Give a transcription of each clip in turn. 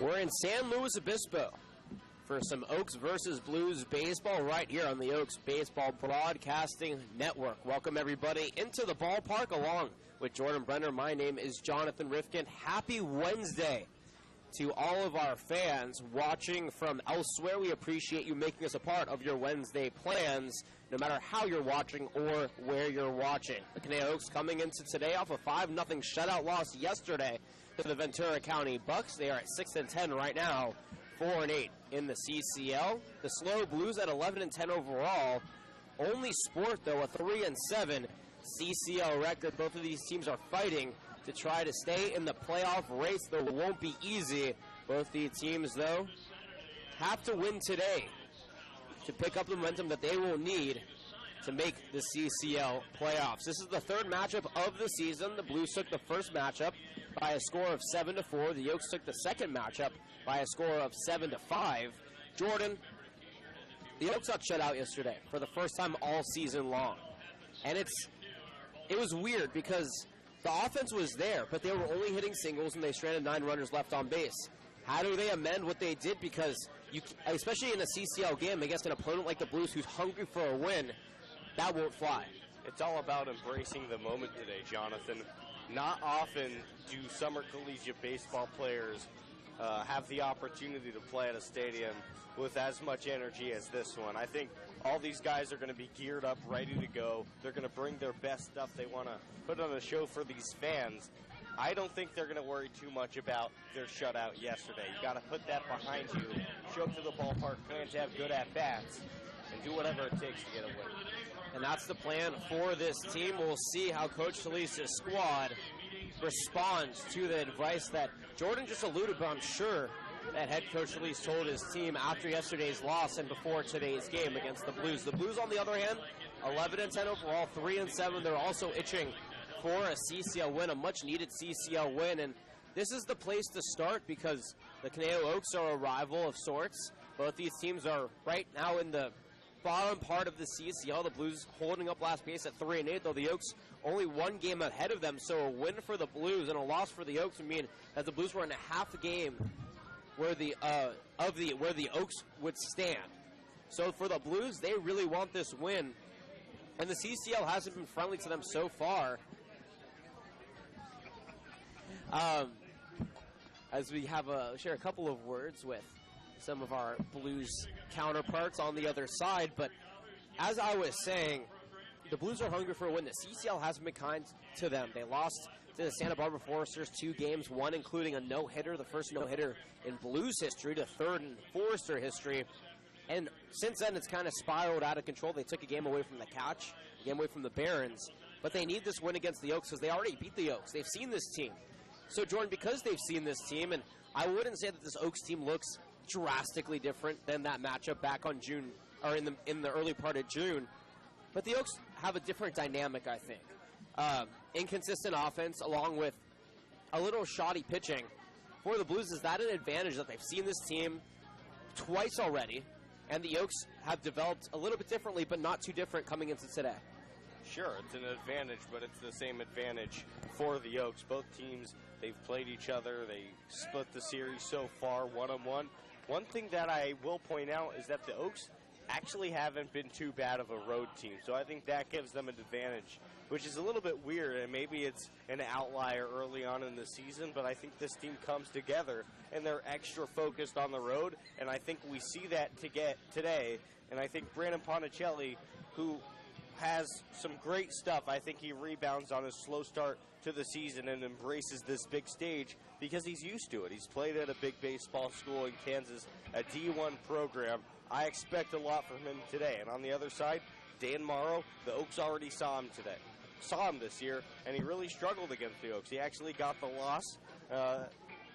We're in San Luis Obispo for some Oaks versus Blues baseball right here on the Oaks Baseball Broadcasting Network. Welcome everybody into the ballpark along with Jordan Brenner. My name is Jonathan Rifkin. Happy Wednesday to all of our fans watching from elsewhere. We appreciate you making us a part of your Wednesday plans, no matter how you're watching or where you're watching. The Canada Oaks coming into today off a 5-0 shutout loss yesterday to the Ventura County Bucks. They are at 6-10 right now, 4-8 in the CCL. The Slo Blues at 11-10 overall. Only Sport, though, a 3-7 CCL record. Both of these teams are fighting to try to stay in the playoff race, though it won't be easy. Both the teams, though, have to win today to pick up the momentum that they will need to make the CCL playoffs. This is the third matchup of the season. The Blues took the first matchup by a score of 7-4. The Oaks took the second matchup by a score of 7-5. Jordan, the Oaks got shut out yesterday for the first time all season long. And it was weird because the offense was there, but they were only hitting singles and they stranded 9 runners left on base. How do they amend what they did? Because, especially in a CCL game against an opponent like the Blues who's hungry for a win, that won't fly. It's all about embracing the moment today, Jonathan. Not often do summer collegiate baseball players have the opportunity to play at a stadium with as much energy as this one. I think all these guys are going to be geared up, ready to go. They're going to bring their best stuff. They want to put on a show for these fans. I don't think they're going to worry too much about their shutout yesterday. You got to put that behind you, show up to the ballpark, plan to have good at-bats, and do whatever it takes to get a win. And that's the plan for this team. We'll see how Coach Solis's squad responds to the advice that Jordan just alluded, but I'm sure that head coach Solis told his team after yesterday's loss and before today's game against the Blues. The Blues, on the other hand, 11-10 overall, 3-7. They're also itching for a CCL win, a much-needed CCL win, and this is the place to start because the Canada Oaks are a rival of sorts. Both these teams are right now in the bottom part of the CCL. The Blues holding up last place at 3-8, though the Oaks only one game ahead of them. So a win for the Blues and a loss for the Oaks would mean that the Blues were in a half game where the Oaks would stand. So for the Blues, they really want this win, and the CCL hasn't been friendly to them so far. As we have share a couple of words with some of our Blues counterparts on the other side, but as I was saying, the Blues are hungry for a win. The CCL hasn't been kind to them. They lost to the Santa Barbara Foresters 2 games, one including a no-hitter, the first no-hitter in Blues history, to third in Forester history. And since then, it's kind of spiraled out of control. They took a game away from the Catch, a game away from the Barons, but they need this win against the Oaks because they already beat the Oaks. They've seen this team. So, Jordan, because they've seen this team, and I wouldn't say that this Oaks team looks drastically different than that matchup back on June, or in the early part of June, but the Oaks have a different dynamic, I think. Inconsistent offense along with a little shoddy pitching. For the Blues, is that an advantage that they've seen this team twice already, and the Oaks have developed a little bit differently, but not too different coming into today? Sure, it's an advantage, but it's the same advantage for the Oaks. Both teams, they've played each other. They split the series so far, 1-1. One thing that I will point out is that the Oaks actually haven't been too bad of a road team, so I think that gives them an advantage, which is a little bit weird, and maybe it's an outlier early on in the season, but I think this team comes together, and they're extra focused on the road, and I think we see that today, and I think Brandon Ponticelli, who has some great stuff. I think he rebounds on his slow start to the season and embraces this big stage because he's used to it. He's played at a big baseball school in Kansas, a D1 program. I expect a lot from him today. And on the other side, Dan Morrow, the Oaks already saw him this year, and he really struggled against the Oaks. He actually got the loss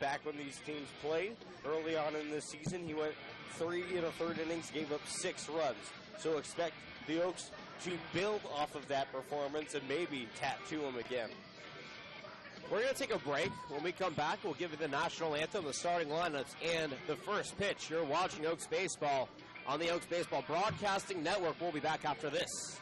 back when these teams played early on in the season. He went 3 1/3 innings, gave up 6 runs. So expect the Oaks to build off of that performance and maybe tattoo him again. We're going to take a break. When we come back, we'll give you the national anthem, the starting lineups, and the first pitch. You're watching Oaks Baseball on the Oaks Baseball Broadcasting Network. We'll be back after this.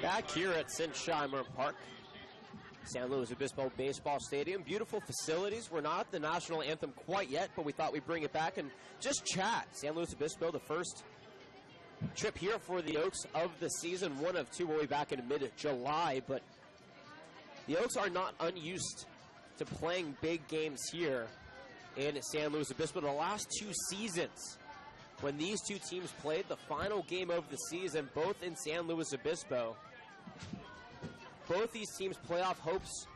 Back here at Sinsheimer Park, San Luis Obispo Baseball Stadium. Beautiful facilities. We're not at the national anthem quite yet, but we thought we'd bring it back and just chat. San Luis Obispo, the first trip here for the Oaks of the season. One of two will be back in mid-July, but the Oaks are not unused to playing big games here in San Luis Obispo. The last two seasons, when these two teams played the final game of the season, both in San Luis Obispo, both these teams' playoff hopes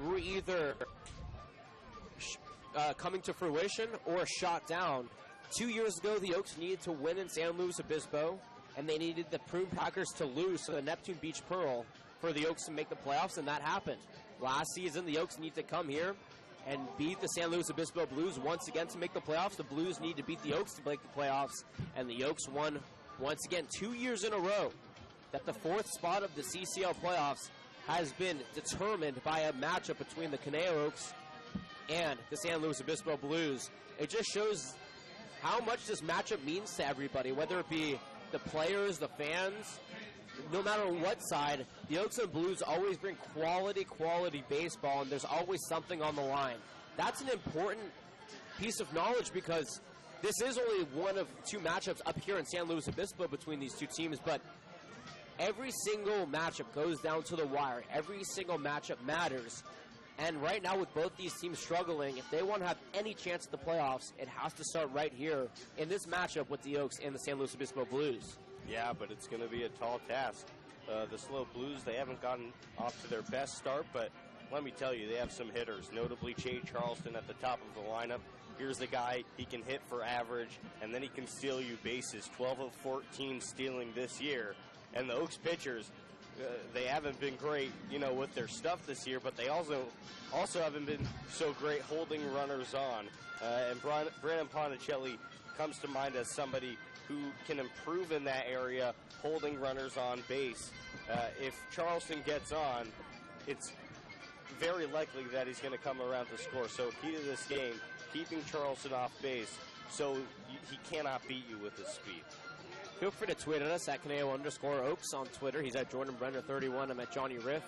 were either coming to fruition or shot down. 2 years ago, the Oaks needed to win in San Luis Obispo, and they needed the Prune Packers to lose to the Neptune Beach Pearl for the Oaks to make the playoffs, and that happened. Last season, the Oaks need to come here and beat the San Luis Obispo Blues once again to make the playoffs. The Blues need to beat the Oaks to make the playoffs, and the Oaks won once again 2 years in a row that the fourth spot of the CCL playoffs has been determined by a matchup between the Caneo Oaks and the San Luis Obispo Blues. It just shows how much this matchup means to everybody, whether it be the players, the fans, no matter what side. The Oaks and Blues always bring quality baseball, and there's always something on the line. That's an important piece of knowledge because this is only one of two matchups up here in San Luis Obispo between these two teams, but every single matchup goes down to the wire. Every single matchup matters. And right now, with both these teams struggling, if they want to have any chance at the playoffs, it has to start right here in this matchup with the Oaks and the San Luis Obispo Blues. Yeah, but it's going to be a tall task. The Slo Blues, they haven't gotten off to their best start, but let me tell you, they have some hitters, notably Jay Charleston at the top of the lineup. Here's the guy, he can hit for average, and then he can steal you bases. 12 of 14 stealing this year. And the Oaks pitchers, they haven't been great, with their stuff this year, but they also haven't been so great holding runners on. And Brandon Ponticelli comes to mind as somebody who can improve in that area, holding runners on base. If Charleston gets on, it's very likely that he's going to come around to score. So key to this game, keeping Charleston off base so he cannot beat you with his speed. Feel free to tweet at us at Caneo_Oaks on Twitter. He's at Jordan Brenner 31. I'm at Johnny Riff.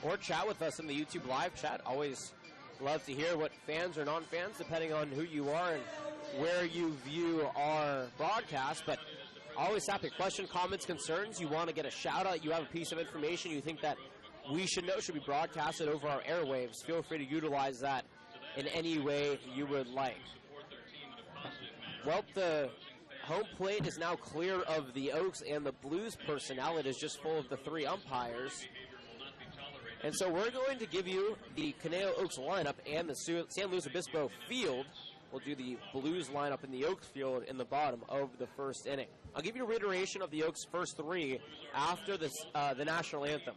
Or chat with us in the YouTube live chat. Always love to hear what fans or non-fans, depending on who you are and where you view our broadcast. But always happy. Question, comments, concerns. You want to get a shout out. You have a piece of information you think that we should know should be broadcasted over our airwaves. Feel free to utilize that in any way you would like. Well, the home plate is now clear of the Oaks and the Blues personnel. It is just full of the three umpires. And so we're going to give you the Caneo Oaks lineup and the San Luis Obispo field. We'll do the Blues lineup in the Oaks field in the bottom of the first inning. I'll give you a reiteration of the Oaks' first three after the national anthem.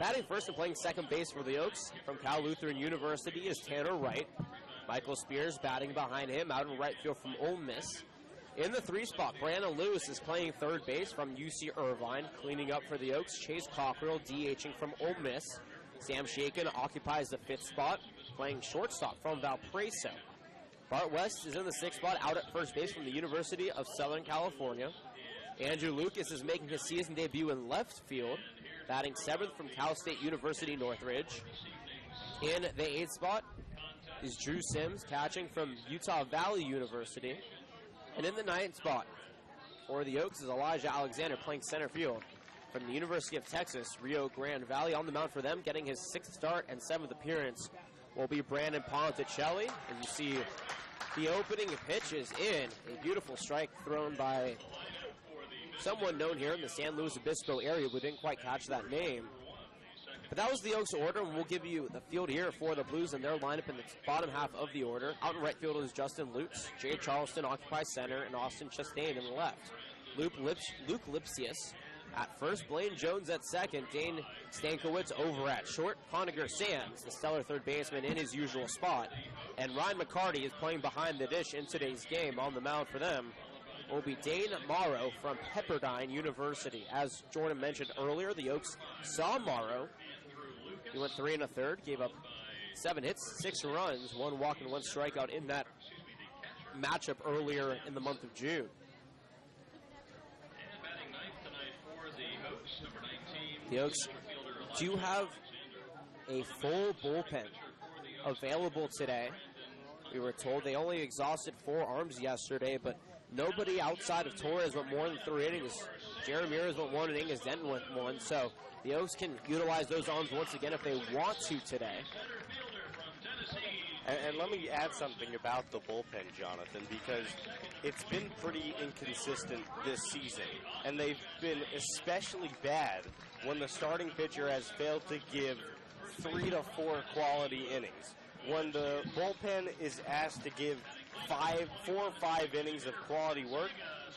Batting first and playing second base for the Oaks from Cal Lutheran University is Tanner Wright. Michael Spears batting behind him out in right field from Ole Miss. In the three spot, Brandon Lewis is playing third base from UC Irvine. Cleaning up for the Oaks, Chase Cockrell DHing from Ole Miss. Sam Shakin occupies the fifth spot, playing shortstop from Valparaiso. Bart West is in the sixth spot, out at first base from the University of Southern California. Andrew Lucas is making his season debut in left field, batting seventh from Cal State University Northridge. In the eighth spot is Drew Sims, catching from Utah Valley University. And in the ninth spot for the Oaks is Elijah Alexander, playing center field from the University of Texas, Rio Grande Valley. On the mound for them, getting his sixth start and seventh appearance, will be Brandon Ponticelli. And you see the opening pitch is in. A beautiful strike thrown by someone known here in the San Luis Obispo area. We didn't quite catch that name. But that was the Oaks order, and we'll give you the field here for the Blues and their lineup in the bottom half of the order. Out in right field is Justin Lutz. Jay Charleston occupies center, and Austin Chastain in the left. Luke Lipsius at first, Blaine Jones at second, Dane Stankiewicz over at short, Conager Sands, the stellar third baseman, in his usual spot. And Ryan McCarty is playing behind the dish in today's game. On the mound for them will be Dane Morrow from Pepperdine University. As Jordan mentioned earlier, the Oaks saw Morrow. He went 3 1/3, gave up 7 hits, 6 runs, 1 walk and 1 strikeout in that matchup earlier in the month of June. And batting ninth tonight for the Oaks, number 19, The Oaks do have a full bullpen available today. We were told they only exhausted 4 arms yesterday, but nobody outside of Torres went more than 3 innings. Jerry Ramirez went 1 inning, as Denton went 1, so the Oaks can utilize those arms once again if they want to today. And let me add something about the bullpen, Jonathan, because it's been pretty inconsistent this season, and they've been especially bad when the starting pitcher has failed to give 3 to 4 quality innings. When the bullpen is asked to give 4 or 5 innings of quality work,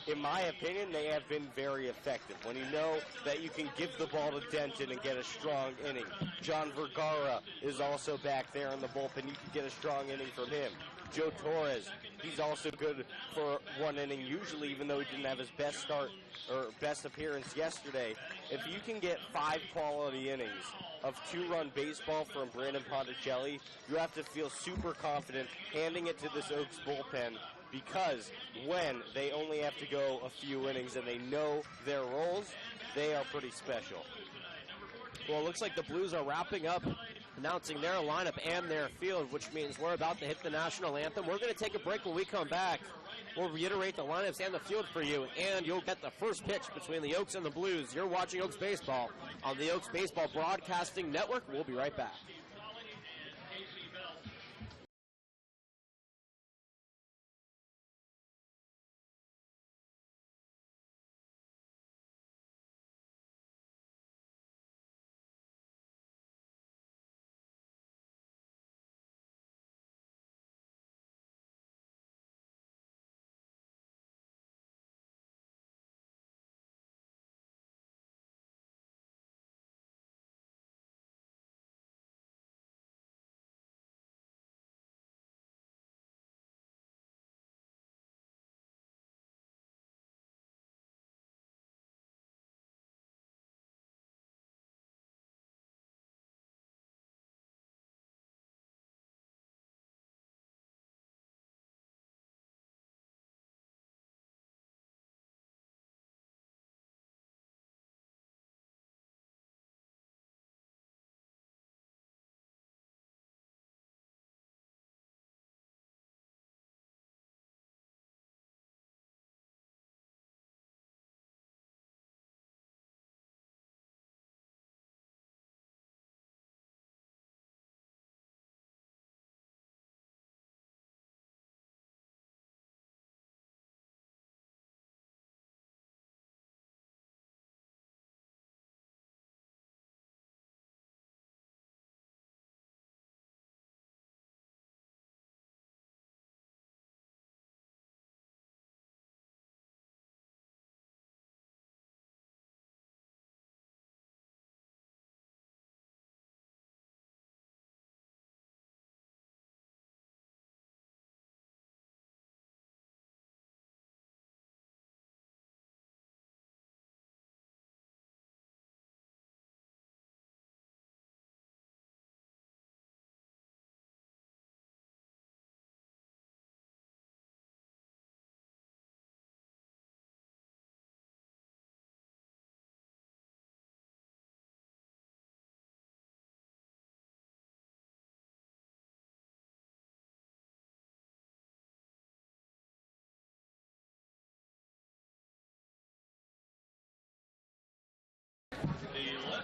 in my opinion, they have been very effective. When you know that you can give the ball to Denton and get a strong inning. John Vergara is also back there in the bullpen. You can get a strong inning from him. Joe Torres, he's also good for 1 inning usually, even though he didn't have his best start or best appearance yesterday. If you can get 5 quality innings of 2-run baseball from Brandon Ponticelli, you have to feel super confident handing it to this Oaks bullpen, because when they only have to go a few innings and they know their roles, they are pretty special. Well, it looks like the Blues are wrapping up, announcing their lineup and their field, which means we're about to hit the national anthem. We're going to take a break. When we come back, we'll reiterate the lineups and the field for you, and you'll get the first pitch between the Oaks and the Blues. You're watching Oaks Baseball on the Oaks Baseball Broadcasting Network. We'll be right back.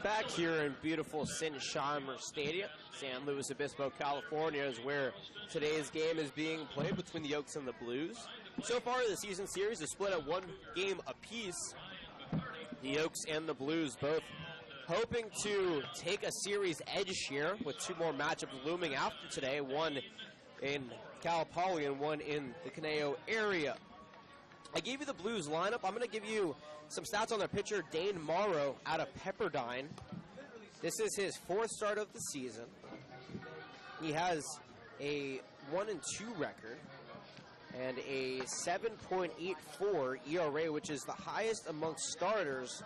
Back here in beautiful Sinsheimer Stadium, San Luis Obispo, California, is where today's game is being played between the Oaks and the Blues. So far, the season series is split at 1 game apiece. The Oaks and the Blues both hoping to take a series edge here, with 2 more matchups looming after today, 1 in Cal Poly and 1 in the Caneo area. I gave you the Blues lineup. I'm going to give you some stats on their pitcher, Dane Morrow, out of Pepperdine. This is his 4th start of the season. He has a 1-2 record and a 7.84 ERA, which is the highest amongst starters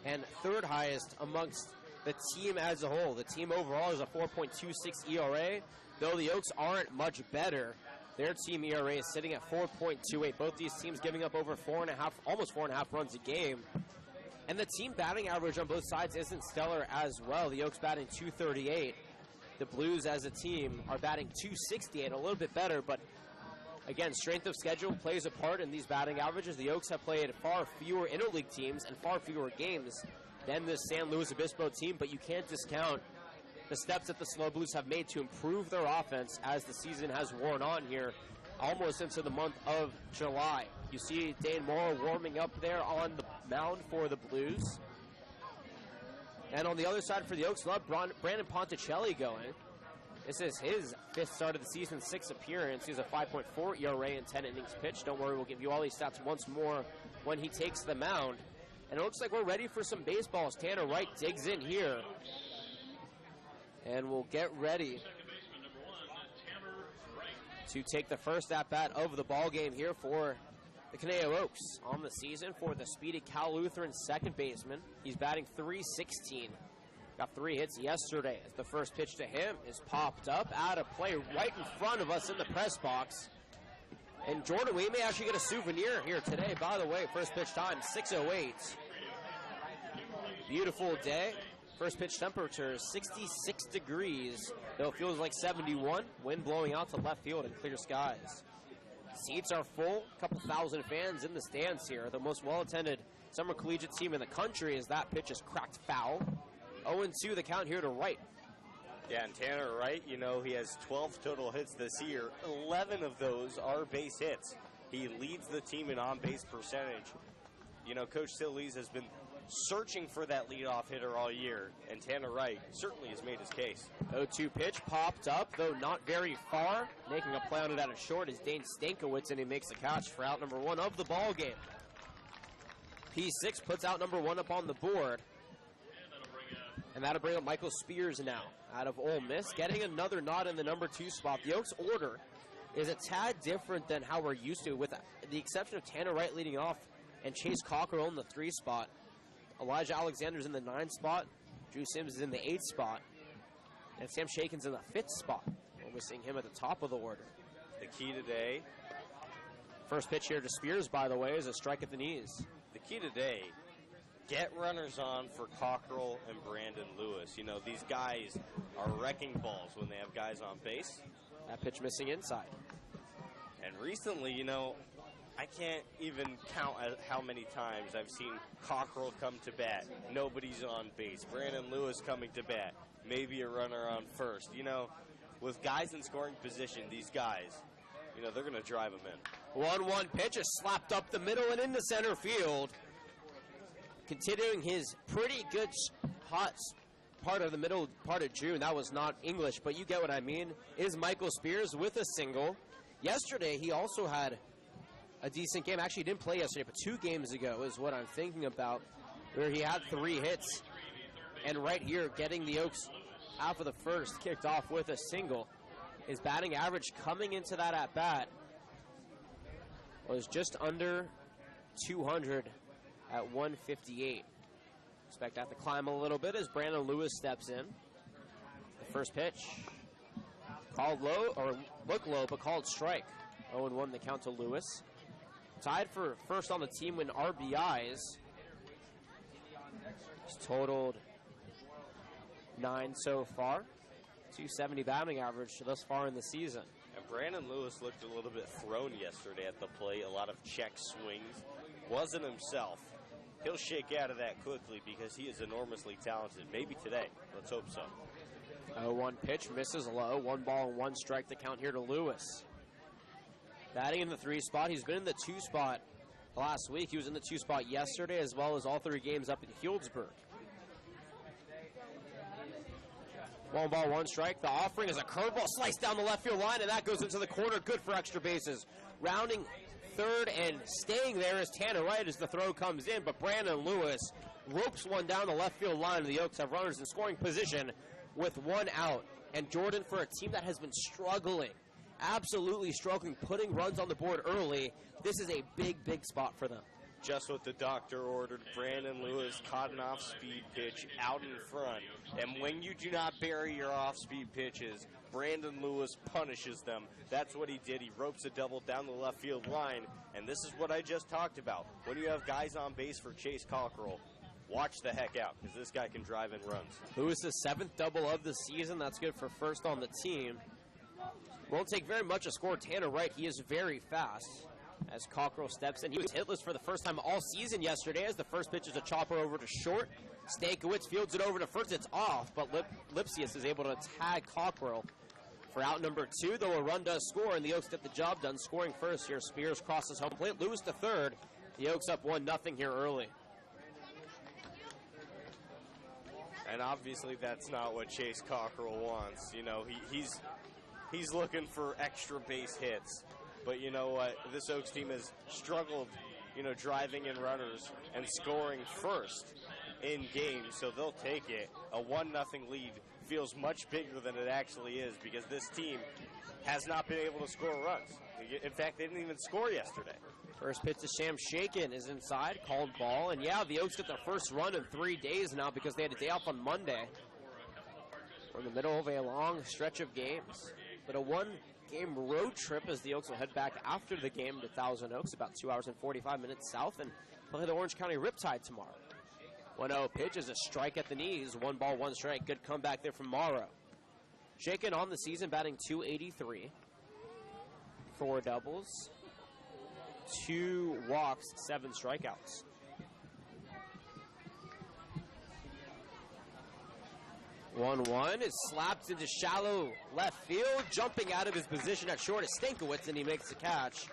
and 3rd highest amongst the team as a whole. The team overall is a 4.26 ERA, though the Oaks aren't much better. Their team ERA is sitting at 4.28. Both these teams giving up over almost 4.5 runs a game. And the team batting average on both sides isn't stellar as well. The Oaks batting .238. The Blues as a team are batting .268, a little bit better, but again, strength of schedule plays a part in these batting averages. The Oaks have played far fewer interleague teams and far fewer games than the San Luis Obispo team, but you can't discount the steps that the Slo Blues have made to improve their offense as the season has worn on here, almost into the month of July. You see Dane Morrow warming up there on the mound for the Blues. And on the other side for the Oaks, Brandon Ponticelli going. This is his 5th start of the season, 6th appearance. He has a 5.4 ERA in 10 innings pitched. Don't worry, we'll give you all these stats once more when he takes the mound. And it looks like we're ready for some baseballs. Tanner Wright digs in here. And we'll get ready to take the first at-bat of the ball game here for the Conejo Oaks on the season for the speedy Cal Lutheran second baseman. He's batting .316. Got 3 hits yesterday as the first pitch to him is popped up out of play right in front of us in the press box. And Jordan, we may actually get a souvenir here today. By the way, first pitch time, 6:08. Beautiful day. First pitch temperature is 66 degrees, though it feels like 71. Wind blowing out to left field and clear skies. Seats are full, a couple thousand fans in the stands here. The most well-attended summer collegiate team in the country as that pitch is cracked foul. 0-2 the count here to Wright. Yeah, and Tanner Wright, you know, he has 12 total hits this year. 11 of those are base hits. He leads the team in on-base percentage. You know, Coach Sillies has been searching for that leadoff hitter all year, and Tanner Wright certainly has made his case. 0-2 pitch popped up, though not very far. Making a play on it out of short is Dane Stankiewicz, and he makes the catch for out number 1 of the ball game. P6 puts out number 1 up on the board. And that'll bring up Michael Spears now out of Ole Miss, getting another nod in the number 2 spot. The Oaks order is a tad different than how we're used to, with the exception of Tanner Wright leading off and Chase Cockrell in the 3 spot. Elijah Alexander's in the 9 spot. Drew Sims is in the 8 spot. And Sam Shakin's in the 5th spot. We're seeing him at the top of the order. The key today. First pitch here to Spears, by the way, is a strike at the knees. The key today, get runners on for Cockrell and Brandon Lewis. You know, these guys are wrecking balls when they have guys on base. That pitch missing inside. And recently, you know, I can't even count how many times I've seen Cockrell come to bat. Nobody's on base. Brandon Lewis coming to bat. Maybe a runner on first. You know, with guys in scoring position, these guys, you know, they're going to drive them in. 1-1 pitch is slapped up the middle and into center field. Continuing his pretty good hot part of the middle part of June. That was not English, but you get what I mean. Is Michael Spears with a single. Yesterday, he also had a decent game. Actually, he didn't play yesterday, but 2 games ago is what I'm thinking about, where he had 3 hits. And right here, getting the Oaks half of the first kicked off with a single. His batting average coming into that at-bat was just under 200 at 158. Expect that to climb a little bit as Brandon Lewis steps in. The first pitch called low, or looked low, but called strike. 0-1 the count to Lewis. Tied for first on the team in RBIs. He's totaled 9 so far. 270 batting average thus far in the season. And Brandon Lewis looked a little bit thrown yesterday at the plate. A lot of check swings. Wasn't himself. He'll shake out of that quickly because he is enormously talented. Maybe today. Let's hope so. 0-1 pitch misses low. 1 ball and 1 strike to count here to Lewis. Batting in the 3 spot. He's been in the 2 spot last week. He was in the 2 spot yesterday, as well as all 3 games up in Healdsburg. 1 ball, 1 strike. The offering is a curveball sliced down the left field line, and that goes into the corner. Good for extra bases. Rounding third and staying there is Tanner Wright as the throw comes in, but Brandon Lewis ropes one down the left field line. The Oaks have runners in scoring position with 1 out. And Jordan, for a team that has been struggling, absolutely struggling, putting runs on the board early, this is a big, big spot for them. Just what the doctor ordered. Brandon Lewis caught an off-speed pitch out in front. And when you do not bury your off-speed pitches, Brandon Lewis punishes them. That's what he did. He ropes a double down the left field line. And this is what I just talked about. When you have guys on base for Chase Cockrell, watch the heck out because this guy can drive in runs. Lewis' 7th double of the season. That's good for first on the team. Won't take very much to score Tanner Wright. He is very fast. As Cockrell steps in, he was hitless for the first time all season yesterday as the first pitch is a chopper over to short. Stankiewicz fields it over to first. It's off, but Lipsius is able to tag Cockrell for out number 2, though a run does score, and the Oaks get the job done, scoring first here. Spears crosses home plate. Lewis to third. The Oaks up 1-0 here early. And obviously that's not what Chase Cockrell wants. You know, he's looking for extra base hits. But you know what? This Oaks team has struggled, you know, driving in runners and scoring first in games, so they'll take it. A 1-0 lead feels much bigger than it actually is because this team has not been able to score runs. In fact, they didn't even score yesterday. First pitch to Sham Shaken is inside, called ball. And yeah, the Oaks get their first run in 3 days now because they had a day off on Monday. We're in the middle of a long stretch of games, but a 1-game road trip as the Oaks will head back after the game to Thousand Oaks, about 2 hours and 45 minutes south, and play the Orange County Riptide tomorrow. 1-0 pitch is a strike at the knees. 1 ball, 1 strike. Good comeback there from Morrow. Shaken on the season, batting .283. 4 doubles, 2 walks, 7 strikeouts. One is slapped into shallow left field. Jumping out of his position at short is Stankiewicz, and he makes the catch.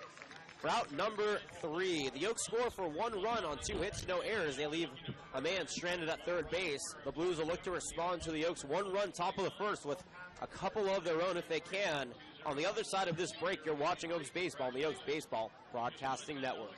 Route number 3. The Oaks score for 1 run on 2 hits, no errors. They leave a man stranded at third base. The Blues will look to respond to the Oaks' 1 run top of the first with a couple of their own if they can. On the other side of this break, you're watching Oaks Baseball on the Oaks Baseball Broadcasting Network.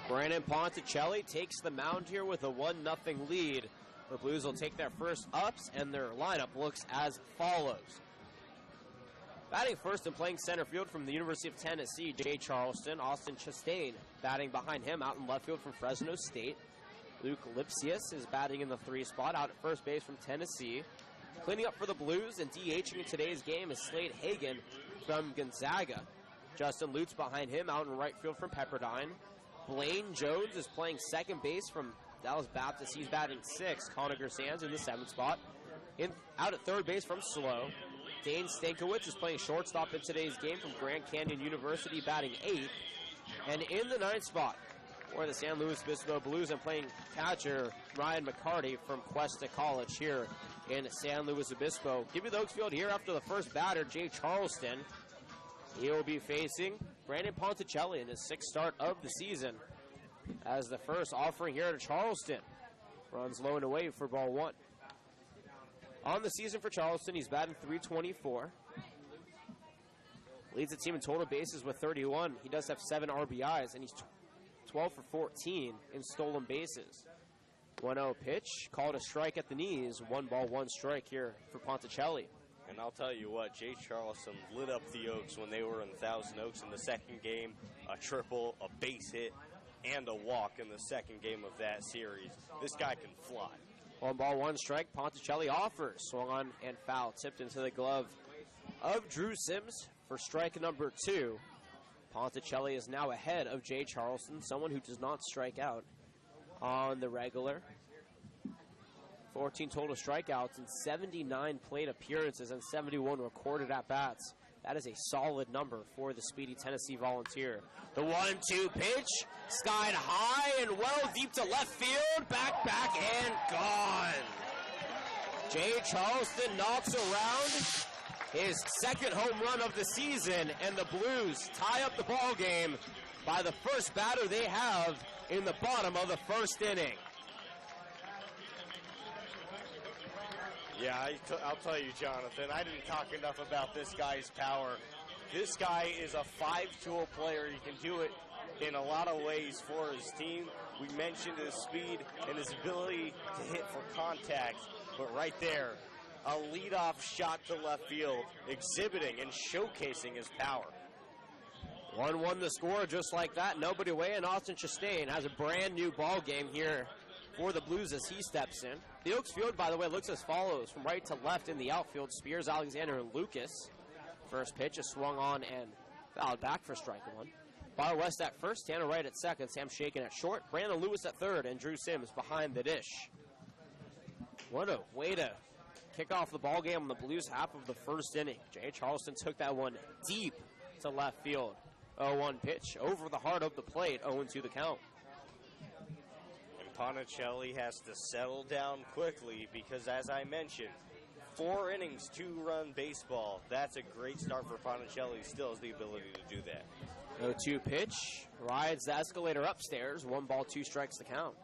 Brandon Ponticelli takes the mound here with a 1-0 lead. The Blues will take their first ups, and their lineup looks as follows. Batting first and playing center field from the University of Tennessee, Jay Charleston. Austin Chastain batting behind him out in left field from Fresno State. Luke Lipsius is batting in the 3 spot out at first base from Tennessee. Cleaning up for the Blues and DHing in today's game is Slade Hagan from Gonzaga. Justin Lutz behind him out in right field from Pepperdine. Blaine Jones is playing second base from Dallas Baptist. He's batting 6. Conacher Sands in the 7th spot. Out at third base from Slo. Dane Stankiewicz is playing shortstop in today's game from Grand Canyon University, batting 8th. And in the 9th spot for the San Luis Obispo Blues, and playing catcher Ryan McCarty from Cuesta College here in San Luis Obispo. Give you the Oaks field here after the first batter, Jay Charleston. He will be facing Brandon Ponticelli in his 6th start of the season, as the first offering here to Charleston. Runs low and away for ball 1. On the season for Charleston, he's batting .324. Leads the team in total bases with 31. He does have 7 RBIs, and he's 12 for 14 in stolen bases. 1-0 pitch, called a strike at the knees. 1 ball, 1 strike here for Ponticelli. And I'll tell you what, Jay Charleston lit up the Oaks when they were in Thousand Oaks in the second game. A triple, a base hit, and a walk in the second game of that series. This guy can fly. 1 ball, 1 strike. Ponticelli offers. Swung on and foul. Tipped into the glove of Drew Sims for strike number 2. Ponticelli is now ahead of Jay Charleston, someone who does not strike out on the regular. 14 total strikeouts and 79 plate appearances and 71 recorded at-bats. That is a solid number for the speedy Tennessee Volunteer. The 1-2 pitch, skied high and well deep to left field. Back, and gone. Jay Charleston knocks around his second home run of the season, and the Blues tie up the ball game by the first batter they have in the bottom of the first inning. Yeah, I'll tell you, Jonathan, I didn't talk enough about this guy's power. This guy is a five-tool player. He can do it in a lot of ways for his team. We mentioned his speed and his ability to hit for contact, but right there, a leadoff shot to left field, exhibiting and showcasing his power. 1-1 the score, just like that. Nobody away, and Austin Chastain has a brand new ball game here for the Blues as he steps in. The Oaks field, by the way, looks as follows. From right to left in the outfield, Spears, Alexander, and Lucas. First pitch is swung on and fouled back for strike one. Bar West at first, Tanner Wright at second, Sam Shaken at short, Brandon Lewis at third, and Drew Sims behind the dish. What a way to kick off the ball game on the Blues half of the first inning. Jay Charleston took that one deep to left field. 0-1 pitch over the heart of the plate, 0-2 the count. And Ponticelli has to settle down quickly because, as I mentioned, 4 innings, 2-run baseball. That's a great start for Ponticelli. He still has the ability to do that. 0-2 pitch, rides the escalator upstairs. 1 ball, 2 strikes the count.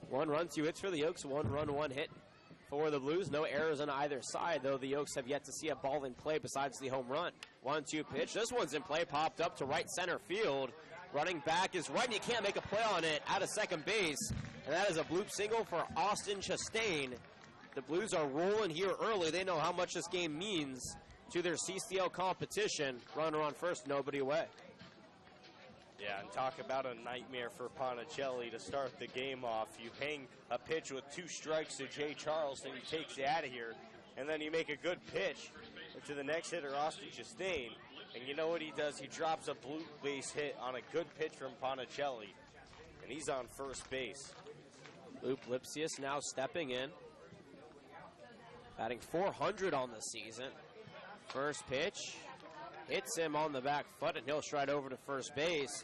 1 run, 2 hits for the Oaks. 1 run, 1 hit for the Blues. No errors on either side, though the Oaks have yet to see a ball in play besides the home run. 1-2 pitch. This one's in play, popped up to right center field. Running back is right, and you can't make a play on it out of second base. And that is a bloop single for Austin Chastain. The Blues are rolling here early. They know how much this game means to their CCL competition. Runner on first, nobody away. Yeah, and talk about a nightmare for Ponticelli to start the game off. You hang a pitch with 2 strikes to Jay Charleston, he takes you out of here, and then you make a good pitch to the next hitter, Austin Chastain, and you know what he does? He drops a blue base hit on a good pitch from Ponticelli, and he's on first base. Luke Lipsius now stepping in, batting .400 on the season. First pitch hits him on the back foot, and he'll stride over to first base.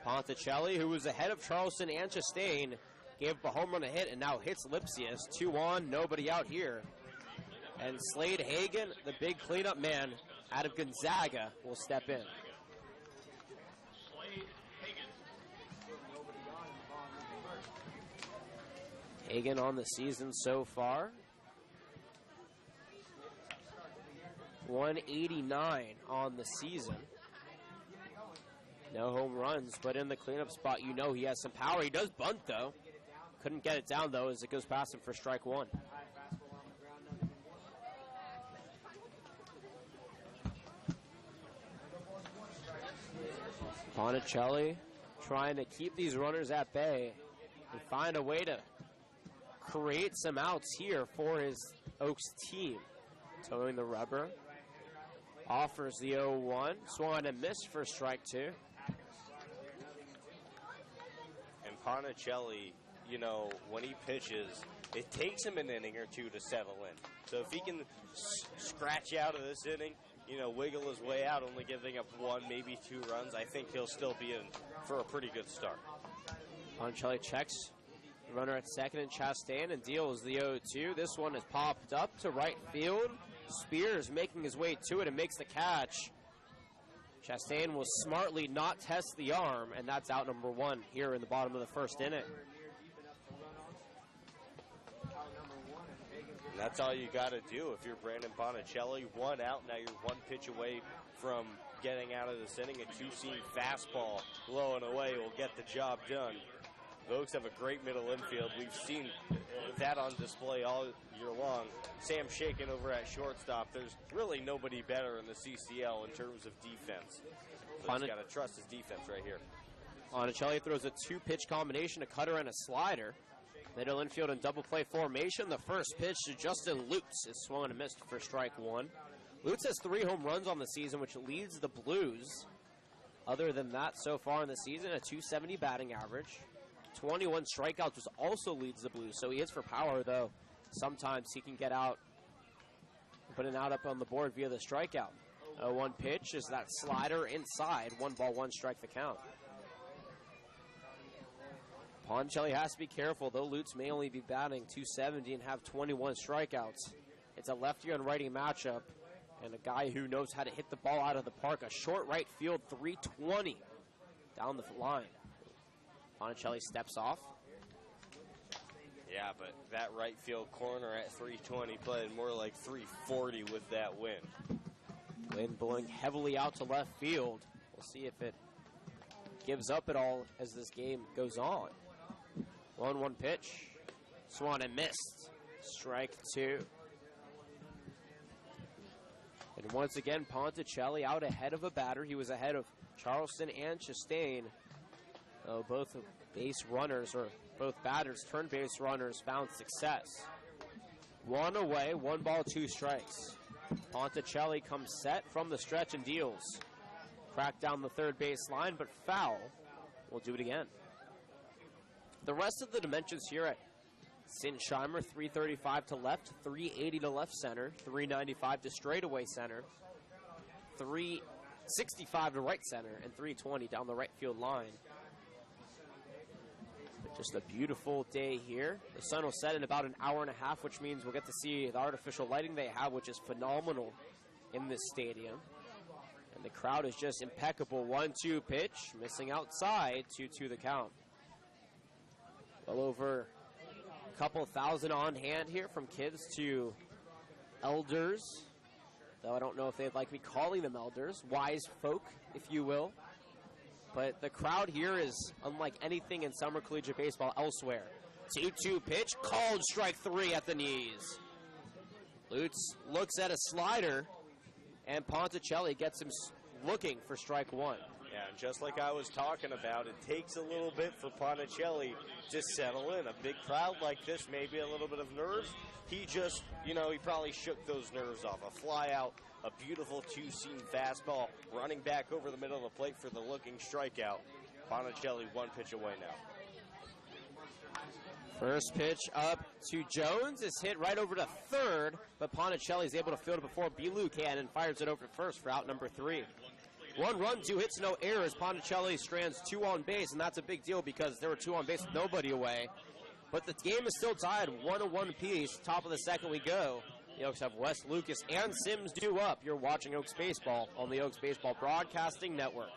Ponticelli, who was ahead of Charleston and Chastain, gave up a home run a hit and now hits Lipsius. 2 on, nobody out here. And Slade Hagan, the big cleanup man out of Gonzaga, will step in. Hagan on the season so far. 189 on the season. No home runs, but in the cleanup spot, you know he has some power. He does bunt, though. Couldn't get it down, though, as it goes past him for strike one. Ponticelli trying to keep these runners at bay and find a way to create some outs here for his Oaks team. Towing the rubber. Offers the 0-1. Swung and missed for strike 2. And Ponticelli, you know, when he pitches, it takes him an inning or 2 to settle in. So if he can scratch out of this inning, you know, wiggle his way out, only giving up 1, maybe 2 runs, I think he'll still be in for a pretty good start. Ponticelli checks the runner at second and Chastain and deals the 0-2. This one is popped up to right field. Spears making his way to it and makes the catch. Chastain will smartly not test the arm, and that's out number 1 here in the bottom of the first inning. And that's all you got to do if you're Brandon Ponticelli. 1 out, now you're 1 pitch away from getting out of this inning. A 2-seam fastball blowing away will get the job done. The Oaks have a great middle infield. We've seen that on display all year long. Sam Shaken over at shortstop. There's really nobody better in the CCL in terms of defense. So he's got to trust his defense right here. Ponticelli throws a 2-pitch combination, a cutter and a slider. Middle infield in double play formation. The first pitch to Justin Lutz is swung and missed for strike 1. Lutz has 3 home runs on the season, which leads the Blues. Other than that, so far in the season, a .270 batting average. 21 strikeouts, which also leads the Blues. So he hits for power, though. Sometimes he can get out, put it out up on the board via the strikeout. 0-1 pitch is that slider inside. 1 ball, 1 strike the count. Ponticelli has to be careful, though Lutz may only be batting .270 and have 21 strikeouts. It's a lefty and righty matchup, and a guy who knows how to hit the ball out of the park. A short right field, 320 down the line. Ponticelli steps off. Yeah, but that right field corner at 320 playing more like 340 with that wind. Wind blowing heavily out to left field. We'll see if it gives up at all as this game goes on. 1-1 pitch. Swung and missed. Strike 2. And once again, Ponticelli out ahead of a batter. He was ahead of Charleston and Chastain. Both base runners, or both batters turned base runners, found success. 1 away, 1 ball, 2 strikes. Ponticelli comes set from the stretch and deals. Cracked down the third base line, but foul. We'll do it again. The rest of the dimensions here at Sinsheimer, 335 to left, 380 to left center, 395 to straightaway center, 365 to right center, and 320 down the right field line. Just a beautiful day here. The sun will set in about an hour and a half, which means we'll get to see the artificial lighting they have, which is phenomenal in this stadium. And the crowd is just impeccable. 1-2 pitch, missing outside, 2-2 the count. Well over a couple thousand on hand here, from kids to elders, though I don't know if they'd like me calling them elders, wise folk, if you will. But the crowd here is unlike anything in summer collegiate baseball elsewhere. 2-2 pitch, called strike 3 at the knees. Lutz looks at a slider, and Ponticelli gets him looking for strike 1. Yeah, and just like I was talking about, it takes a little bit for Ponticelli to settle in. A big crowd like this, maybe a little bit of nerves. He just, he probably shook those nerves off. A fly out, a beautiful 2-seam fastball, running back over the middle of the plate for the looking strikeout. Ponticelli 1 pitch away now. First pitch up to Jones is hit right over to third, but Ponticelli is able to field it before Belu can and fires it over to first for out number 3. 1 run, 2 hits, no errors. Ponticelli strands 2 on base, and that's a big deal because there were 2 on base with nobody away. But the game is still tied, 1-1 apiece. Top of the second we go. The Oaks have Wes Lucas and Sims due up. You're watching Oaks Baseball on the Oaks Baseball Broadcasting Network.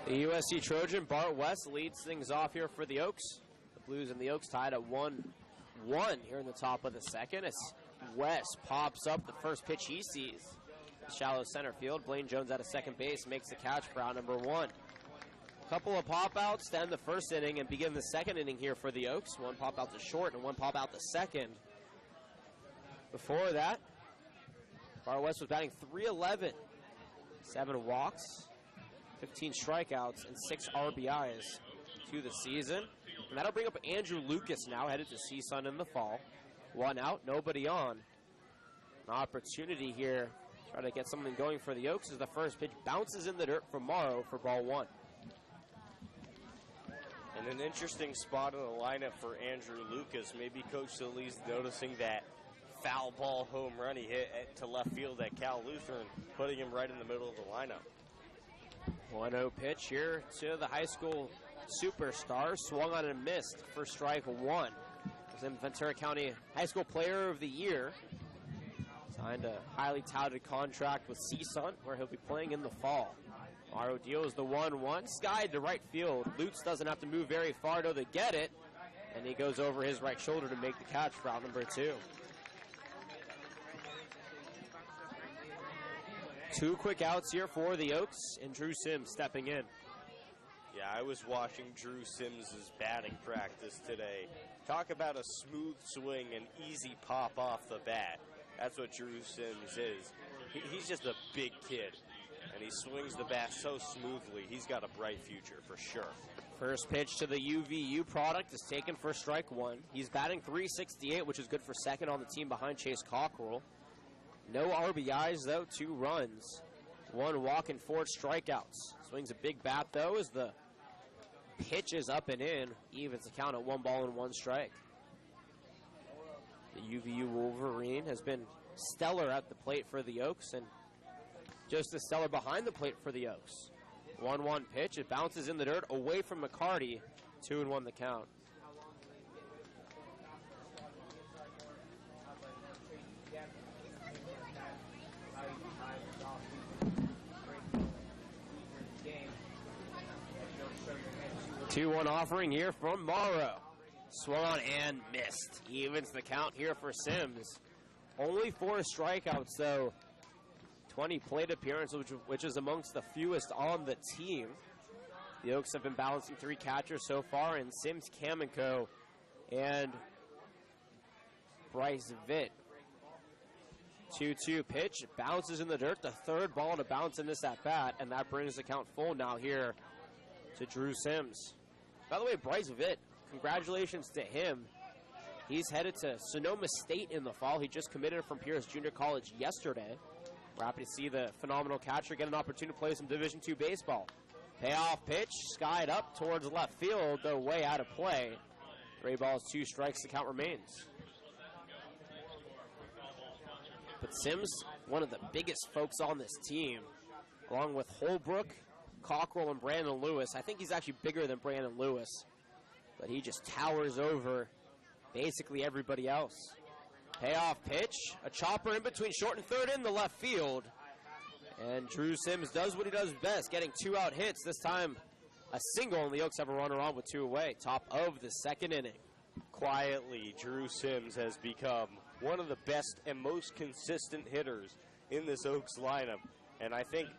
The USC Trojan, Bart West, leads things off here for the Oaks. The Blues and the Oaks tied at 1-1 here in the top of the second. As West pops up the first pitch he sees. Shallow center field. Blaine Jones out of second base makes the catch for out number 1. Couple of pop-outs to end the first inning and begin the second inning here for the Oaks. One pop-out to short and one pop-out to second. Before that, Far West was batting .311. 7 walks, 15 strikeouts, and 6 RBIs to the season. And that'll bring up Andrew Lucas now, headed to CSUN in the fall. 1 out, nobody on. An opportunity here, try to get something going for the Oaks as the first pitch bounces in the dirt for Morrow for ball 1. And an interesting spot in the lineup for Andrew Lucas. Maybe Coach Solis noticing that foul ball home run he hit to left field at Cal Lutheran, putting him right in the middle of the lineup. 1-0 pitch here to the high school superstar. Swung on and missed for strike 1. Was in Ventura County High School Player of the Year. Signed a highly touted contract with CSUN, where he'll be playing in the fall. Morrow deals the 1-1, skied to right field. Lutz doesn't have to move very far to get it, and he goes over his right shoulder to make the catch for out number 2. 2 quick outs here for the Oaks, and Drew Sims stepping in. Yeah, I was watching Drew Sims' batting practice today. Talk about a smooth swing and easy pop off the bat. That's what Drew Sims is. He's just a big kid, and he swings the bat so smoothly. He's got a bright future for sure. First pitch to the UVU product is taken for strike 1. He's batting .368, which is good for second on the team behind Chase Cockrell. No RBIs, though, 2 runs. 1 walk and 4 strikeouts. Swings a big bat, though, as the pitch is up and in. Evens the count at 1 ball and 1 strike. The UVU Wolverine has been stellar at the plate for the Oaks, and just as stellar behind the plate for the Oaks. 1-1 pitch. It bounces in the dirt away from McCarty. 2-1 the count. Two-one offering here from Morrow. Swung on and missed. Evens the count here for Sims. Only 4 strikeouts, though. 20 plate appearances, which is amongst the fewest on the team. The Oaks have been balancing 3 catchers so far, and Sims, Kamenko, and Bryce Vitt. 2-2 pitch, bounces in the dirt, the 3rd ball to bounce in this at-bat, and that brings the count full now here to Drew Sims. By the way, Bryce Vitt, congratulations to him. He's headed to Sonoma State in the fall. He just committed from Pierce Junior College yesterday. We're happy to see the phenomenal catcher get an opportunity to play some Division II baseball. Payoff pitch, skied up towards left field, though way out of play. 3 balls, 2 strikes, the count remains. But Sims, one of the biggest folks on this team, along with Holbrook, Cockrell, and Brandon Lewis. I think he's actually bigger than Brandon Lewis, but he just towers over basically everybody else. Payoff pitch, a chopper in between short and third in the left field. And Drew Sims does what he does best, getting 2 out hits. This time a single, and the Oaks have a runner on with 2 away. Top of the second inning. Quietly, Drew Sims has become one of the best and most consistent hitters in this Oaks lineup. And I think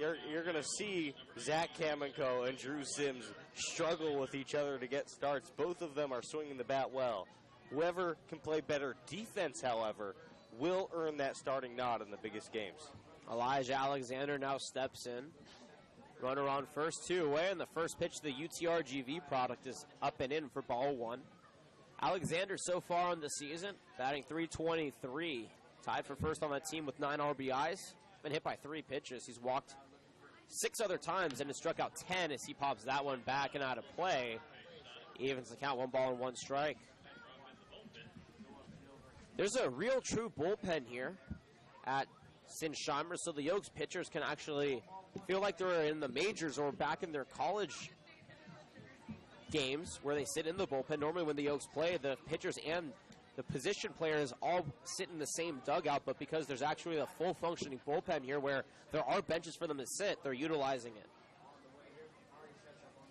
you're going to see Zach Kamenko and Drew Sims struggle with each other to get starts. Both of them are swinging the bat well. Whoever can play better defense, however, will earn that starting nod in the biggest games. Elijah Alexander now steps in. Runner on first, 2 away, and the first pitch to the UTRGV product is up and in for ball 1. Alexander so far on the season, batting .323. Tied for first on that team with 9 RBIs. Been hit by 3 pitches. He's walked 6 other times and has struck out 10 as he pops that one back and out of play. Evens the count, 1 ball and 1 strike. There's a real true bullpen here at Sinsheimer, so the Oaks pitchers can actually feel like they're in the majors or back in their college games where they sit in the bullpen. Normally when the Oaks play, the pitchers and the position players all sit in the same dugout, but because there's actually a full functioning bullpen here where there are benches for them to sit, they're utilizing it.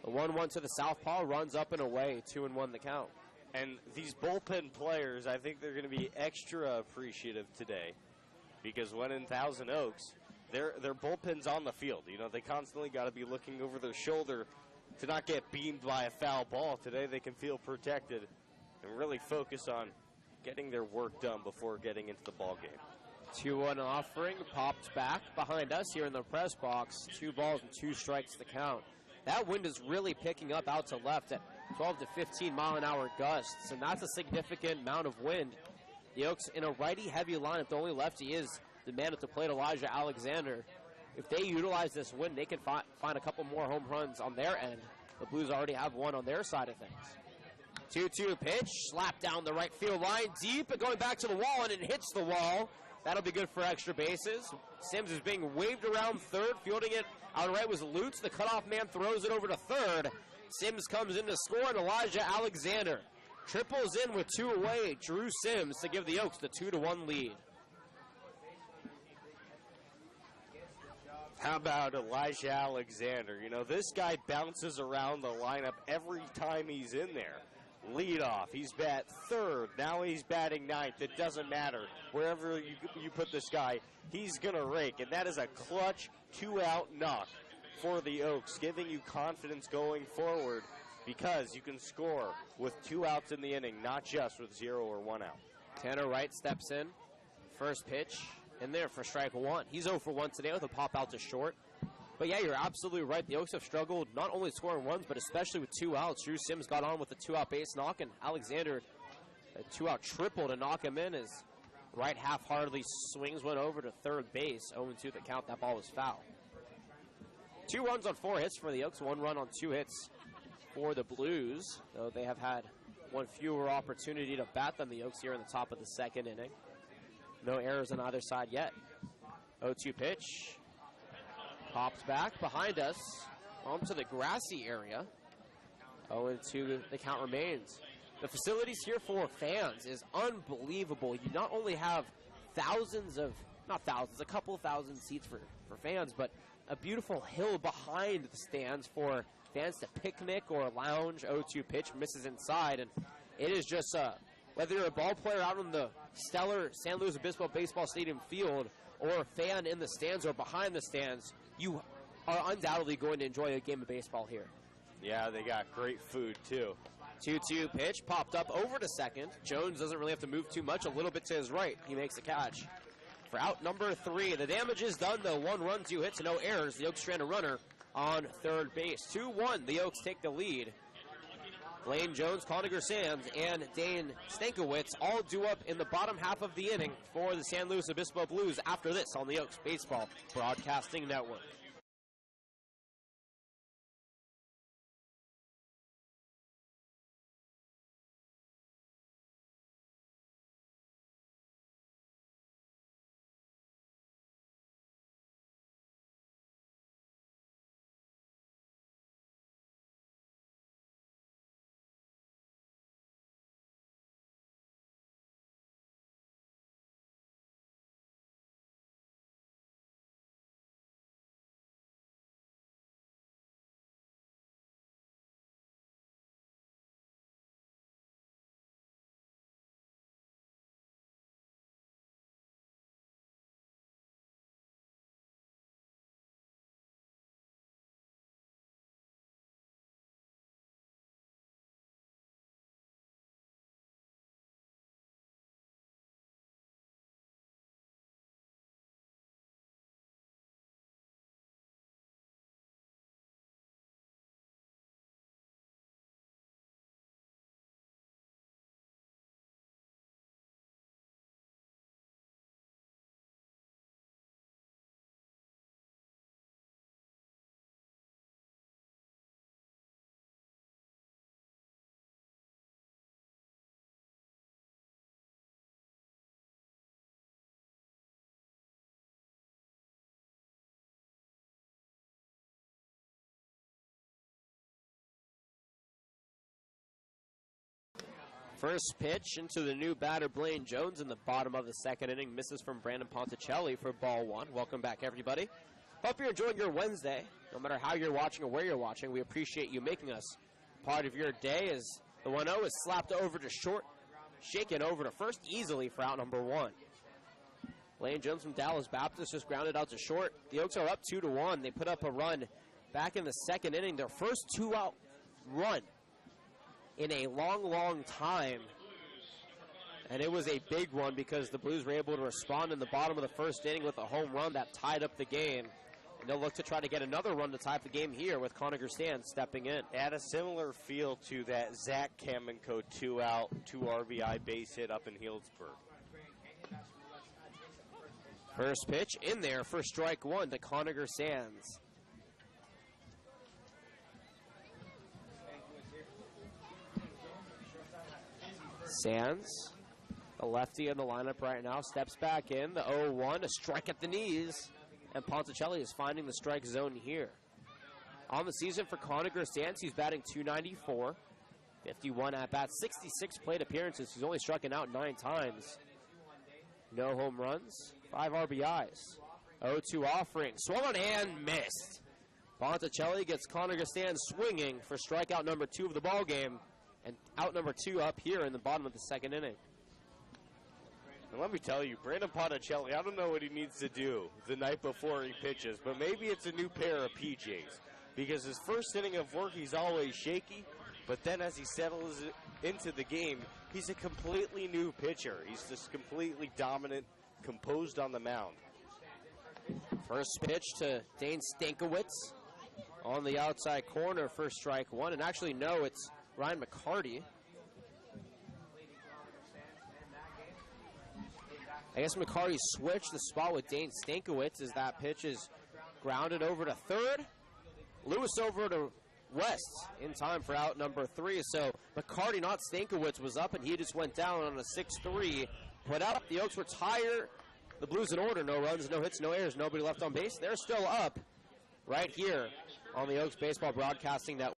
The 1-1 to the southpaw runs up and away, 2-1 the count. And these bullpen players, I think they're going to be extra appreciative today because when in Thousand Oaks, their bullpen's on the field. You know, they constantly got to be looking over their shoulder to not get beamed by a foul ball. Today they can feel protected and really focus on getting their work done before getting into the ball game. 2-1 offering, popped back behind us here in the press box. 2 balls and 2 strikes to count. That wind is really picking up out to left at 12 to 15 mile an hour gusts, and that's a significant amount of wind. The Oaks in a righty-heavy lineup. The only lefty is the man at the plate, Elijah Alexander. If they utilize this wind, they can find a couple more home runs on their end. The Blues already have one on their side of things. 2-2 pitch, slapped down the right field line, deep, and going back to the wall, and it hits the wall. That'll be good for extra bases. Sims is being waved around third, fielding it out right was Lutz. The cutoff man throws it over to third. Sims comes in to score, and Elijah Alexander triples in with 2 away. Drew Sims to give the Oaks the 2-1 lead. How about Elijah Alexander? You know, this guy bounces around the lineup every time he's in there. Leadoff, he's bat third, now he's batting ninth. It doesn't matter. Wherever you put this guy, he's going to rake. And that is a clutch 2-out knock for the Oaks, giving you confidence going forward because you can score with 2 outs in the inning, not just with 0 or 1 out. Tanner Wright steps in. First pitch in there for strike 1. He's 0 for 1 today with a pop out to short. But yeah, you're absolutely right. The Oaks have struggled not only scoring runs, but especially with 2 outs. Drew Sims got on with a 2-out base knock, and Alexander a 2-out triple to knock him in as Wright half-heartedly swings one over to third base. 0-2 the count. That ball was foul. 2 runs on 4 hits for the Oaks, 1 run on 2 hits for the Blues, though they have had 1 fewer opportunity to bat than the Oaks here in the top of the 2nd inning. No errors on either side yet. 0-2 pitch. Popped back behind us onto the grassy area. 0-2 the count remains. The facilities here for fans is unbelievable. You not only have a couple thousand seats for fans, but a beautiful hill behind the stands for fans to picnic or lounge. 0-2 pitch misses inside, and it is just whether you're a ball player out on the stellar San Luis Obispo Baseball Stadium field or a fan in the stands or behind the stands, you are undoubtedly going to enjoy a game of baseball here. Yeah, they got great food, too. 2-2 pitch popped up over to second. Jones doesn't really have to move too much, a little bit to his right. He makes the catch. For out number 3, the damage is done, though. 1 run, 2 hits, no errors. The Oaks strand a runner on third base. 2-1, the Oaks take the lead. Blaine Jones, Coniger Sands, and Dane Stankiewicz all due up in the bottom half of the inning for the San Luis Obispo Blues after this on the Oaks Baseball Broadcasting Network. First pitch into the new batter, Blaine Jones, in the bottom of the 2nd inning. Misses from Brandon Ponticelli for ball 1. Welcome back, everybody. Hope you're enjoying your Wednesday. No matter how you're watching or where you're watching, we appreciate you making us part of your day as The 1-0 is slapped over to short, shaken over to first easily for out number 1. Lane Jones from Dallas Baptist just grounded out to short. The Oaks are up 2-1. They put up a run back in the second inning, their first 2-out run in a long, long time. And it was a big one because the Blues were able to respond in the bottom of the first inning with a home run that tied up the game. And they'll look to try to get another run to tie up the game here with Conacher Stan stepping in. Had a similar feel to that Zach Kamenko 2-out, 2 RBI base hit up in Healdsburg. First pitch in there for strike 1 to Conacher Sands. Sands, the lefty in the lineup right now, steps back in. The 0-1, a strike at the knees. And Ponticelli is finding the strike zone here. On the season for Conacher Sands, he's batting .294. 51 at-bats, 66 plate appearances. He's only struck out 9 times. No home runs, 5 RBIs. 0-2 offering, swung on and missed. Ponticelli gets Conacher Sands swinging for strikeout number 2 of the ball game, and out number 2 up here in the bottom of the second inning. And let me tell you, Brandon Ponticelli, I don't know what he needs to do the night before he pitches, but maybe it's a new pair of PJs. Because his first inning of work, he's always shaky, but then as he settles into the game, he's a completely new pitcher. He's just completely dominant, composed on the mound. First pitch to Dane Stankiewicz on the outside corner for strike 1. And actually, no, it's Ryan McCarty. I guess McCarty switched the spot with Dane Stankiewicz as that pitch is grounded over to third. Lewis over to West in time for out number 3. So McCarty, not Stankiewicz, was up, and he just went down on a 6-3. Put out. The Oaks retire the Blues in order. No runs, no hits, no errors, nobody left on base. They're still up right here on the Oaks Baseball Broadcasting Network.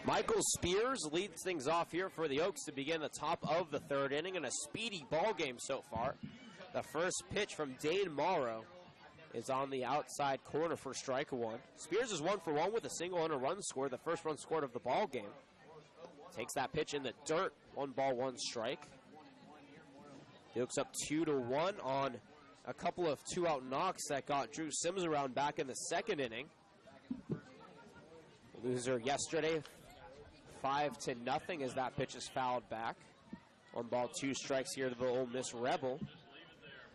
Michael Spears leads things off here for the Oaks to begin the top of the third inning in a speedy ball game so far. The first pitch from Dane Morrow is on the outside corner for strike 1. Spears is 1 for 1 with a single and a run scored, the first run scored of the ball game. Takes that pitch in the dirt, 1 ball, 1 strike. The Oaks up 2-1 on a couple of 2-out knocks that got Drew Sims around back in the second inning. Loser yesterday, 5-0 as that pitch is fouled back. 1 ball, 2 strikes here to the Ole Miss Rebel.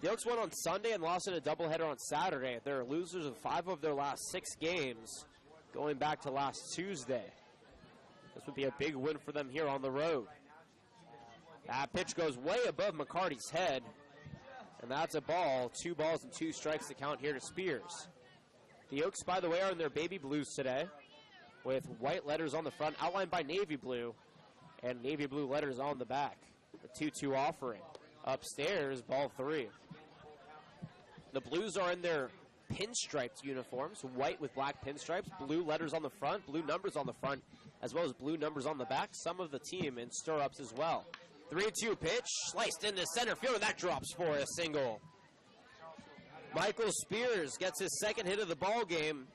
The Oaks won on Sunday and lost in a doubleheader on Saturday. They're losers of 5 of their last 6 games, going back to last Tuesday. This would be a big win for them here on the road. That pitch goes way above McCarty's head, and that's a ball. 2 balls and 2 strikes to count here to Spears. The Oaks, by the way, are in their baby blues today. with white letters on the front, outlined by navy blue, and navy blue letters on the back. The 2-2 offering. Upstairs, ball 3. The Blues are in their pinstriped uniforms, white with black pinstripes, blue letters on the front, blue numbers on the front, as well as blue numbers on the back. Some of the team in stirrups as well. 3-2 pitch, sliced into center field, and that drops for a single. Michael Spears gets his second hit of the ball game,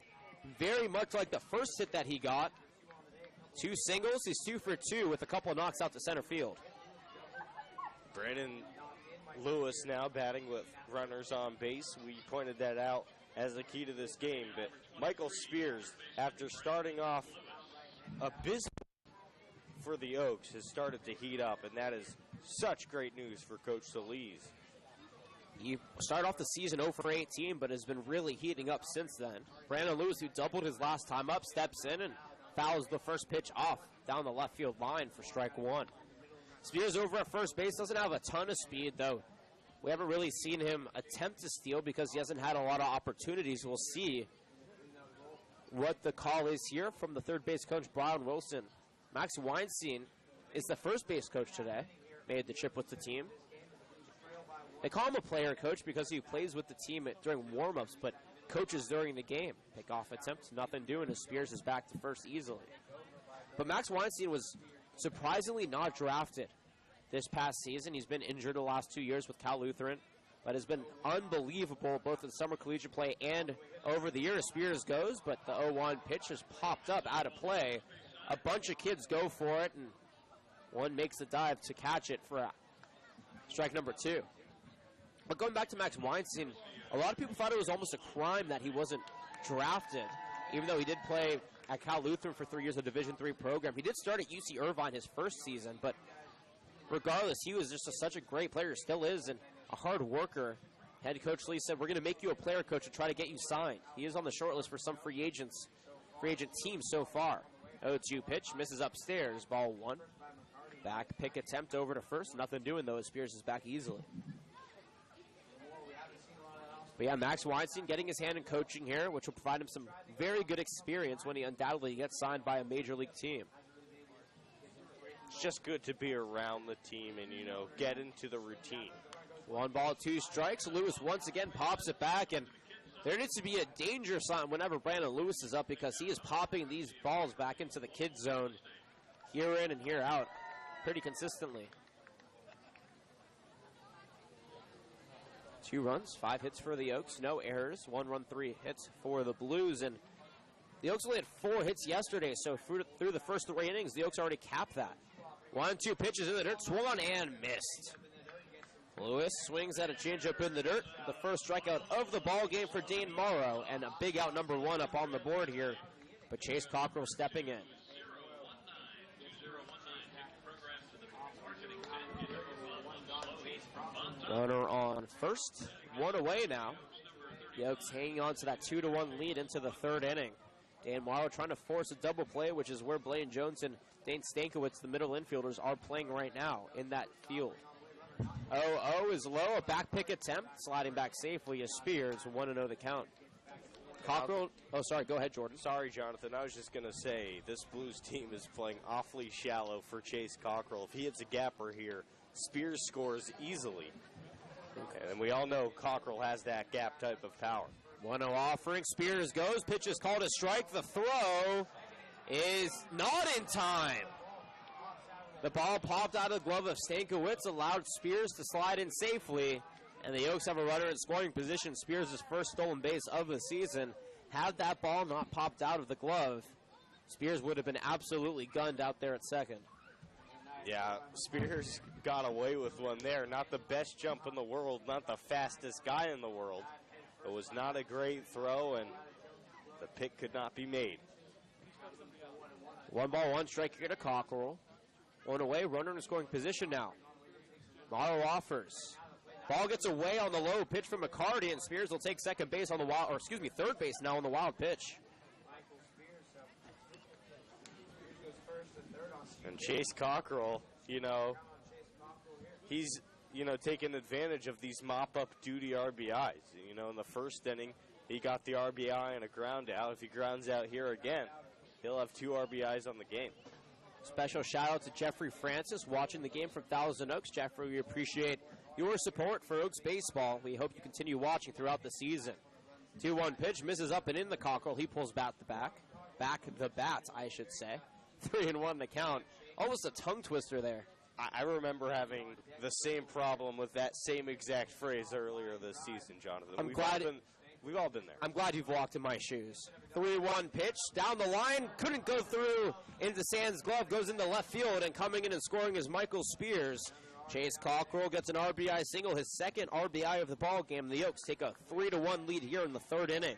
very much like the first hit that he got. 2 singles, he's 2 for 2 with a couple of knocks out to center field. Brandon Lewis now batting with runners on base. We pointed that out as the key to this game, but Michael Spears, after starting off abysmal for the Oaks, has started to heat up, and that is such great news for Coach Solis. He started off the season 0 for 18, but has been really heating up since then. Brandon Lewis, who doubled his last time up, steps in and fouls the first pitch off down the left field line for strike 1. Spears over at first base, doesn't have a ton of speed, though. We haven't really seen him attempt to steal because he hasn't had a lot of opportunities. We'll see what the call is here from the third base coach, Brian Wilson. Max Weinstein is the first base coach today, made the trip with the team. They call him a player coach because he plays with the team during warm-ups, but coaches during the game. Pickoff attempt, nothing doing as Spears is back to first easily. But Max Weinstein was surprisingly not drafted this past season. He's been injured the last 2 years with Cal Lutheran, but has been unbelievable both in summer collegiate play and over the years. Spears goes, but the 0-1 pitch has popped up out of play. A bunch of kids go for it, and one makes the dive to catch it for strike number 2. But going back to Max Weinstein, a lot of people thought it was almost a crime that he wasn't drafted, even though he did play at Cal Lutheran for 3 years, a Division III program. He did start at UC Irvine his first season, but regardless, he was just such a great player, still is, and a hard worker. Head coach Lee said, we're going to make you a player coach and try to get you signed. He is on the short list for some free agent teams so far. 0-2 pitch, misses upstairs, ball 1. Back pick attempt over to first, nothing doing though, as Spears is back easily. But yeah, Max Weinstein getting his hand in coaching here, which will provide him some very good experience when he undoubtedly gets signed by a major league team. It's just good to be around the team and, get into the routine. 1 ball, 2 strikes. Lewis once again pops it back, and there needs to be a danger sign whenever Brandon Lewis is up because he is popping these balls back into the kid zone here in and here out pretty consistently. 2 runs, 5 hits for the Oaks, no errors, 1 run, 3 hits for the Blues, and the Oaks only had 4 hits yesterday, so through the first 3 innings, the Oaks already capped that. 1-2 pitches in the dirt, swung on and missed. Lewis swings at a changeup in the dirt, the first strikeout of the ball game for Dane Morrow, and a big out number 1 up on the board here, but Chase Cockrell stepping in. Runner on first, 1 away now. The Oaks hanging on to that 2-1 lead into the 3rd inning. Dan Morrow trying to force a double play, which is where Blaine Jones and Dane Stankiewicz, the middle infielders, are playing right now in that field. 0-0 is low, a back pick attempt, sliding back safely as Spears, 1-0 the count. Cockrell, go ahead, Jordan. Sorry, Jonathan, I was just going to say, this Blues team is playing awfully shallow for Chase Cockrell. If he hits a gapper here, Spears scores easily. Okay, and we all know Cockrell has that gap type of power. 1-0 offering, Spears goes, pitch is called a strike, the throw is not in time. The ball popped out of the glove of Stankiewicz, allowed Spears to slide in safely, and the Oaks have a runner in scoring position. Spears' first stolen base of the season. Had that ball not popped out of the glove, Spears would have been absolutely gunned out there at second. Yeah, Spears got away with one there. Not the best jump in the world, not the fastest guy in the world. It was not a great throw, and the pick could not be made. 1 ball, 1 strike here to Cockrell. 1 away, runner in scoring position now. Morrow offers. Ball gets away on the low pitch from McCarty, and Spears will take second base on the third base now on the wild pitch. And Chase Cockrell, he's, taking advantage of these mop-up duty RBIs. In the first inning, he got the RBI and a ground out. If he grounds out here again, he'll have 2 RBIs on the game. Special shout out to Jeffrey Francis watching the game from Thousand Oaks. Jeffrey, we appreciate your support for Oaks baseball. We hope you continue watching throughout the season. 2-1 pitch, misses up and in the Cockrell. He pulls back the bat, I should say. 3-1 the count. Almost a tongue twister there. I remember having the same problem with that same exact phrase earlier this season, Jonathan. We've all been there. I'm glad you've walked in my shoes. 3-1 pitch, down the line, couldn't go through into Sand's glove, goes into left field, and coming in and scoring is Michael Spears. Chase Cockrell gets an RBI single, his second RBI of the ball game. The Oaks take a 3-1 lead here in the 3rd inning.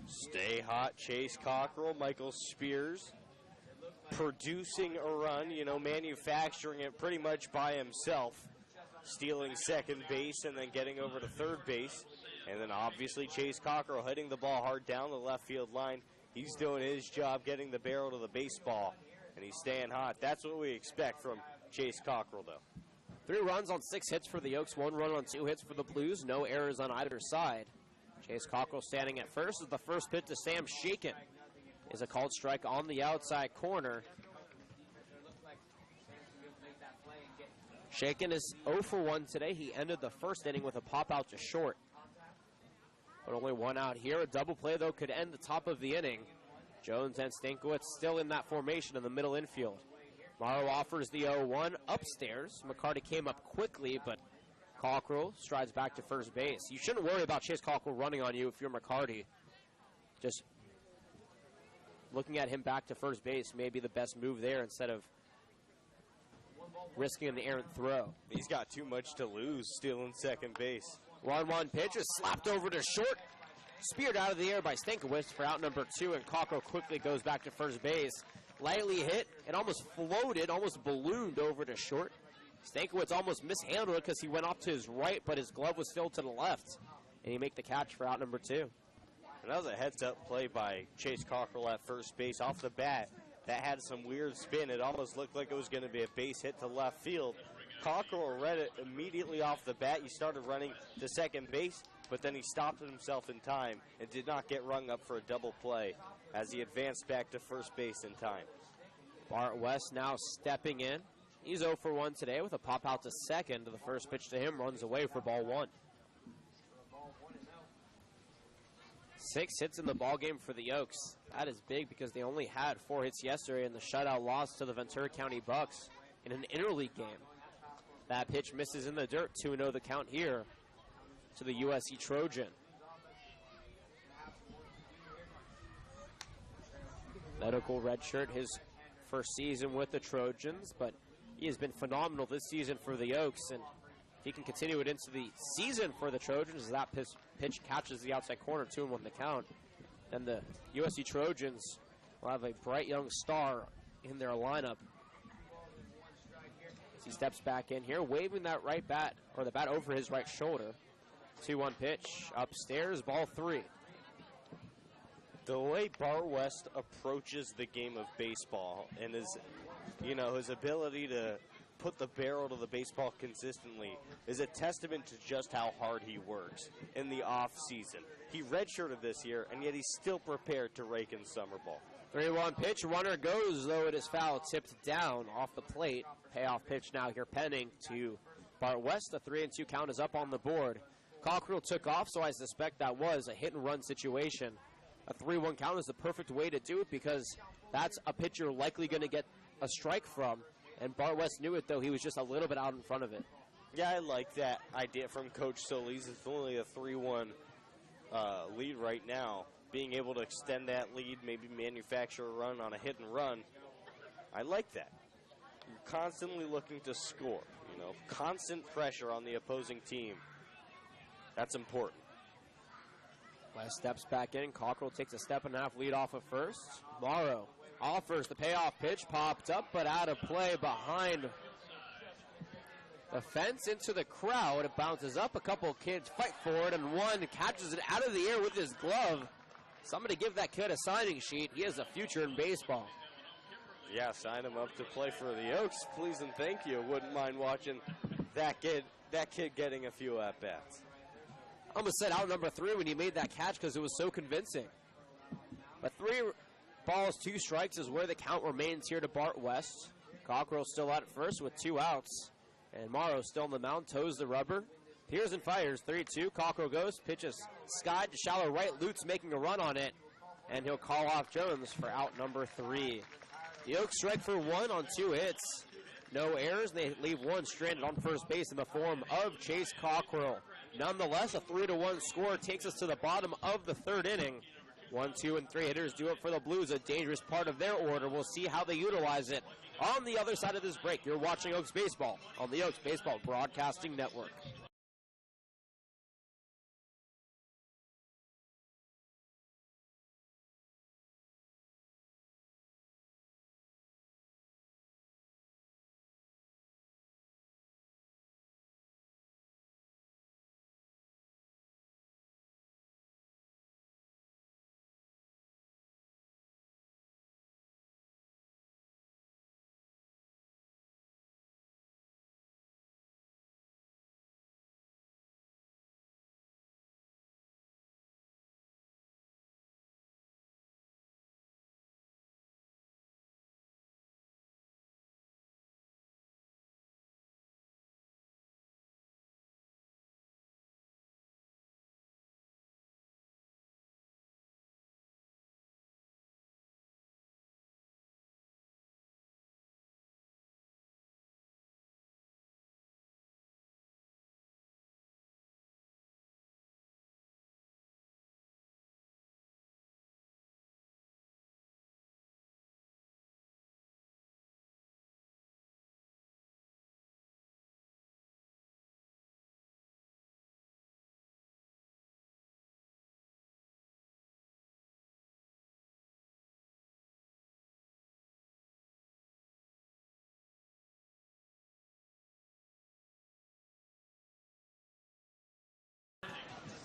Stay hot, Chase Cockrell, Michael Spears, producing a run, manufacturing it pretty much by himself, stealing second base and then getting over to third base. And then obviously Chase Cockrell hitting the ball hard down the left field line. He's doing his job getting the barrel to the baseball, and he's staying hot. That's what we expect from Chase Cockrell, though. 3 runs on 6 hits for the Oaks, 1 run on 2 hits for the Blues. No errors on either side. Chase Cockrell standing at first as the first pitch to Sam Shaken is a called strike on the outside corner. Shaken is 0 for 1 today. He ended the first inning with a pop out to short. But only 1 out here. A double play, though, could end the top of the inning. Jones and Stankiewicz still in that formation in the middle infield. Morrow offers the 0-1 upstairs. McCarty came up quickly, but Cockrell strides back to first base. You shouldn't worry about Chase Cockrell running on you if you're McCarty. Just looking at him back to first base may be the best move there instead of risking an errant throw. He's got too much to lose stealing second base. 1-1 pitch is slapped over to short. Speared out of the air by Stankiewicz for out number 2, and Cockrell quickly goes back to first base. Lightly hit and almost floated, almost ballooned over to short. Stankiewicz almost mishandled it because he went off to his right, but his glove was still to the left. And he make the catch for out number 2. And that was a heads-up play by Chase Cockrell at first base. Off the bat, that had some weird spin. It almost looked like it was going to be a base hit to left field. Cockrell read it immediately off the bat. He started running to second base, but then he stopped himself in time and did not get rung up for a double play as he advanced back to first base in time. Bart West now stepping in. He's 0 for 1 today with a pop out to second. The first pitch to him runs away for ball 1. 6 hits in the ball game for the Oaks. That is big because they only had 4 hits yesterday in the shutout loss to the Ventura County Bucks in an interleague game. That pitch misses in the dirt. 2-0 the count here to the USC Trojan. Medical redshirt his first season with the Trojans, but he has been phenomenal this season for the Oaks, and if he can continue it into the season for the Trojans as that pitch catches the outside corner, 2-1 the count, then the USC Trojans will have a bright young star in their lineup. As he steps back in here, waving that right bat, or the bat over his right shoulder. 2-1 pitch, upstairs, ball 3. The way Bart West approaches the game of baseball and his ability to put the barrel to the baseball consistently is a testament to just how hard he works in the off season. He redshirted this year, and yet he's still prepared to rake in summer ball. 3-1 pitch, runner goes, though it is foul, tipped down off the plate. Payoff pitch now here pending to Bart West. The 3-2 count is up on the board. Cockrell took off, so I suspect that was a hit-and-run situation. A 3-1 count is the perfect way to do it because that's a pitch you're likely going to get a strike from. And Bart West knew it, though. He was just a little bit out in front of it. Yeah, I like that idea from Coach Solis. It's only a 3-1 lead right now. Being able to extend that lead, maybe manufacture a run on a hit and run. I like that. You're constantly looking to score. Constant pressure on the opposing team. That's important. West steps back in. Cockrell takes a step and a half lead off of first. Morrow offers the payoff pitch, popped up, but out of play behind the fence into the crowd. It bounces up. A couple of kids fight for it, and one catches it out of the air with his glove. Somebody give that kid a signing sheet. He has a future in baseball. Yeah, sign him up to play for the Oaks. Please and thank you. Wouldn't mind watching that kid getting a few at-bats. I almost said out number 3 when he made that catch because it was so convincing. But 3 balls, 2 strikes is where the count remains here to Bart West. Cockrell still out at first with 2 outs. And Morrow still on the mound, toes the rubber. Pearson fires, 3-2. Cockrell goes, pitches sky to shallow right. Lutz making a run on it. And he'll call off Jones for out number 3. The Oaks strike for 1 on 2 hits. No errors, and they leave 1 stranded on first base in the form of Chase Cockrell. Nonetheless, a 3-1 score takes us to the bottom of the 3rd inning. 1, 2, and 3 hitters do it for the Blues, a dangerous part of their order. We'll see how they utilize it on the other side of this break. You're watching Oaks Baseball on the Oaks Baseball Broadcasting Network.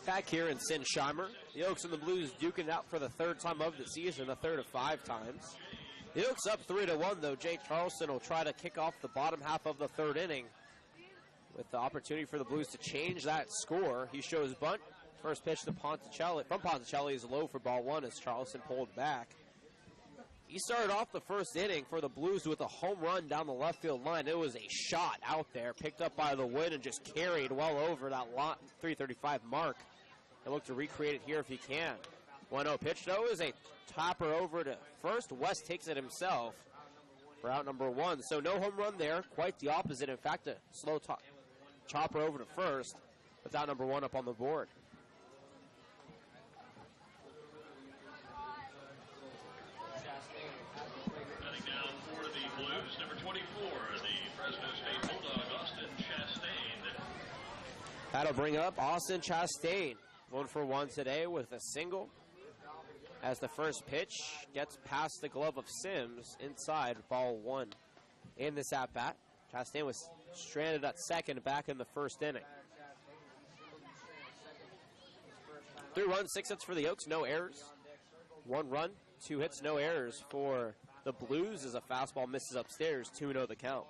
Back here in Sinsheimer, the Oaks and the Blues duking it out for the 3rd time of the season, the 3rd of 5 times. The Oaks up 3-1, though. Jake Charleston will try to kick off the bottom half of the 3rd inning with the opportunity for the Blues to change that score. He shows bunt. First pitch to Ponticelli. From Ponticelli is low for ball 1 as Charleston pulled back. He started off the 1st inning for the Blues with a home run down the left field line. It was a shot out there, picked up by the wind and just carried well over that 335 mark. And look to recreate it here if he can. 1-0 pitch, though, is a topper over to first. West takes it himself for out number 1. So no home run there, quite the opposite. In fact, a slow chopper over to first with out number 1 up on the board. Batting down for the Blues, number 24, the Fresno State Bulldog, Austin Chastain. That'll bring up Austin Chastain. 1 for 1 today with a single as the first pitch gets past the glove of Sims inside ball 1 in this at-bat. Chastain was stranded at second back in the 1st inning. 3 runs, 6 hits for the Oaks, no errors. 1 run, 2 hits, no errors for the Blues as a fastball misses upstairs, 2-0 the count.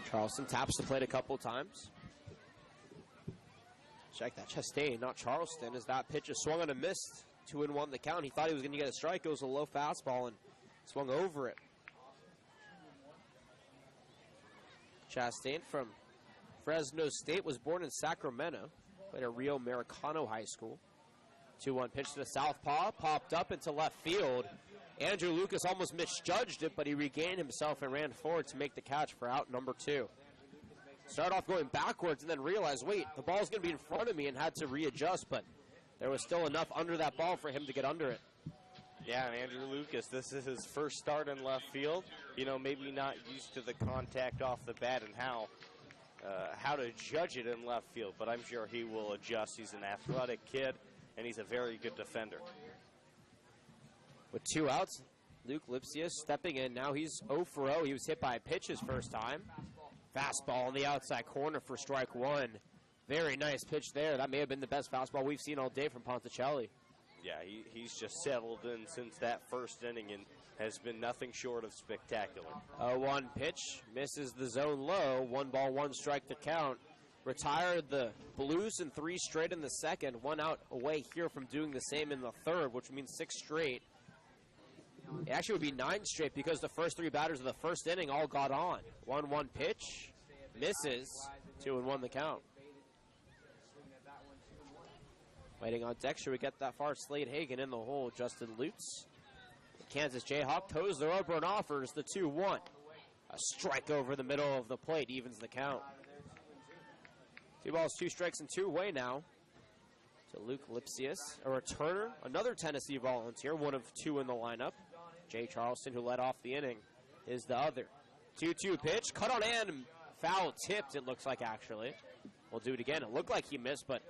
Charleston taps the plate a couple times. Check that. Chastain, not Charleston, as that pitch is swung on and missed. 2-1 the count. He thought he was going to get a strike. It was a low fastball and swung over it. Chastain from Fresno State was born in Sacramento. Played at Rio Americano High School. 2-1 pitch to the southpaw. Popped up into left field. Andrew Lucas almost misjudged it, but he regained himself and ran forward to make the catch for out number 2. Started off going backwards and then realized, wait, the ball's going to be in front of me, and had to readjust, but there was still enough under that ball for him to get under it. Yeah, and Andrew Lucas, this is his first start in left field. You know, maybe not used to the contact off the bat and how to judge it in left field, but I'm sure he will adjust. He's an athletic kid, and he's a very good defender. With 2 outs, Luke Lipsius stepping in. Now he's 0 for 0. He was hit by a pitch his first time. Fastball on the outside corner for strike 1. Very nice pitch there. That may have been the best fastball we've seen all day from Ponticelli. Yeah, he's just settled in since that first inning and has been nothing short of spectacular. 0-1 pitch, misses the zone low. 1 ball, 1 strike to count. Retired the Blues in 3 straight in the second. 1 out away here from doing the same in the third, which means 6 straight. It actually would be 9 straight because the first 3 batters of the first inning all got on. 1-1 pitch, misses. 2-1 the count. Waiting on deck, should we get that far? Slade Hagan in the hole. Justin Lutz. The Kansas Jayhawk toes the rubber and offers the 2-1. A strike over the middle of the plate evens the count. 2 balls, 2 strikes, and 2 away now to Luke Lipsius. A returner, another Tennessee volunteer, 1 of 2 in the lineup. Jay Charleston, who led off the inning, is the other. 2-2 pitch, cut on and foul tipped, it looks like, actually. We'll do it again. It looked like he missed, but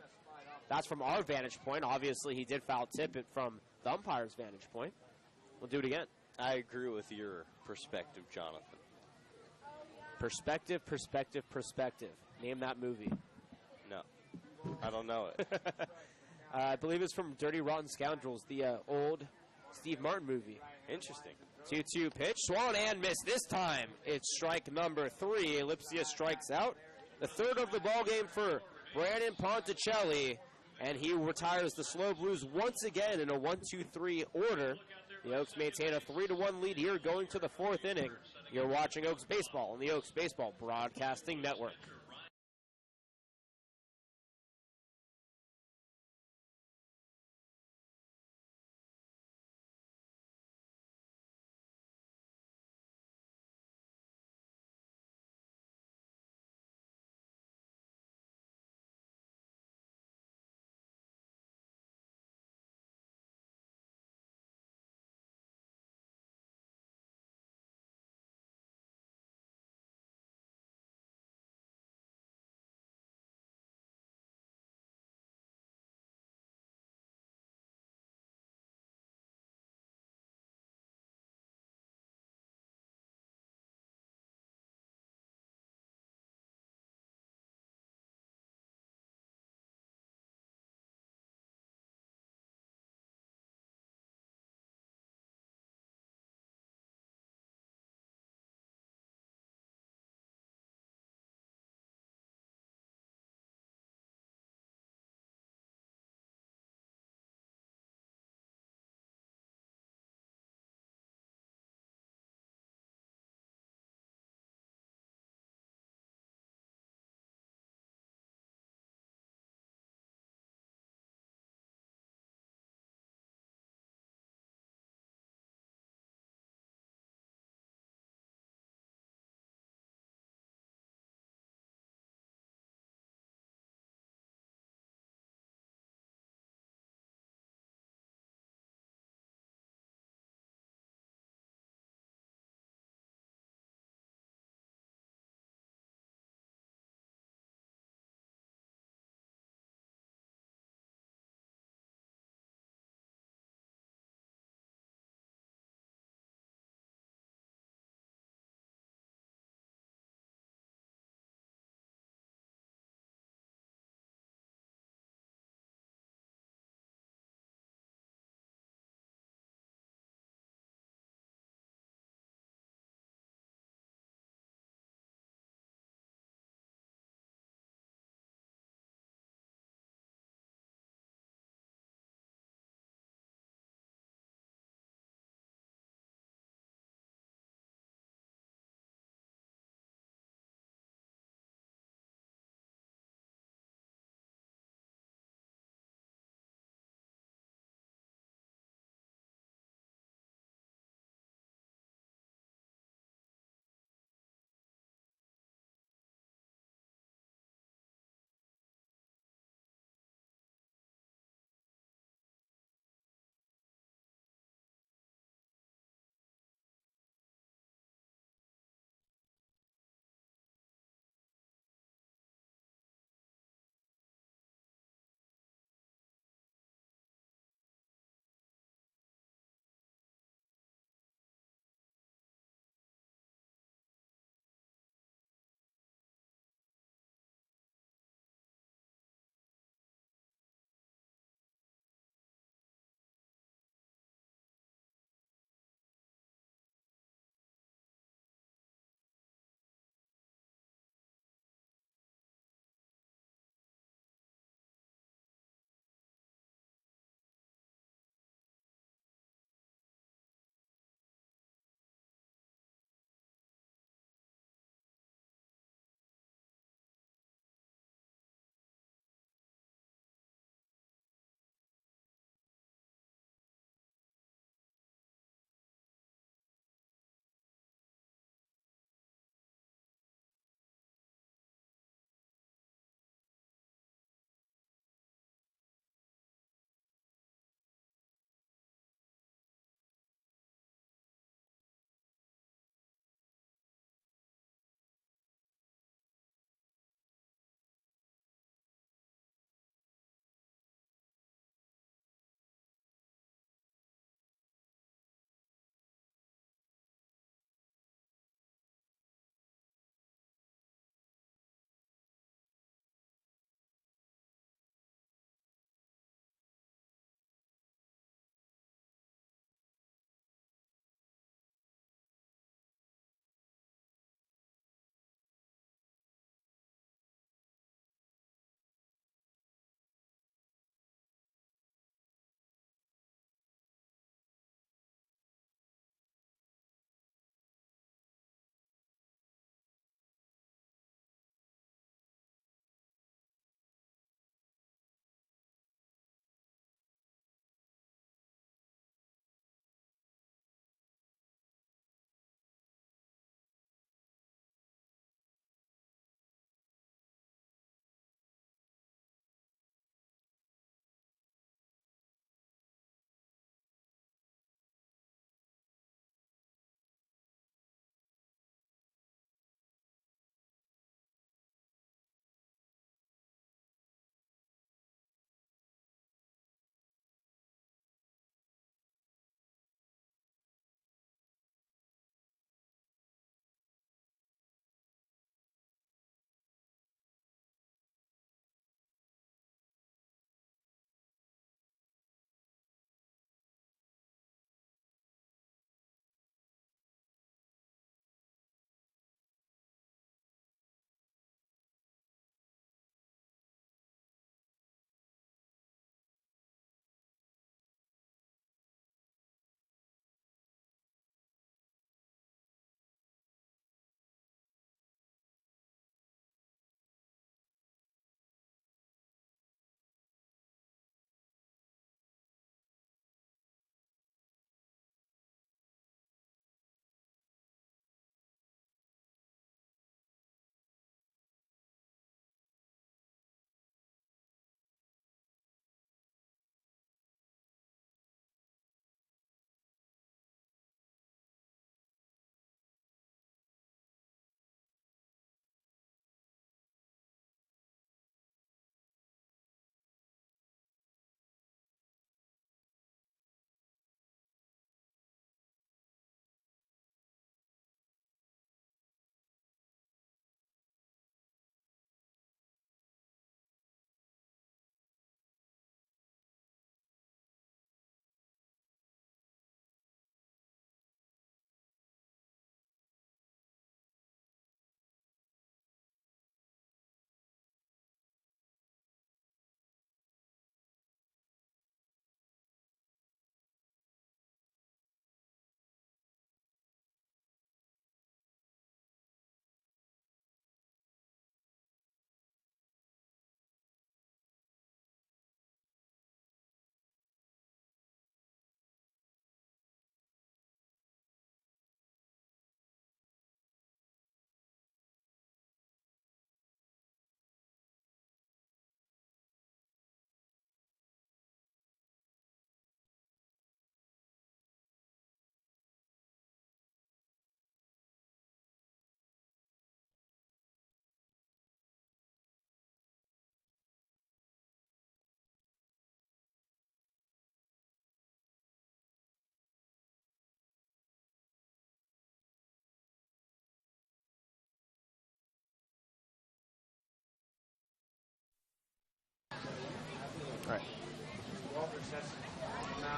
that's from our vantage point. Obviously, he did foul tip it from the umpire's vantage point. We'll do it again. I agree with your perspective, Jonathan. Perspective, perspective, perspective. Name that movie. No, I don't know it. I believe it's from Dirty Rotten Scoundrels, the old Steve Martin movie. Interesting. 2-2 pitch, swung and missed this time. It's strike number 3. Lipsius strikes out. The third of the ball game for Brandon Ponticelli, and he retires the Slo Blues once again in a 1-2-3 order. The Oaks maintain a 3-1 lead here going to the 4th inning. You're watching Oaks Baseball on the Oaks Baseball Broadcasting Network.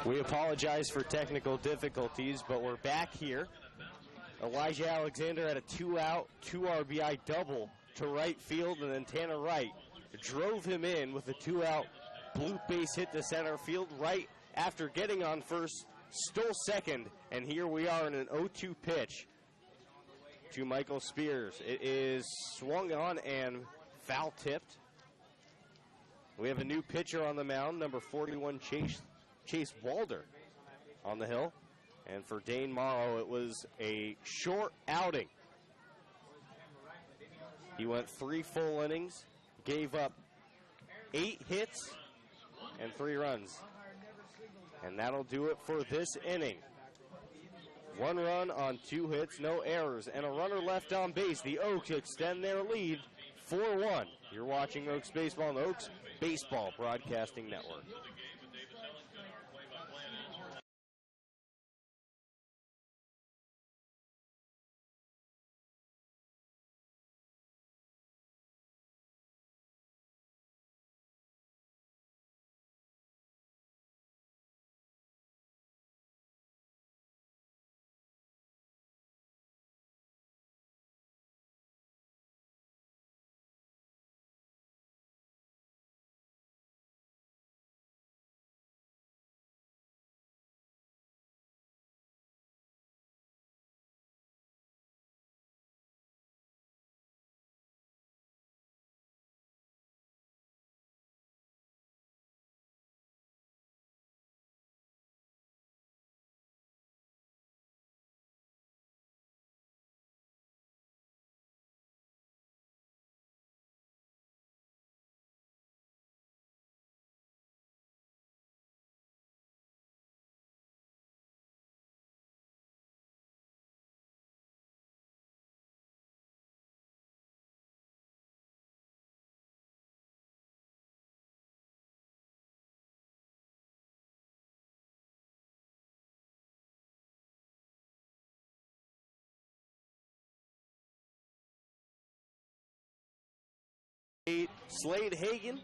We apologize for technical difficulties, but we're back here. Elijah Alexander had a 2-out, 2 RBI double to right field, and then Tanner Wright drove him in with a 2-out blue base hit to center field right after getting on first, stole second, and here we are in an 0-2 pitch to Michael Spears. It is swung on and foul tipped. We have a new pitcher on the mound, number 41, Chase Walder on the hill. And for Dane Morrow, it was a short outing. He went 3 full innings, gave up 8 hits and 3 runs. And that'll do it for this inning. 1 run on 2 hits, no errors, and a runner left on base. The Oaks extend their lead 4-1. You're watching Oaks Baseball on the Oaks Baseball Broadcasting Network. Slade Hagan,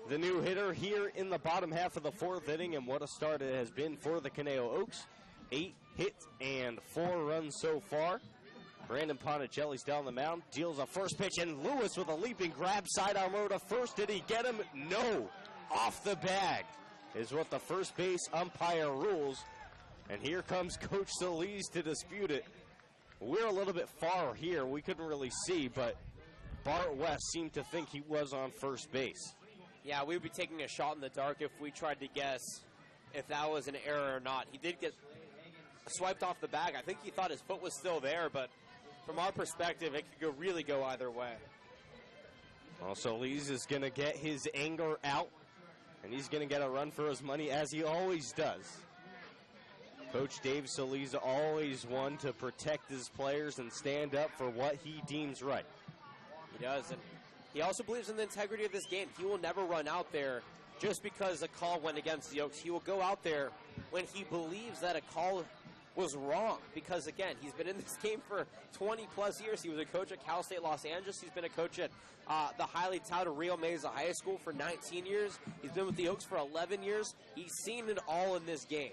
the new hitter here in the bottom half of the 4th inning, and what a start it has been for the Conejo Oaks. 8 hits and 4 runs so far. Brandon Ponticelli's down the mound, deals a first pitch, and Lewis with a leaping grab, sidearm row to first. Did he get him? No. Off the bag is what the first base umpire rules, and here comes Coach Solis to dispute it. We're a little bit far here. We couldn't really see, but Bart West seemed to think he was on first base. Yeah, we would be taking a shot in the dark if we tried to guess if that was an error or not. He did get swiped off the bag. I think he thought his foot was still there, but from our perspective, it could really go either way. Well, Solis is going to get his anger out, and he's going to get a run for his money, as he always does. Coach Dave Solis always one to protect his players and stand up for what he deems right. He does, and he also believes in the integrity of this game. He will never run out there just because a call went against the Oaks. He will go out there when he believes that a call was wrong, because, again, he's been in this game for 20-plus years. He was a coach at Cal State Los Angeles. He's been a coach at the highly touted Rio Mesa High School for 19 years. He's been with the Oaks for 11 years. He's seen it all in this game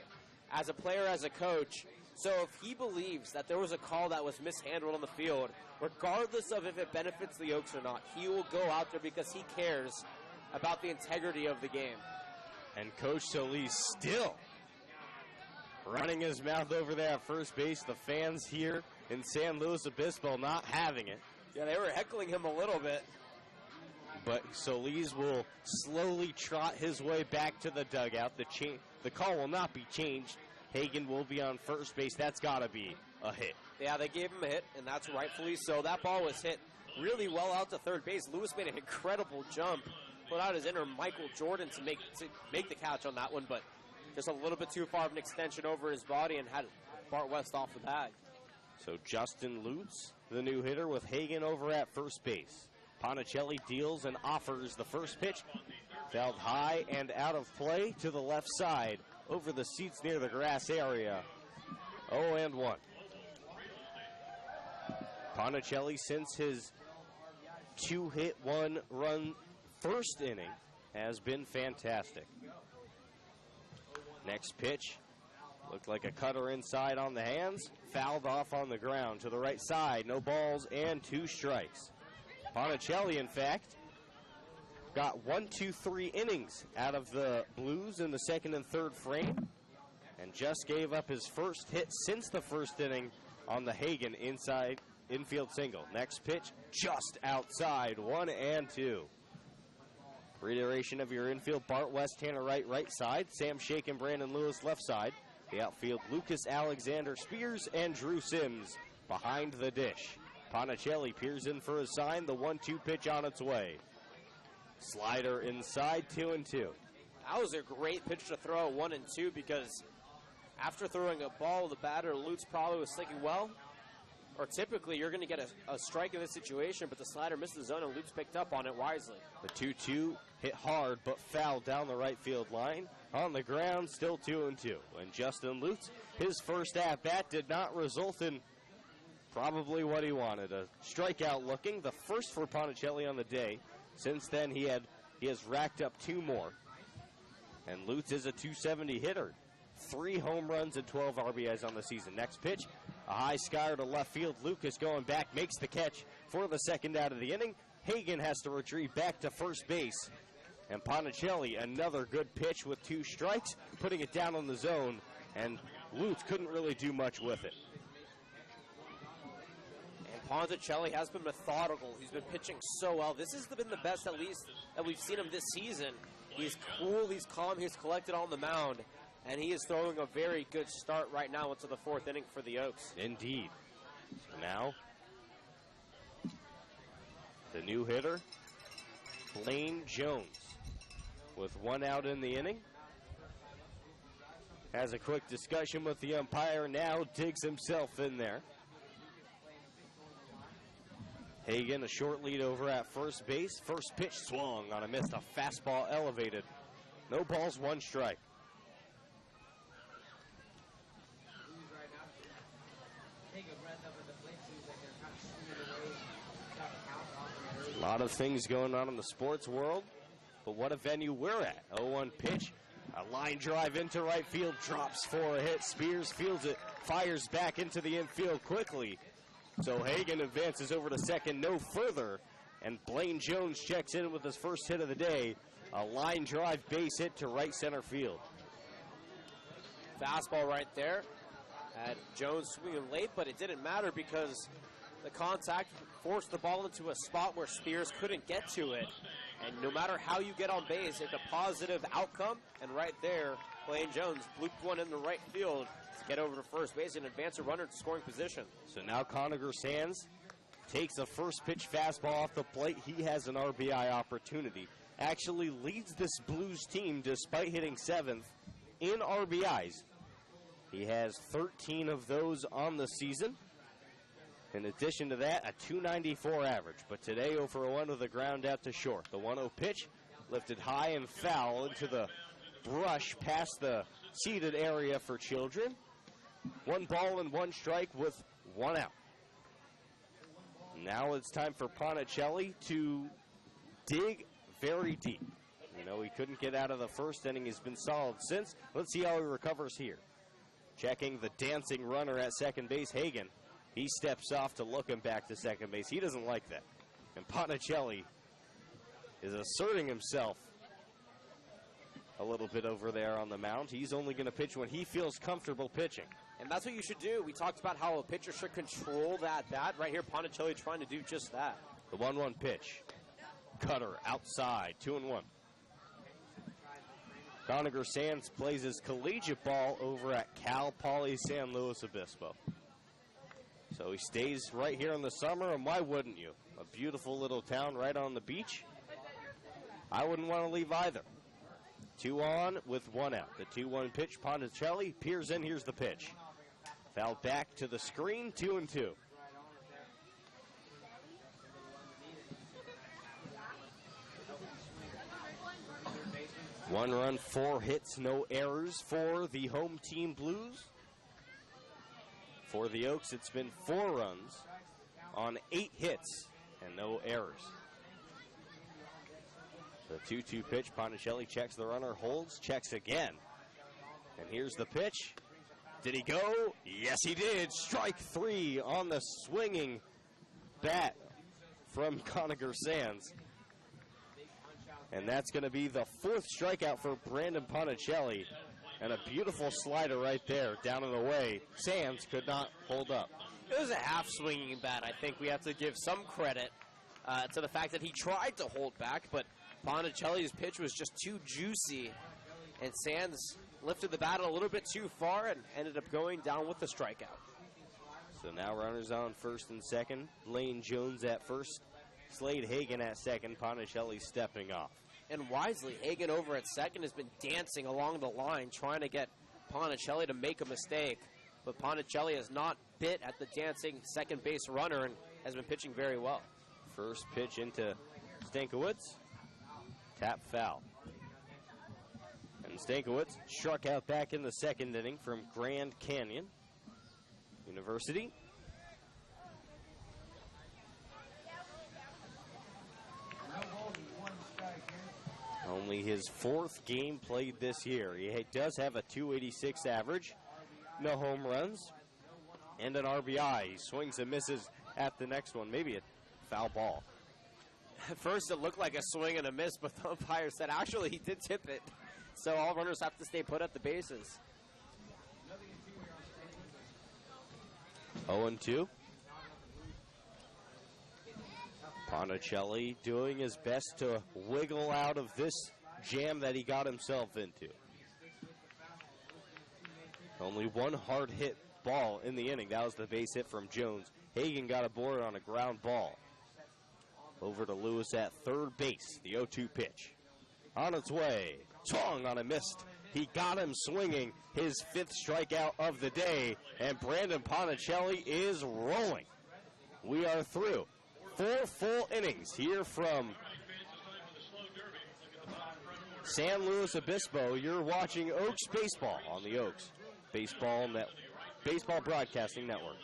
as a player, as a coach. So if he believes that there was a call that was mishandled on the field, regardless of if it benefits the Oaks or not, he will go out there because he cares about the integrity of the game. And Coach Solis still running his mouth over there at first base. The fans here in San Luis Obispo not having it. Yeah, they were heckling him a little bit. But Solis will slowly trot his way back to the dugout. The call will not be changed. Hagan will be on first base. That's got to be a hit. Yeah, they gave him a hit, and that's rightfully so. That ball was hit really well out to third base. Lewis made an incredible jump, put out his inner Michael Jordan to make the catch on that one, but just a little bit too far of an extension over his body and had Bart West off the bag. So Justin Lutz, the new hitter, with Hagan over at first base. Ponticelli deals and offers the first pitch. Fouled high and out of play to the left side, over the seats near the grass area. 0-1. Ponticelli, since his 2-hit, 1-run first inning, has been fantastic. Next pitch looked like a cutter inside on the hands. Fouled off on the ground to the right side. No balls and 2 strikes. Ponticelli, in fact, got 1, 2, 3 innings out of the Blues in the second and third frame, and just gave up his first hit since the first inning on the Hagen inside infield single. Next pitch just outside, 1 and 2. Reiteration of your infield: Bart West, Tanner Wright, right side; Sam Shake and Brandon Lewis, left side. The outfield: Lucas Alexander Spears and Drew Sims behind the dish. Ponticelli peers in for a sign. The 1-2 pitch on its way. Slider inside, 2 and 2. That was a great pitch to throw at 1 and 2, because after throwing a ball, the batter, Lutz, probably was thinking, well, or typically you're going to get a strike in this situation, but the slider missed the zone and Lutz picked up on it wisely. The 2-2 hit hard but fouled down the right field line. On the ground, still 2 and 2. And Justin Lutz, his first at-bat did not result in probably what he wanted. A strikeout looking, the first for Ponticelli on the day. Since then, he has racked up 2 more. And Lutz is a .270 hitter. 3 home runs and 12 RBIs on the season. Next pitch, a high skyer to left field. Lucas going back, makes the catch for the second out of the inning. Hagen has to retreat back to first base. And Ponticelli, another good pitch with 2 strikes, putting it down on the zone. And Lutz couldn't really do much with it. And Ponticelli has been methodical. He's been pitching so well. This has been the best, at least, that we've seen him this season. He's cool, he's calm, he's collected on the mound. And he is throwing a very good start right now into the 4th inning for the Oaks. Indeed. So now, the new hitter, Blaine Jones, with 1 out in the inning. Has a quick discussion with the umpire, now digs himself in there. Hagen, a short lead over at first base. First pitch swung on a miss, a fastball elevated. No balls, 1 strike. A lot of things going on in the sports world, but what a venue we're at. 0-1 pitch, a line drive into right field, drops for a hit. Spears fields it, fires back into the infield quickly. So Hagen advances over to second, no further, and Blaine Jones checks in with his first hit of the day. A line drive base hit to right center field. Fastball right there. Had Jones swinging late, but it didn't matter because the contact forced the ball into a spot where Spears couldn't get to it. And no matter how you get on base, it's a positive outcome. And right there, Blaine Jones looped one in the right field to get over to first base and advance a runner to scoring position. So now Conager Sands takes a first pitch fastball off the plate. He has an RBI opportunity. Actually leads this Blues team despite hitting 7th in RBIs. He has 13 of those on the season. In addition to that, a .294 average. But today, 0-for-1 with a ground out to short. The 1-0 pitch lifted high and foul into the brush past the seated area for children. 1 ball and 1 strike with 1 out. Now it's time for Ponticelli to dig very deep. You know, he couldn't get out of the first inning. He's been solid since. Let's see how he recovers here. Checking the dancing runner at second base, Hagen. He steps off to look him back to second base. He doesn't like that. And Ponticelli is asserting himself a little bit over there on the mound. He's only going to pitch when he feels comfortable pitching. And that's what you should do. We talked about how a pitcher should control that bat. Right here, Ponticelli trying to do just that. The 1-1 pitch. Cutter outside, 2-1. Conager Sands plays his collegiate ball over at Cal Poly San Luis Obispo. So he stays right here in the summer, and why wouldn't you? A beautiful little town right on the beach. I wouldn't want to leave either. 2 on with 1 out. The 2-1 pitch, Ponticelli peers in. Here's the pitch. Fouled back to the screen, 2-2. One run, 4 hits, no errors for the home team Blues. For the Oaks, it's been 4 runs on 8 hits and no errors. The 2-2 pitch, Ponticelli checks the runner, holds, checks again. And here's the pitch. Did he go? Yes, he did. Strike 3 on the swinging bat from Conacher Sands. And that's going to be the 4th strikeout for Brandon Ponticelli. And a beautiful slider right there, down and away. Sands could not hold up. It was a half-swinging bat. I think we have to give some credit to the fact that he tried to hold back, but Ponticelli's pitch was just too juicy, and Sands lifted the bat a little bit too far and ended up going down with the strikeout. So now runners on first and second. Lane Jones at first. Slade Hagan at second. Ponticelli stepping off. And wisely, Hagan over at second has been dancing along the line, trying to get Ponticelli to make a mistake. But Ponticelli has not bit at the dancing second base runner and has been pitching very well. First pitch into Stankiewicz. Tap foul. And Stankiewicz struck out back in the second inning from Grand Canyon University. Only his 4th game played this year. He does have a .286 average, no home runs, and an RBI. He swings and misses at the next one, maybe a foul ball. At first it looked like a swing and a miss, but the umpire said actually he did tip it. So all runners have to stay put at the bases. 0-2. Ponticelli doing his best to wiggle out of this jam that he got himself into. Only one hard hit ball in the inning. That was the base hit from Jones. Hagan got aboard on a ground ball. Over to Lewis at third base. The 0-2 pitch. On its way. Swung on a missed. He got him swinging, his 5th strikeout of the day. And Brandon Ponticelli is rolling. We are through 4 full innings here from San Luis Obispo. You're watching Oaks Baseball on the Oaks Baseball Broadcasting Network.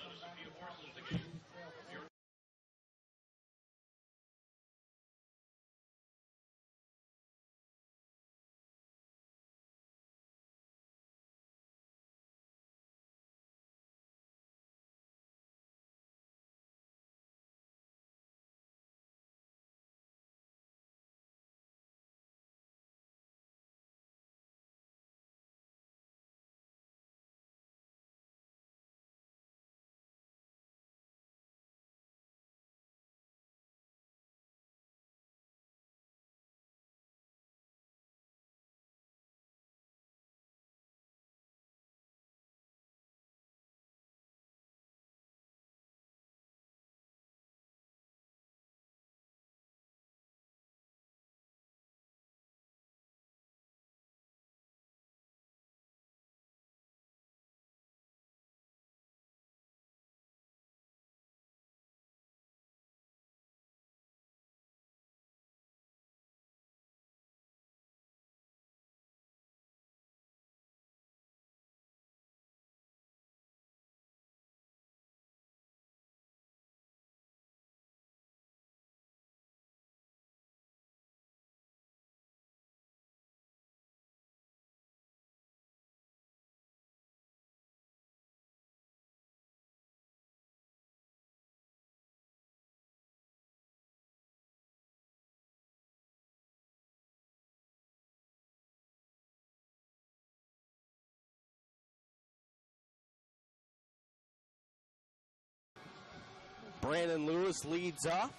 Brandon Lewis leads off,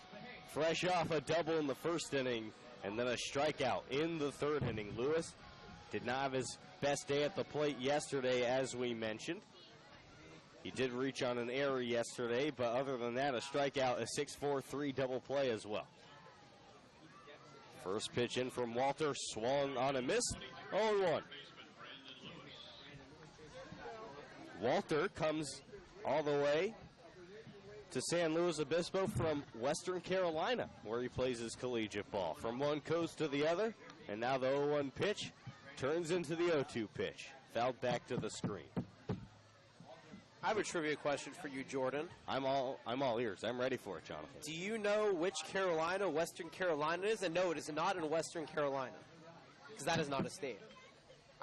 fresh off a double in the first inning, and then a strikeout in the third inning. Lewis did not have his best day at the plate yesterday, as we mentioned. He did reach on an error yesterday, but other than that, a strikeout, a 6-4-3 double play as well. First pitch in from Walter, swung on a miss, 0-1. Walter comes all the way to San Luis Obispo from Western Carolina, where he plays his collegiate ball. From one coast to the other, and now the 0-1 pitch turns into the 0-2 pitch. Fouled back to the screen. I have a trivia question for you, Jordan. I'm all ears. I'm ready for it, Jonathan. Do you know which Carolina Western Carolina is? And no, it is not in Western Carolina, because that is not a state.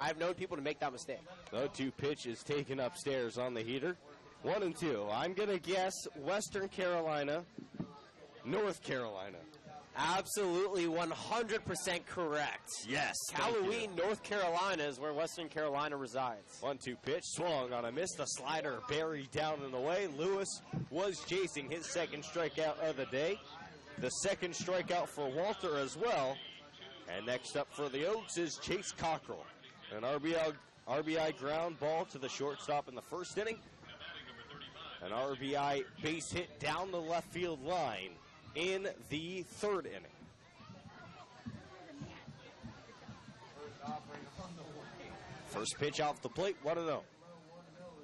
I've known people to make that mistake. 0-2 pitch is taken upstairs on the heater. 1-2. I'm going to guess Western Carolina, North Carolina. Absolutely 100% correct. Yes. Halloween, North Carolina is where Western Carolina resides. 1-2 pitch, swung on a miss. The slider buried down and away. Lewis was chasing his second strikeout of the day. The second strikeout for Walter as well. And next up for the Oaks is Chase Cockrell. An RBI ground ball to the shortstop in the first inning. An RBI base hit down the left field line in the third inning. First pitch off the plate, 1-0.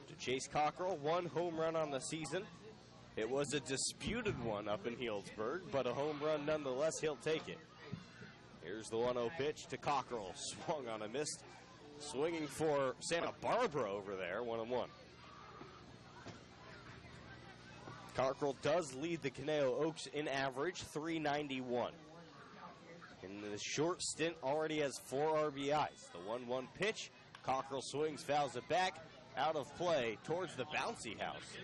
To Chase Cockrell, 1 home run on the season. It was a disputed one up in Healdsburg, but a home run nonetheless, he'll take it. Here's the 1-0 pitch to Cockrell, swung on a miss. Swinging for Santa Barbara over there, 1-1. Cockrell does lead the Conejo Oaks in average, 391. In the short stint, already has 4 RBIs. The 1-1 pitch, Cockrell swings, fouls it back, out of play towards the bouncy house.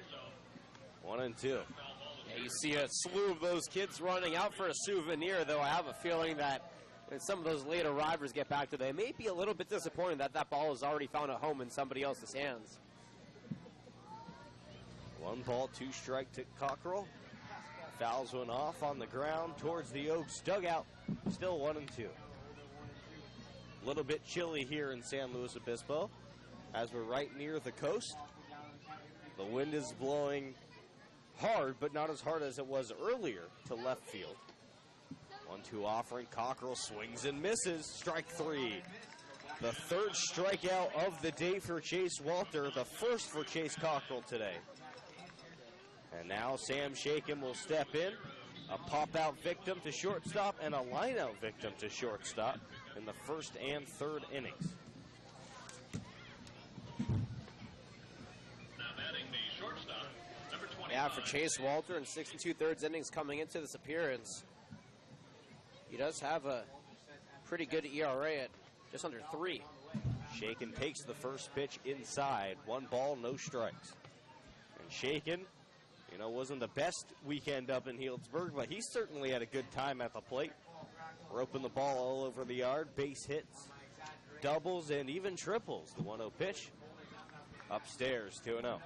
1-2. Yeah, you see a slew of those kids running out for a souvenir, though I have a feeling that when some of those late arrivers get back to they may be a little bit disappointed that that ball has already found a home in somebody else's hands. 1 ball, 2 strike to Cockrell. Fouls one off on the ground towards the Oaks dugout. Still 1-2. A little bit chilly here in San Luis Obispo as we're right near the coast. The wind is blowing hard, but not as hard as it was earlier to left field. 1-2 offering. Cockrell swings and misses. Strike 3. The third strikeout of the day for Chase Walter. The first for Chase Cockrell today. And now Sam Shaken will step in. A pop-out victim to shortstop and a line-out victim to shortstop in the first and third innings. Now batting the shortstop, number 25. Yeah, for Chase Walter in 6 2/3 innings coming into this appearance. He does have a pretty good ERA at just under 3. Shaken takes the first pitch inside. 1 ball, no strikes. And Shaken, you know, wasn't the best weekend up in Healdsburg, but he certainly had a good time at the plate. Roping the ball all over the yard, base hits, doubles, and even triples. The 1-0 pitch upstairs, 2-0.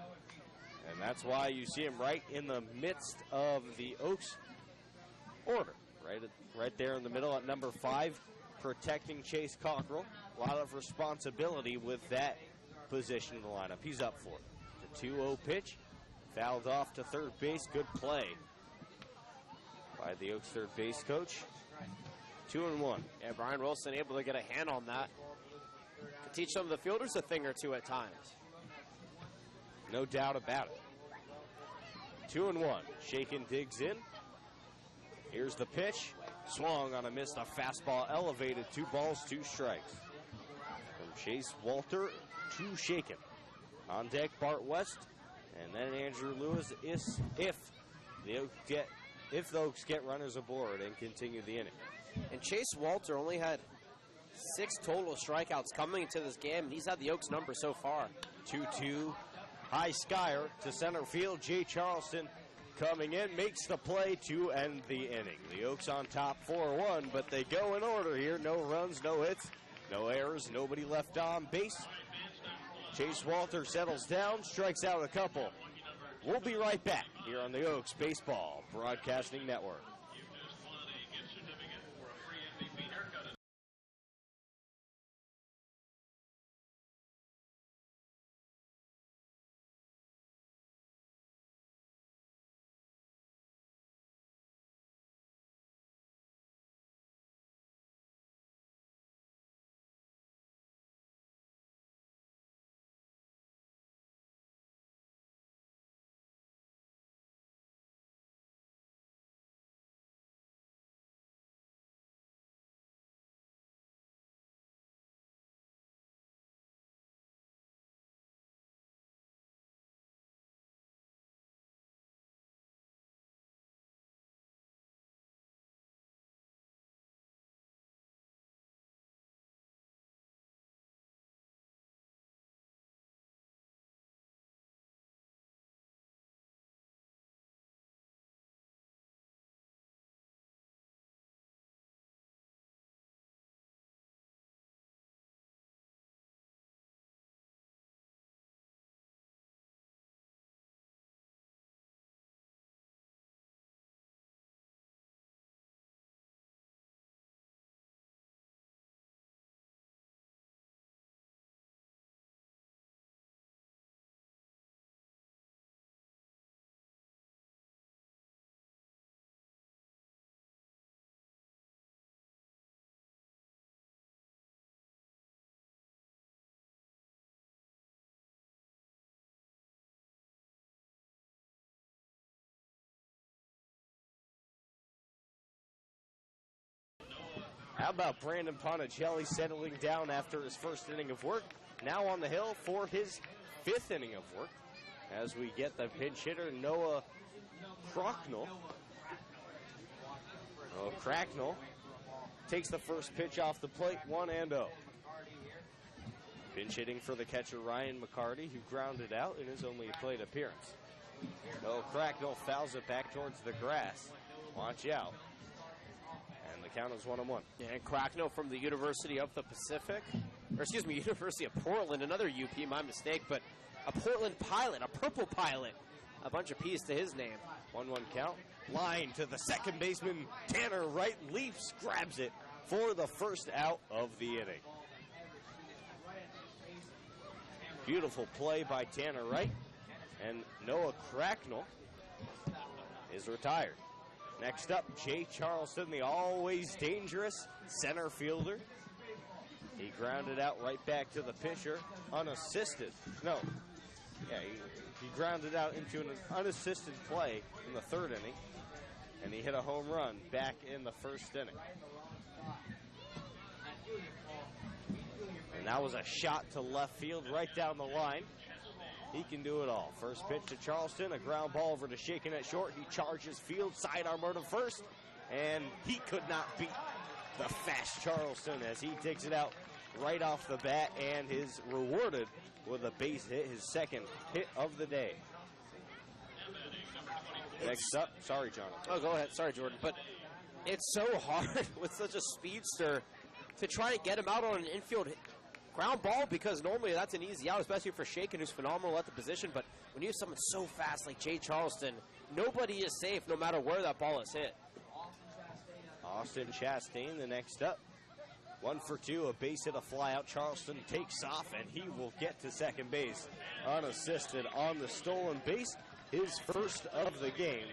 And that's why you see him right in the midst of the Oaks order. Right there in the middle at number 5, protecting Chase Cockrell. A lot of responsibility with that position in the lineup. He's up for it. The 2-0 pitch, fouled off to third base. Good play by the Oaks third base coach. 2-1. Yeah, Brian Wilson able to get a hand on that. Could teach some of the fielders a thing or two at times. No doubt about it. 2-1. Shaken digs in. Here's the pitch. Swung on a miss. A fastball elevated. 2 balls, 2 strikes. From Chase Walter to Shaken. On deck, Bart West. And then Andrew Lewis if the Oaks get runners aboard and continue the inning. And Chase Walter only had 6 total strikeouts coming into this game, and he's had the Oaks number so far. 2-2. High skyer to center field. Jay Charleston coming in, makes the play to end the inning. The Oaks on top 4-1, but they go in order here. No runs, no hits, no errors, nobody left on base. Chase Walter settles down, strikes out a couple. We'll be right back here on the Oaks Baseball Broadcasting Network. How about Brandon Ponticelli settling down after his first inning of work? Now on the hill for his 5th inning of work as we get the pinch hitter, Noah Cracknell. Cracknell takes the first pitch off the plate, 1-0. Pinch hitting for the catcher, Ryan McCarty, who grounded out in his only plate appearance. Cracknell fouls it back towards the grass. Watch out. And the count is 1-1. Yeah, and Cracknell from the University of the Pacific, or excuse me, University of Portland, another UP, my mistake, but a Portland Pilot, a purple Pilot. A bunch of P's to his name. 1-1 count. Line to the second baseman, Tanner Wright leaps, grabs it for the first out of the inning. Beautiful play by Tanner Wright. And Noah Cracknell is retired. Next up, Jay Charleston, the always dangerous center fielder. He grounded out right back to the pitcher, unassisted. No, yeah, he grounded out into an unassisted play in the 3rd inning, and he hit a home run back in the 1st inning. And that was a shot to left field right down the line. He can do it all. First pitch to Charleston, a ground ball over to Shaken at short. He charges field, sidearm to first, and he could not beat the fast Charleston as he takes it out right off the bat and is rewarded with a base hit, his 2nd hit of the day. Next up, sorry, Jonathan. Oh, go ahead. Sorry, Jordan. But it's so hard with such a speedster to try and get him out on an infield ground ball, because normally that's an easy out, especially for Shaken, who's phenomenal at the position. But when you have someone so fast like Jay Charleston, nobody is safe no matter where that ball is hit. Austin Chastain, the next up. 1 for 2, a base hit, a fly out. Charleston takes off, and he will get to second base unassisted on the stolen base. His first of the game.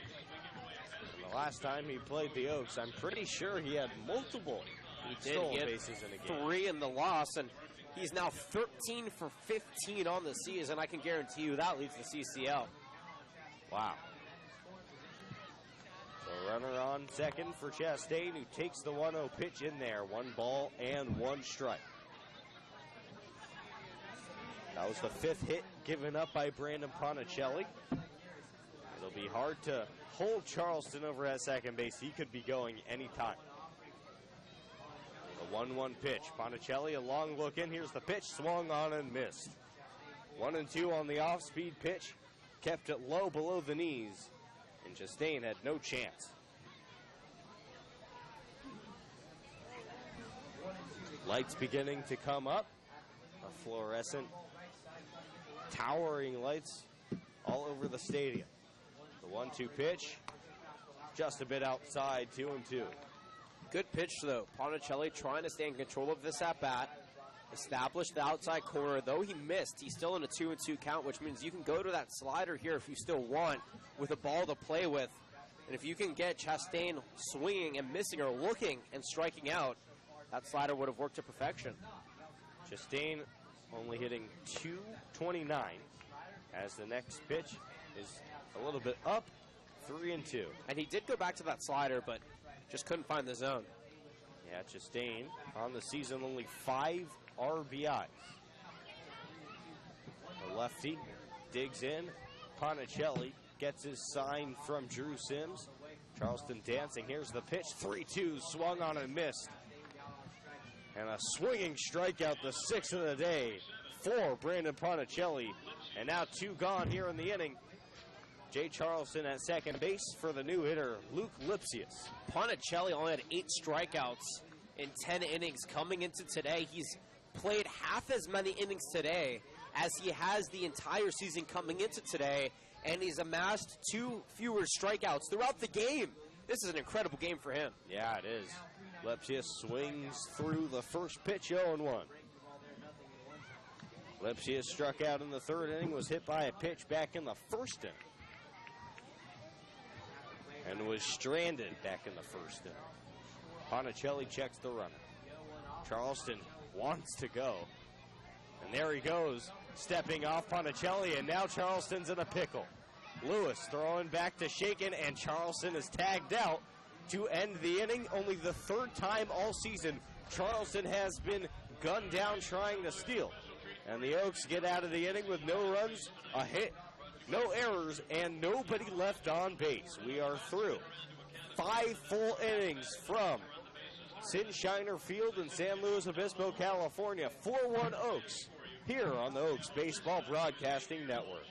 And the last time he played the Oaks, I'm pretty sure he had multiple stolen bases in a game. 3 in the loss, and he's now 13 for 15 on the season. I can guarantee you that leads the CCL. Wow. So runner on second for Chastain, who takes the 1-0 pitch in there. 1 ball and 1 strike. That was the 5th hit given up by Brandon Ponticelli. It'll be hard to hold Charleston over at second base. He could be going anytime. The 1-1 pitch. Ponticelli, a long look in. Here's the pitch. Swung on and missed. 1-2 on the off-speed pitch. Kept it low below the knees. And Chastain had no chance. Lights beginning to come up. A fluorescent, towering lights all over the stadium. The 1-2 pitch. Just a bit outside, 2-2. Good pitch, though. Ponticelli trying to stay in control of this at-bat. Established the outside corner. Though he missed, he's still in a 2-2 count, which means you can go to that slider here if you still want, with a ball to play with. And if you can get Chastain swinging and missing or looking and striking out, that slider would have worked to perfection. Chastain only hitting .229 as the next pitch is a little bit up, 3-2. And he did go back to that slider, but just couldn't find the zone. Yeah, Chastain on the season only 5 RBIs. The lefty digs in. Ponticelli gets his sign from Drew Sims. Charleston dancing. Here's the pitch. 3-2, swung on and missed. And a swinging strikeout, the 6th of the day for Brandon Ponticelli. And now 2 gone here in the inning. Jay Charleston at second base for the new hitter, Luke Lipsius. Ponticelli only had 8 strikeouts in 10 innings coming into today. He's played half as many innings today as he has the entire season coming into today, and he's amassed 2 fewer strikeouts throughout the game. This is an incredible game for him. Yeah, it is. Lipsius swings through the first pitch, 0-1. Lipsius struck out in the 3rd inning, was hit by a pitch back in the 1st inning, and was stranded back in the 1st inning. Ponticelli checks the runner. Charleston wants to go. And there he goes, stepping off Ponticelli, and now Charleston's in a pickle. Lewis throwing back to Shaken, and Charleston is tagged out to end the inning. Only the third time all season Charleston has been gunned down trying to steal. And the Oaks get out of the inning with no runs, a hit, no errors, and nobody left on base. We are through 5 full innings from Sunshiner Field in San Luis Obispo, California. 4-1 Oaks here on the Oaks Baseball Broadcasting Network.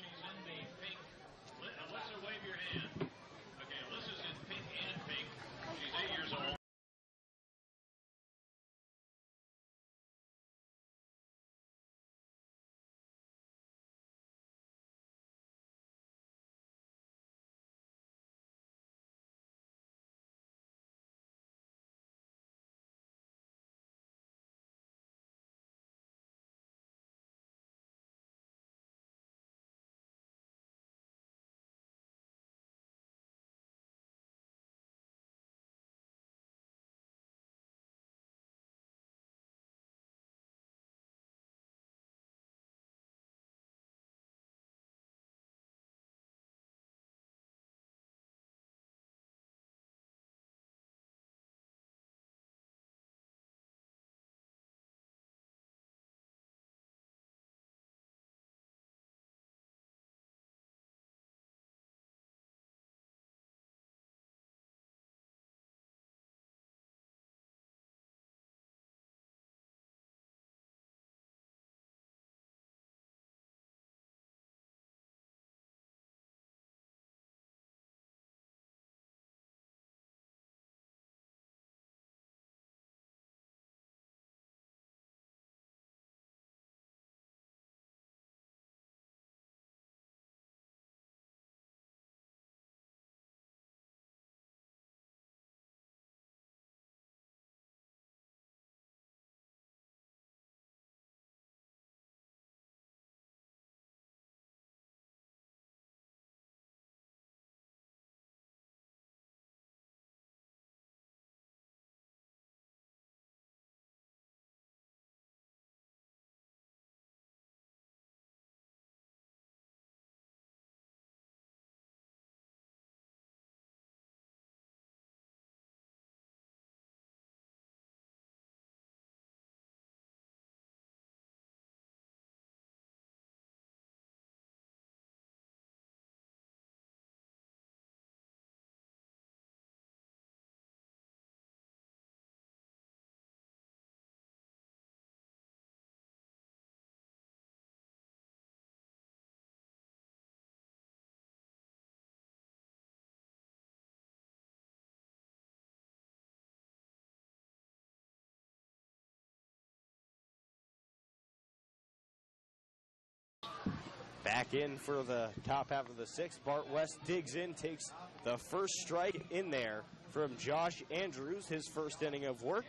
Back in for the top half of the sixth. Bart West digs in, takes the first strike in there from Josh Andrews, his first inning of work,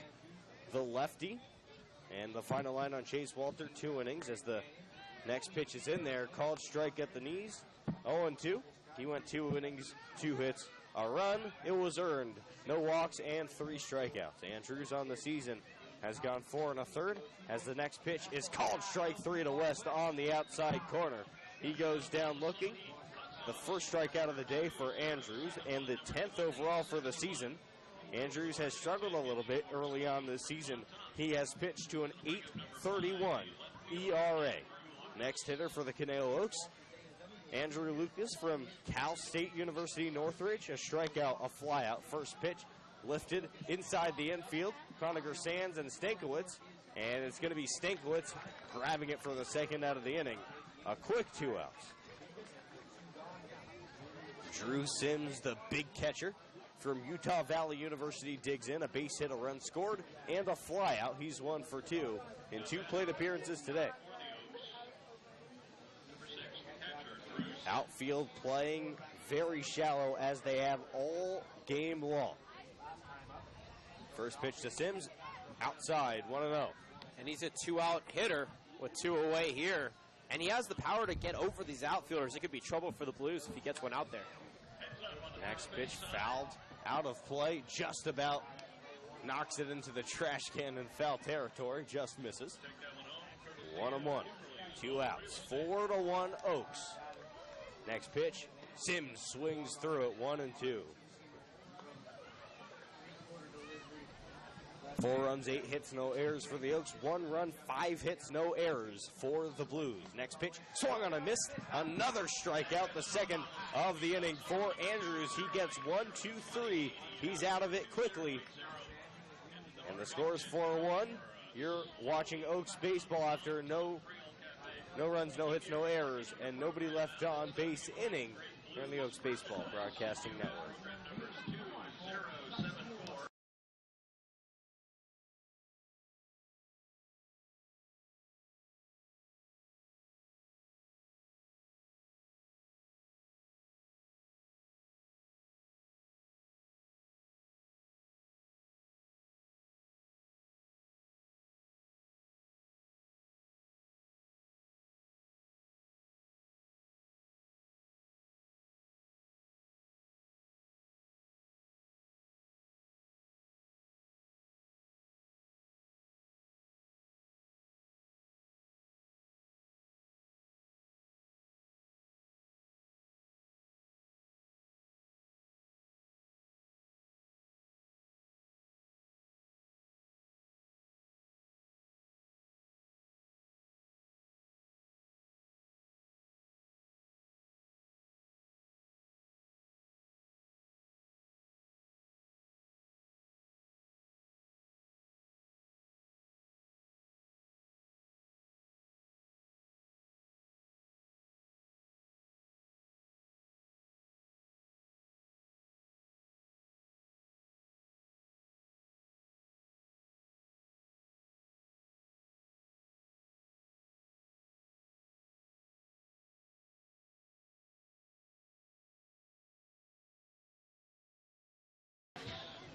the lefty. And the final line on Chase Walter, 2 innings as the next pitch is in there. Called strike at the knees, 0-2. He went 2 innings, 2 hits, a run. It was earned. No walks and 3 strikeouts. Andrews on the season has gone 4 1/3 as the next pitch is called strike 3 to West on the outside corner. He goes down looking. The first strikeout of the day for Andrews and the 10th overall for the season. Andrews has struggled a little bit early on this season. He has pitched to an 8.31 ERA. Next hitter for the Conejo Oaks, Andrew Lucas from Cal State University Northridge. A strikeout, a flyout. First pitch lifted inside the infield. Croniger Sands and Stankiewicz. And it's going to be Stankiewicz grabbing it for the second out of the inning. A quick 2 outs. Drew Sims, the big catcher from Utah Valley University, digs in. A base hit, a run scored, and a flyout. He's 1 for 2 in 2 plate appearances today. Outfield playing very shallow as they have all game long. First pitch to Sims, outside, 1-0. And he's a 2-out hitter with 2 away here. And he has the power to get over these outfielders. It could be trouble for the Blues if he gets one out there. Next pitch fouled out of play. Just about knocks it into the trash can in foul territory. Just misses. 1-1. 2 outs. 4-1 Oaks. Next pitch. Sims swings through it. 1-2. 4 runs, 8 hits, no errors for the Oaks. 1 run, 5 hits, no errors for the Blues. Next pitch, swung on a miss. Another strikeout, the second of the inning for Andrews. He gets 1, 2, 3. He's out of it quickly. And the score is 4-1. You're watching Oaks baseball after no runs, no hits, no errors, and nobody left on base inning here on the Oaks Baseball Broadcasting Network.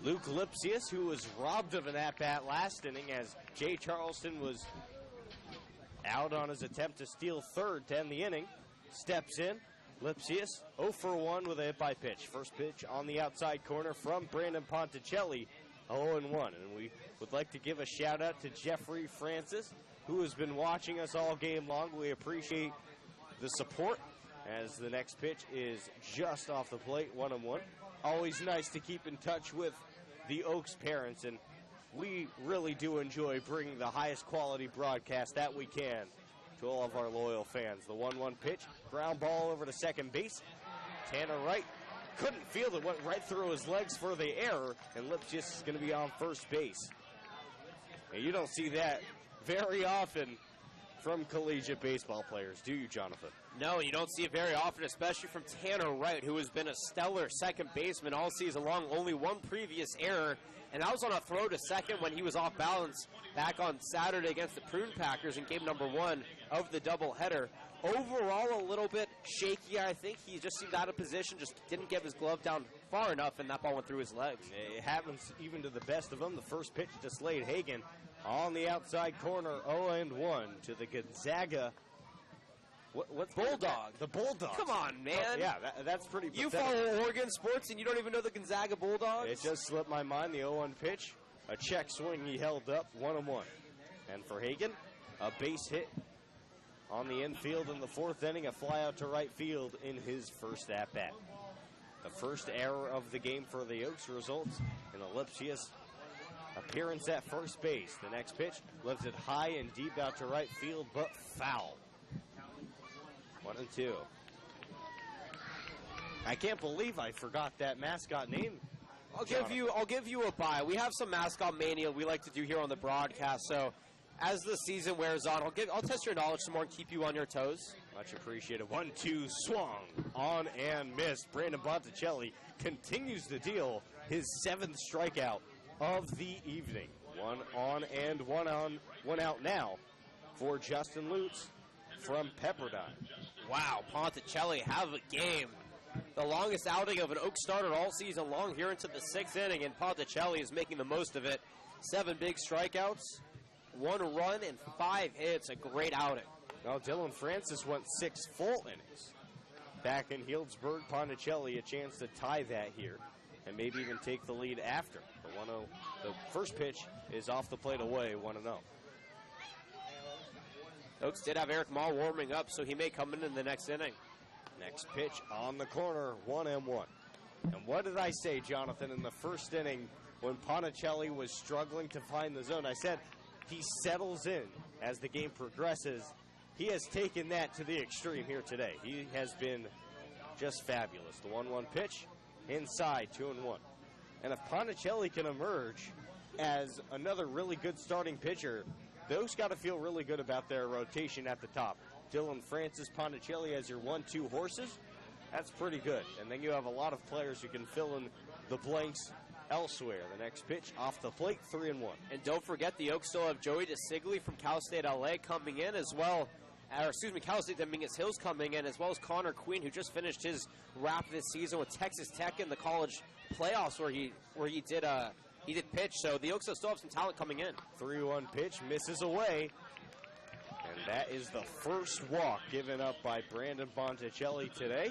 Luke Lipsius, who was robbed of an at-bat last inning as Jay Charleston was out on his attempt to steal third to end the inning, steps in. Lipsius 0 for 1 with a hit by pitch. First pitch on the outside corner from Brandon Ponticelli, 0-1. And we would like to give a shout out to Jeffrey Francis, who has been watching us all game long. We appreciate the support as the next pitch is just off the plate, 1-1. Always nice to keep in touch with the Oaks parents, and we really do enjoy bringing the highest quality broadcast that we can to all of our loyal fans. The 1-1 pitch, ground ball over to second base. Tanner Wright couldn't field it, went right through his legs for the error, and Lipsius is going to be on first base. And you don't see that very often from collegiate baseball players, do you, Jonathan? No, you don't see it very often, especially from Tanner Wright, who has been a stellar second baseman all season long. Only one previous error, and that was on a throw to second when he was off balance back on Saturday against the Prune Packers in game number 1 of the doubleheader. Overall, a little bit shaky, I think. He just seemed out of position, just didn't get his glove down far enough, and that ball went through his legs. It happens even to the best of them. The first pitch to Slade Hagan on the outside corner, 0-1 to the Gonzaga. What's Bulldog. The Bulldogs. Come on, man. Oh, yeah, that's pretty You pathetic. follow Oregon sports and you don't even know the Gonzaga Bulldogs? It just slipped my mind. The 0-1 pitch, a check swing he held up, 1-1. And for Hagan, a base hit on the infield in the 4th inning, a fly out to right field in his first at-bat. The first error of the game for the Oaks results in a Lipsius appearance at first base. The next pitch lifts it high and deep out to right field, but foul. 1-2. I can't believe I forgot that mascot name. I'll give you a bye. We have some mascot mania we like to do here on the broadcast. So, as the season wears on, I'll test your knowledge some more and keep you on your toes. Much appreciated. 1-2 swung on and missed. Brandon Ponticelli continues to deal his 7th strikeout of the evening. 1 on and 1 out now for Justin Lutz from Pepperdine. Wow, Ponticelli have a game. The longest outing of an Oak starter all season long here into the 6th inning, and Ponticelli is making the most of it. 7 big strikeouts, 1 run, and 5 hits. A great outing. Now, Dylan Francis went 6 full innings. Back in Healdsburg, Ponticelli a chance to tie that here and maybe even take the lead after. The first pitch is off the plate away, 1-0. Oaks did have Eric Mall warming up, so he may come in the next inning. Next pitch on the corner, 1-1. And what did I say, Jonathan, in the first inning when Ponticelli was struggling to find the zone. I said he settles in as the game progresses. He has taken that to the extreme here today. He has been just fabulous. The 1-1 pitch, inside, 2-1. And if Ponticelli can emerge as another really good starting pitcher, those got to feel really good about their rotation at the top. Dylan Francis, Ponticelli as your 1-2 horses. That's pretty good. And then you have a lot of players who can fill in the blanks elsewhere. The next pitch off the plate, 3-1. And don't forget, the Oaks still have Joey DeSigli from Cal State LA coming in as well. Cal State Dominguez Hills coming in, as well as Connor Queen, who just finished his wrap this season with Texas Tech in the college playoffs, where he did pitch. So the Oaks still have some talent coming in. 3-1 pitch misses away. And that is the first walk given up by Brandon Ponticelli today.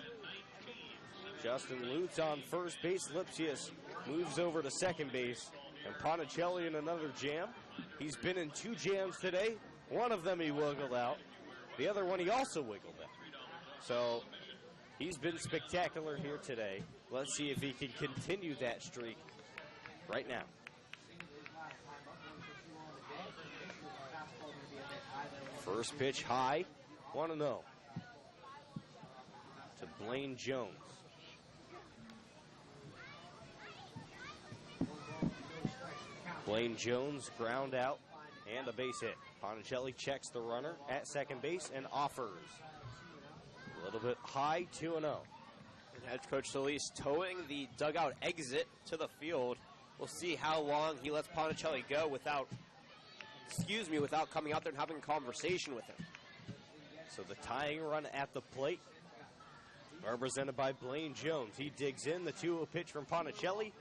Justin Lutz on first base. Lipsius moves over to second base. And Ponticelli in another jam. He's been in 2 jams today. One of them he wiggled out. The other one he also wiggled out. So he's been spectacular here today. Let's see if he can continue that streak right now. First pitch high, 1-0 to Blaine Jones. Blaine Jones ground out and a base hit. Ponticelli checks the runner at second base and offers. A little bit high, 2-0. And head coach Solis towing the dugout exit to the field. We'll see how long he lets Ponticelli go without coming out there and having a conversation with him. So the tying run at the plate, represented by Blaine Jones. He digs in, the 2-0 pitch from Ponticelli,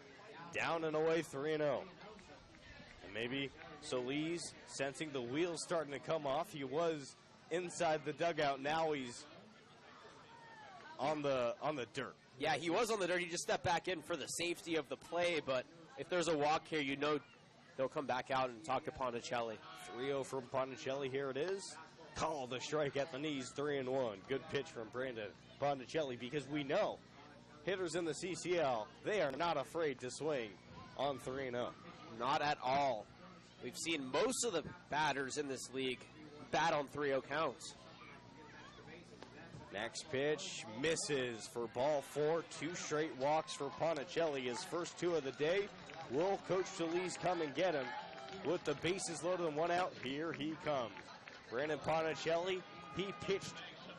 down and away, 3-0. And maybe Solis sensing the wheels starting to come off. He was inside the dugout, now he's on the dirt. Yeah, he was on the dirt. He just stepped back in for the safety of the play, but if there's a walk here, you know they'll come back out and talk to Ponticelli. 3-0 from Ponticelli. Here it is. Call the strike at the knees, 3-1. Good pitch from Brandon Ponticelli, because we know hitters in the CCL, they are not afraid to swing on 3-0. Not at all. We've seen most of the batters in this league bat on 3-0 counts. Next pitch misses for ball 4. 2 straight walks for Ponticelli. His first 2 of the day. Will Coach Solis come and get him? With the bases loaded and 1 out, here he comes. Brandon Ponticelli, he pitched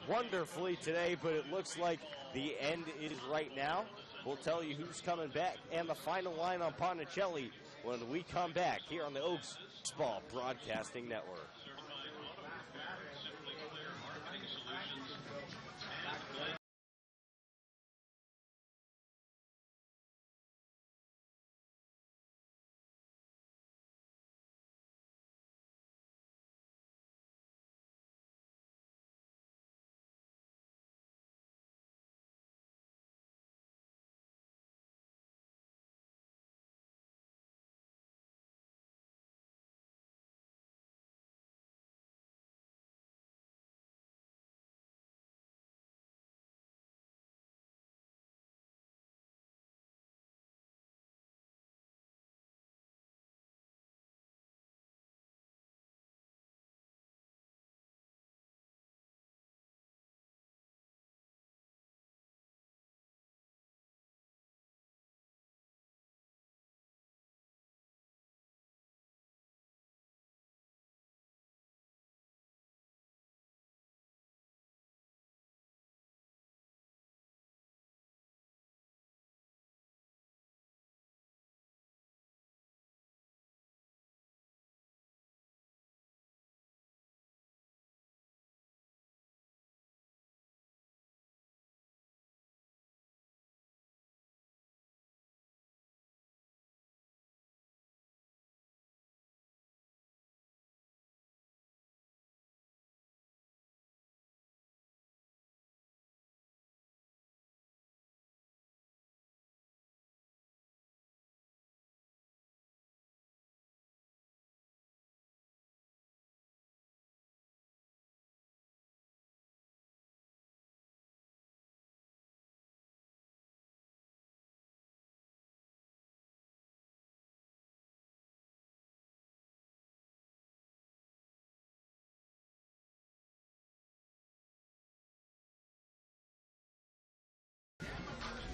wonderfully today, but it looks like the end is right now. We'll tell you who's coming back and the final line on Ponticelli when we come back here on the Oaks Ball Broadcasting Network.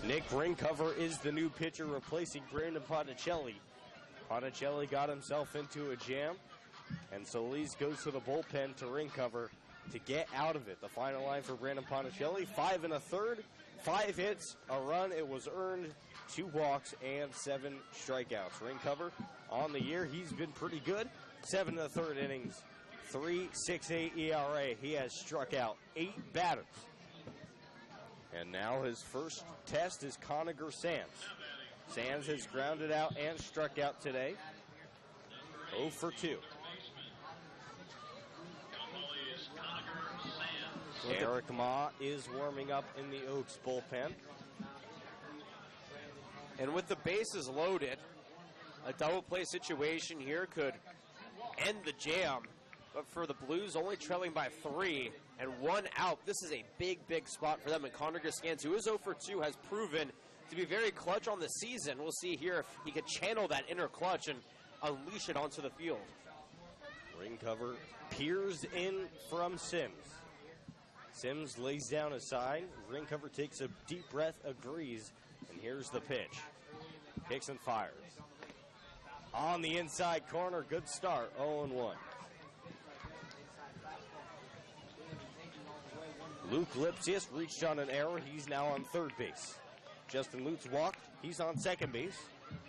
Nick Ringcover is the new pitcher replacing Brandon Ponticelli. Ponticelli got himself into a jam, and Solis goes to the bullpen to Ringcover to get out of it. The final line for Brandon Ponticelli, 5 1/3, 5 hits, a run, it was earned, 2 walks, and 7 strikeouts. Ringcover on the year, he's been pretty good. 7 1/3 innings, 3.68 ERA. He has struck out 8 batters. And now his first test is Conager Sands. Sands has grounded out and struck out today. 0 for 2. Eric Ma is warming up in the Oaks bullpen. And with the bases loaded, a double play situation here could end the jam. But for the Blues, only trailing by 3 and 1 out. This is a big, big spot for them. And Conager Sands, who is 0 for 2, has proven to be very clutch on the season. We'll see here if he could channel that inner clutch and unleash it onto the field. Ringcover peers in from Sims. Sims lays down a side. Ringcover takes a deep breath, agrees, and here's the pitch. Kicks and fires. On the inside corner, good start, 0-1. Luke Lipsius reached on an error. He's now on third base. Justin Lutz walked. He's on second base.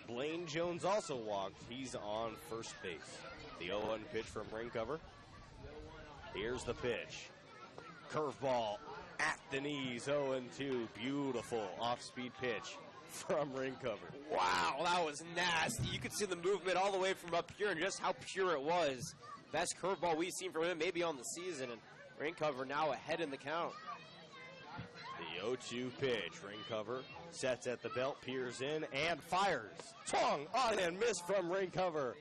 Blaine Jones also walked. He's on first base. The 0-1 pitch from Ringcover. Here's the pitch. Curveball at the knees, 0-2. Beautiful off-speed pitch from Ringcover. Wow, that was nasty. You could see the movement all the way from up here and just how pure it was. Best curveball we've seen from him maybe on the season. And Ringcover now ahead in the count. The 0-2 pitch. Ringcover sets at the belt, peers in, and fires. Swung on and missed from Ringcover.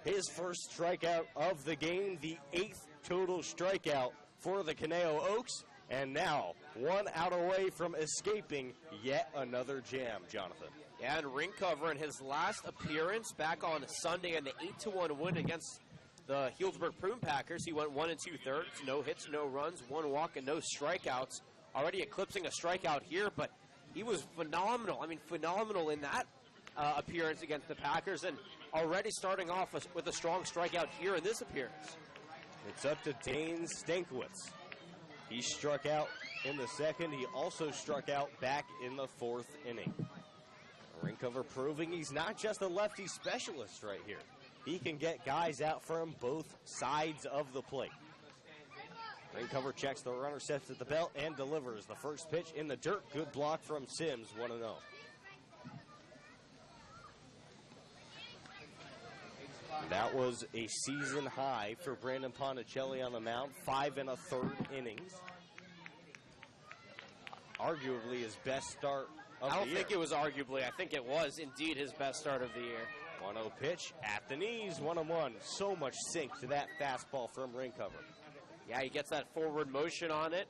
His first strikeout of the game, the 8th total strikeout for the Conejo Oaks, and now 1 out away from escaping yet another jam, Jonathan. Yeah, and Ringcover in his last appearance back on Sunday in the 8-1 win against the Healdsburg Prune Packers, he went 1 2/3, no hits, no runs, 1 walk, and no strikeouts. Already eclipsing a strikeout here, but he was phenomenal. I mean, phenomenal in that appearance against the Packers, and already starting off with a strong strikeout here in this appearance. It's up to Dane Stankiewicz. He struck out in the second. He also struck out back in the 4th inning. Ringcover proving he's not just a lefty specialist right here. He can get guys out from both sides of the plate. Ringcover checks the runner, sets at the belt, and delivers the first pitch in the dirt. Good block from Sims, 1-0. That was a season high for Brandon Ponticelli on the mound, 5 1/3 innings. Arguably his best start of the year. I don't think it was arguably. I think it was indeed his best start of the year. 1-0 pitch at the knees, 1-1. So much sink to that fastball from Ringcover. Yeah, he gets that forward motion on it.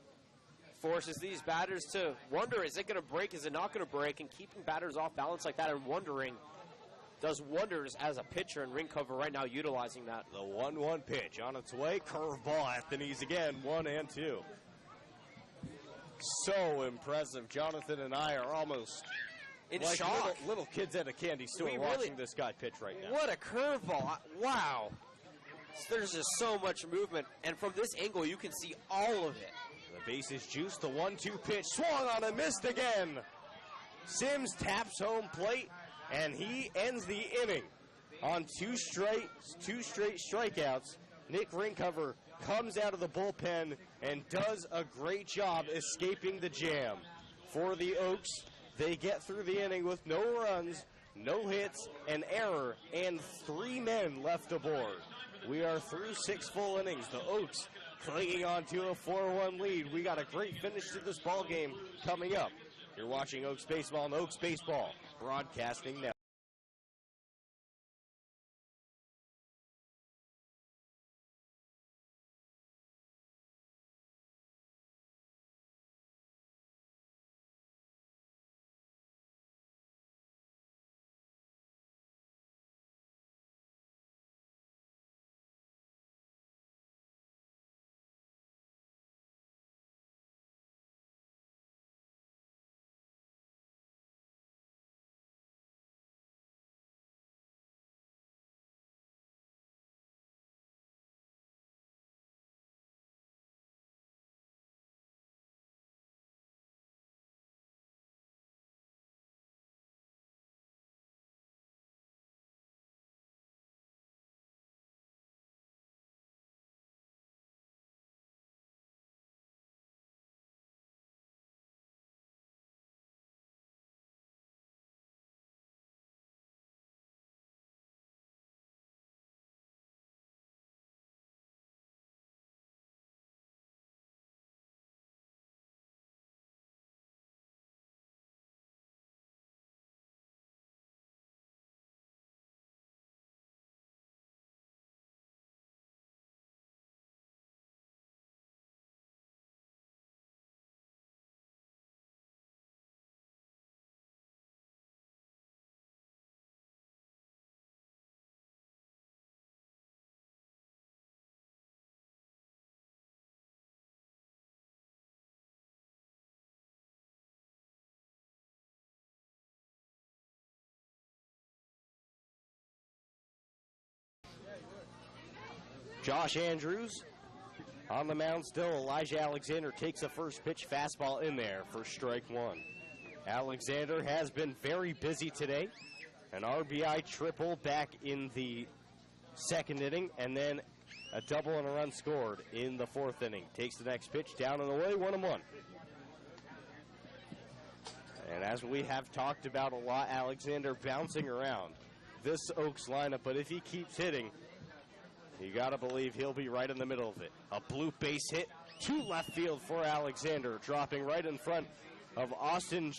Forces these batters to wonder, is it going to break, is it not going to break? And keeping batters off balance like that and wondering does wonders as a pitcher, and Ringcover right now utilizing that. The 1-1 pitch on its way. Curveball at the knees again, 1-2. So impressive. Jonathan and I are almost in like shock. Little kids at a candy store watching this guy pitch right now. What a curveball. Wow. There's just so much movement, and from this angle, you can see all of it. The base is juiced. The 1-2 pitch swung on and missed again. Sims taps home plate, and he ends the inning on two straight strikeouts. Nick Ringcover comes out of the bullpen and does a great job escaping the jam. For the Oaks, they get through the inning with no runs, no hits, an error, and 3 men left aboard. We are through 6 full innings. The Oaks clinging on to a 4-1 lead. We got a great finish to this ball game coming up. You're watching Oaks Baseball and Oaks Baseball Broadcasting Network. Josh Andrews on the mound still. Elijah Alexander takes the first pitch, fastball in there for strike one. Alexander has been very busy today. An RBI triple back in the second inning, and then a double and a run scored in the fourth inning. Takes the next pitch, down and away, 1-1. And as we have talked about a lot, Alexander bouncing around this Oaks lineup, but if he keeps hitting, you got to believe he'll be right in the middle of it. A blue base hit to left field for Alexander, dropping right in front of Austin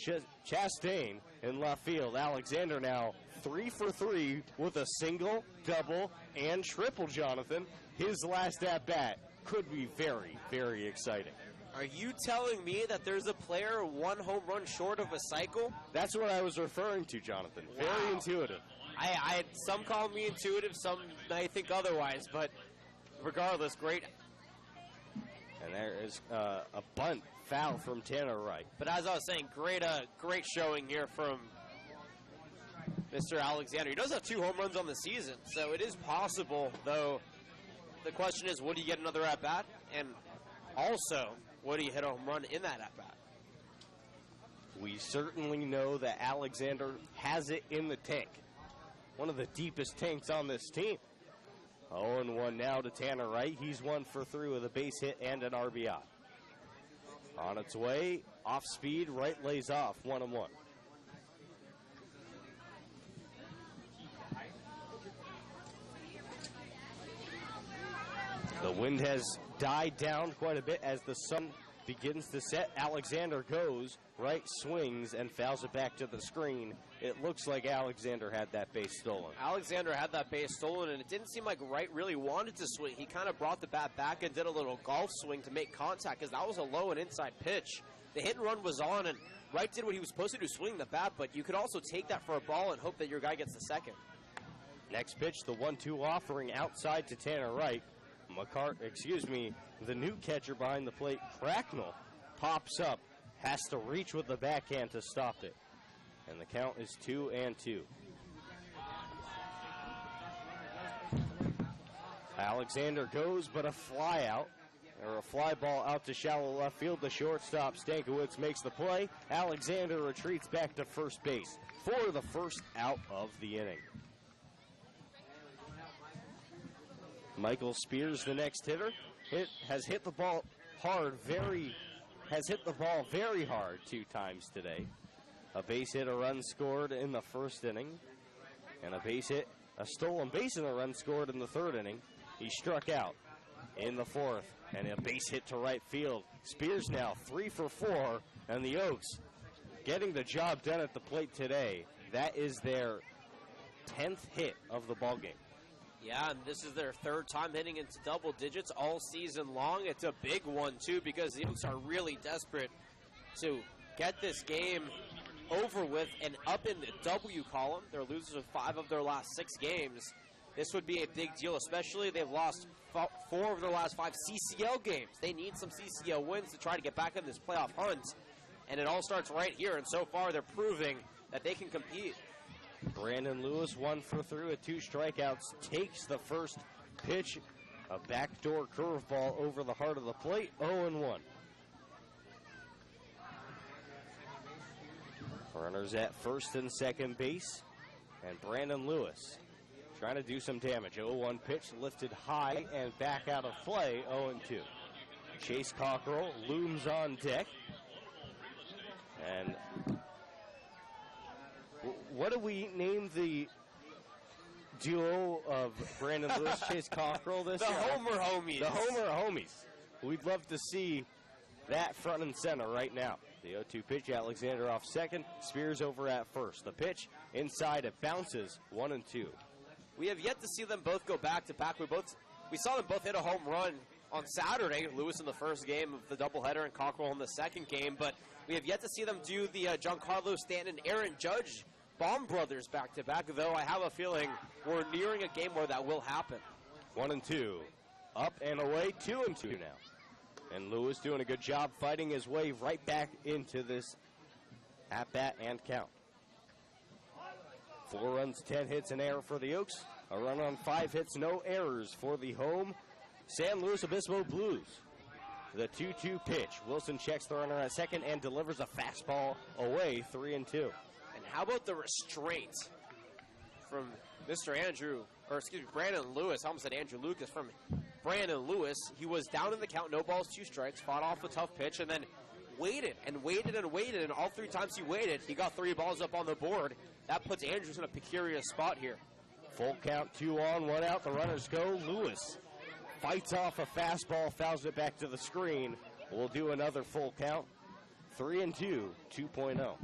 Chastain in left field. Alexander now 3 for 3 with a single, double, and triple, Jonathan. His last at-bat could be very, very exciting. Are you telling me that there's a player 1 home run short of a cycle? That's what I was referring to, Jonathan. Wow. Very intuitive. Some call me intuitive, some might think otherwise, but regardless, great. And there is a bunt foul from Tanner Wright. But as I was saying, great showing here from Mr. Alexander. He does have 2 home runs on the season, so it is possible, though the question is, would he get another at-bat? And also, would he hit a home run in that at-bat? We certainly know that Alexander has it in the tank. One of the deepest tanks on this team. 0-1 now to Tanner Wright. He's 1 for 3 with a base hit and an RBI. On its way, off speed, Wright lays off, 1-1. The wind has died down quite a bit as the sun begins to set. Alexander goes, Wright swings and fouls it back to the screen. It looks like Alexander had that base stolen. Alexander had that base stolen, and it didn't seem like Wright really wanted to swing. He kind of brought the bat back and did a little golf swing to make contact because that was a low and inside pitch. The hit and run was on, and Wright did what he was supposed to do, swing the bat, but you could also take that for a ball and hope that your guy gets the second. Next pitch, the 1-2 offering outside to Tanner Wright. The new catcher behind the plate, Cracknell, pops up, has to reach with the backhand to stop it. And the count is 2-2. Alexander goes, but a fly ball out to shallow left field. The shortstop, Stankiewicz, makes the play. Alexander retreats back to first base for the first out of the inning. Michael Spears, the next hitter, has hit the ball very hard 2 times today. A base hit, a run scored in the first inning, and a stolen base and a run scored in the third inning. He struck out in the fourth, and a base hit to right field. Spears now 3 for 4, and the Oaks getting the job done at the plate today. That is their 10th hit of the ballgame. Yeah, and this is their 3rd time hitting into double digits all season long. It's a big one, too, because the Oaks are really desperate to get this game over with and up in the W column. They're losers of 5 of their last 6 games. This would be a big deal, especially they've lost 4 of their last 5 CCL games. They need some CCL wins to try to get back in this playoff hunt, and it all starts right here, and so far they're proving that they can compete. Brandon Lewis, 1 for 3 with 2 strikeouts, takes the first pitch. A backdoor curveball over the heart of the plate, 0-1. Runners at first and second base, and Brandon Lewis trying to do some damage. 0-1 pitch lifted high and back out of play, 0-2. Chase Cockrell looms on deck. And what do we name the duo of Brandon Lewis, Chase Cockrell this year? The Homer Homies. The Homer Homies. We'd love to see that front and center right now. The 0-2 pitch, Alexander off second, Spears over at first. The pitch inside, it bounces, 1-2. We have yet to see them both go back-to-back. We saw them both hit a home run on Saturday. Lewis in the first game of the doubleheader and Cockrell in the second game. But we have yet to see them do the Giancarlo Stanton, Aaron Judge Baum brothers back-to-back, though I have a feeling we're nearing a game where that will happen. 1-2. Up and away, 2-2 now. And Lewis doing a good job fighting his way right back into this at-bat and count. 4 runs, 10 hits, and error for the Oaks. A run on 5 hits, no errors for the home San Luis Obispo Blues. The 2-2 pitch. Wilson checks the runner at second and delivers a fastball away, 3-2. And how about the restraint from Brandon Lewis. I almost said Andrew Lucas. From Brandon Lewis, he was down in the count, no balls, 2 strikes, fought off a tough pitch, and then waited and waited and waited, and all 3 times he waited, he got 3 balls up on the board. That puts Andrews in a precarious spot here. Full count, 2 on, 1 out. The runners go. Lewis fights off a fastball, fouls it back to the screen. We'll do another full count. 3-2, 2.0.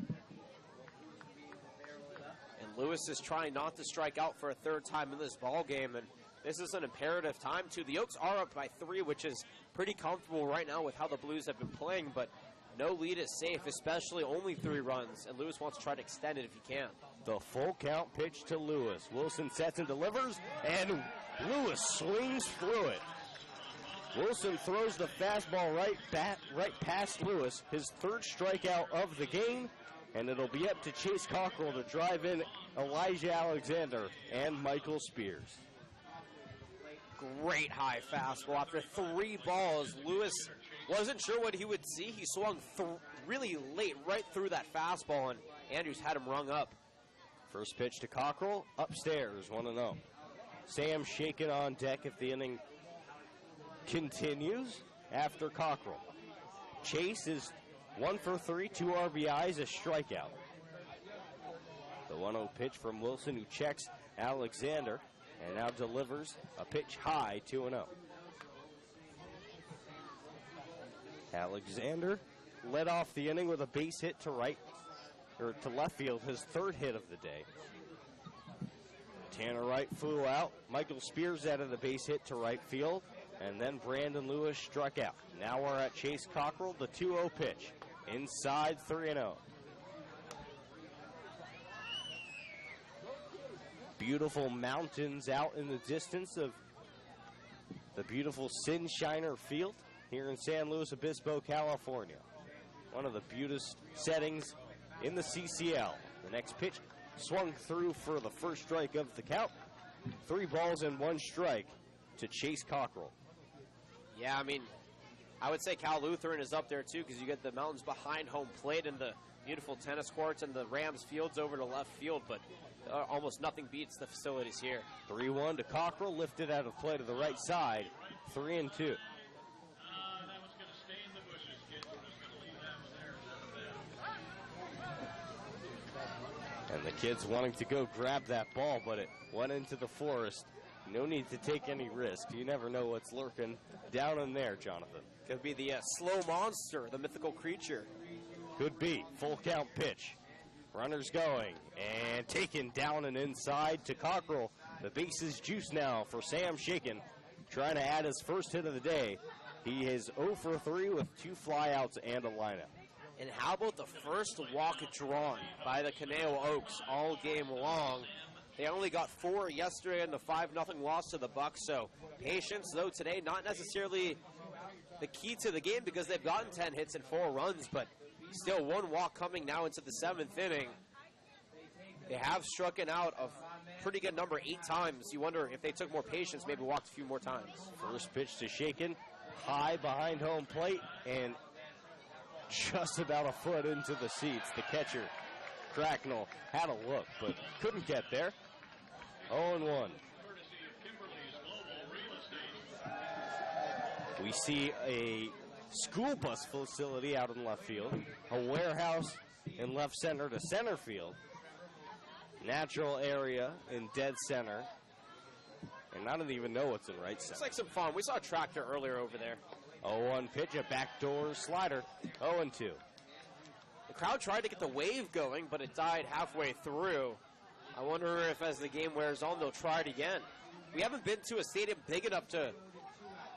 And Lewis is trying not to strike out for a 3rd time in this ball game, and this is an imperative time too. The Oaks are up by 3, which is pretty comfortable right now with how the Blues have been playing, but no lead is safe, especially only 3 runs, and Lewis wants to try to extend it if he can. The full count pitch to Lewis. Wilson sets and delivers, and Lewis swings through it. Wilson throws the fastball right past Lewis, his 3rd strikeout of the game, and it'll be up to Chase Cockrell to drive in Elijah Alexander and Michael Spears. Great high fastball. After 3 balls, Lewis wasn't sure what he would see. He swung really late right through that fastball, and Andrews had him rung up. First pitch to Cockrell, upstairs, 1-0. Sam shaken on deck if the inning continues after Cockrell. Chase is 1 for 3, 2 RBIs, a strikeout. The 1-0 pitch from Wilson, who checks Alexander and now delivers a pitch high, 2-0. Alexander led off the inning with a base hit to left field, his 3rd hit of the day. Tanner Wright flew out. Michael Spears added a base hit to right field, and then Brandon Lewis struck out. Now we're at Chase Cockrell, the 2-0 pitch. Inside, 3-0. Beautiful mountains out in the distance of the beautiful Sunshiner Field here in San Luis Obispo, California. One of the beautiful settings in the CCL. The next pitch swung through for the first strike of the count. 3 balls and 1 strike to Chase Cockrell. Yeah, I mean, I would say Cal Lutheran is up there too, because you get the mountains behind home plate and the beautiful tennis courts and the Rams fields over to left field, but almost nothing beats the facilities here. 3-1 to Cockrell, lifted out of play to the right side, 3-2. And the kids wanting to go grab that ball, but it went into the forest. No need to take any risk. You never know what's lurking down in there, Jonathan. Could be the slow monster, the mythical creature. Could be. Full count pitch. Runners going and taken down and inside to Cockrell. The base is juiced now for Sam Shaken, trying to add his 1st hit of the day. He is 0 for 3 with 2 flyouts and a lineup. And how about the first walk drawn by the Conejo Oaks all game long? They only got 4 yesterday in the 5-0 loss to the Bucks, so patience, though, today not necessarily the key to the game because they've gotten 10 hits and 4 runs, but still 1 walk coming now into the 7th inning. They have struck out a pretty good number 8 times. You wonder if they took more patience, maybe walked a few more times. First pitch to Shaken, high behind home plate, and just about a foot into the seats. The catcher, Cracknell, had a look, but couldn't get there. 0-1. We see a school bus facility out in left field, a warehouse in left center to center field, natural area in dead center, and I don't even know what's in right center. It's like some fun. We saw a tractor earlier over there. 0-1 pitch, a backdoor slider, 0-2. The crowd tried to get the wave going, but it died halfway through. I wonder if as the game wears on, they'll try it again. We haven't been to a stadium big enough to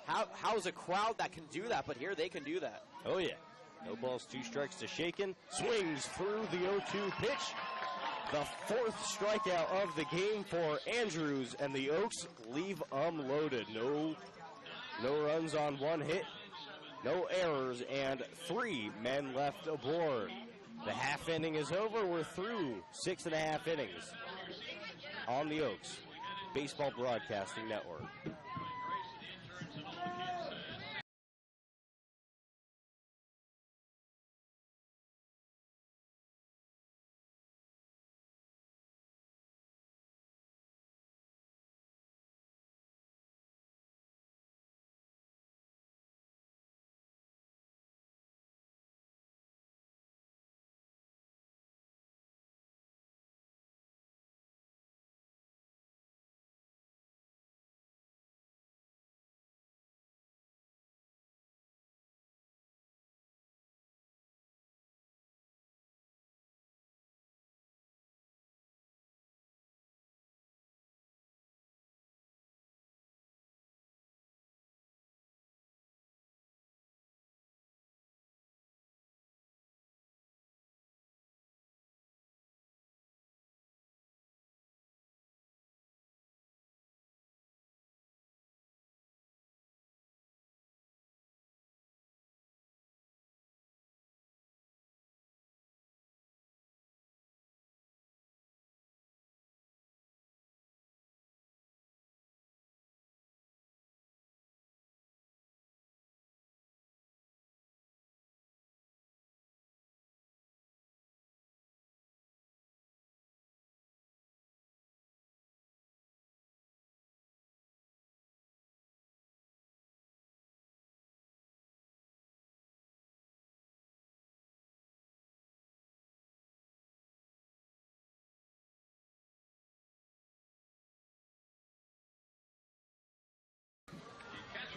house a crowd that can do that, but here they can do that. Oh, yeah. No balls, 2 strikes to Shaken. Swings through the 0-2 pitch. The 4th strikeout of the game for Andrews, and the Oaks leave loaded. No runs on 1 hit, no errors, and 3 men left aboard. The half inning is over. We're through 6.5 innings on the Oaks Baseball Broadcasting Network.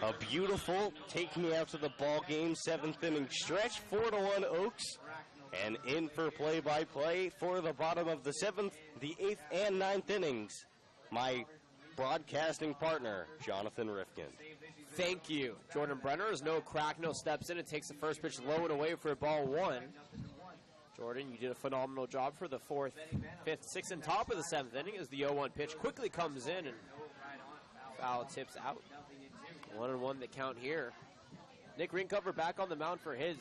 A beautiful take me out to the ball game 7th inning stretch. 4-1 Oaks. And in for play-by-play for the bottom of the 7th, the 8th, and 9th innings. My broadcasting partner, Jonathan Rifkin. Thank you, Jordan Brenner. As Noah Cracknell steps in and takes the first pitch low and away for ball 1. Jordan, you did a phenomenal job for the 4th, 5th, 6th, and top of the 7th inning as the 0-1 pitch quickly comes in and foul tips out. 1-1 the count here. Nick Ringcover back on the mound for his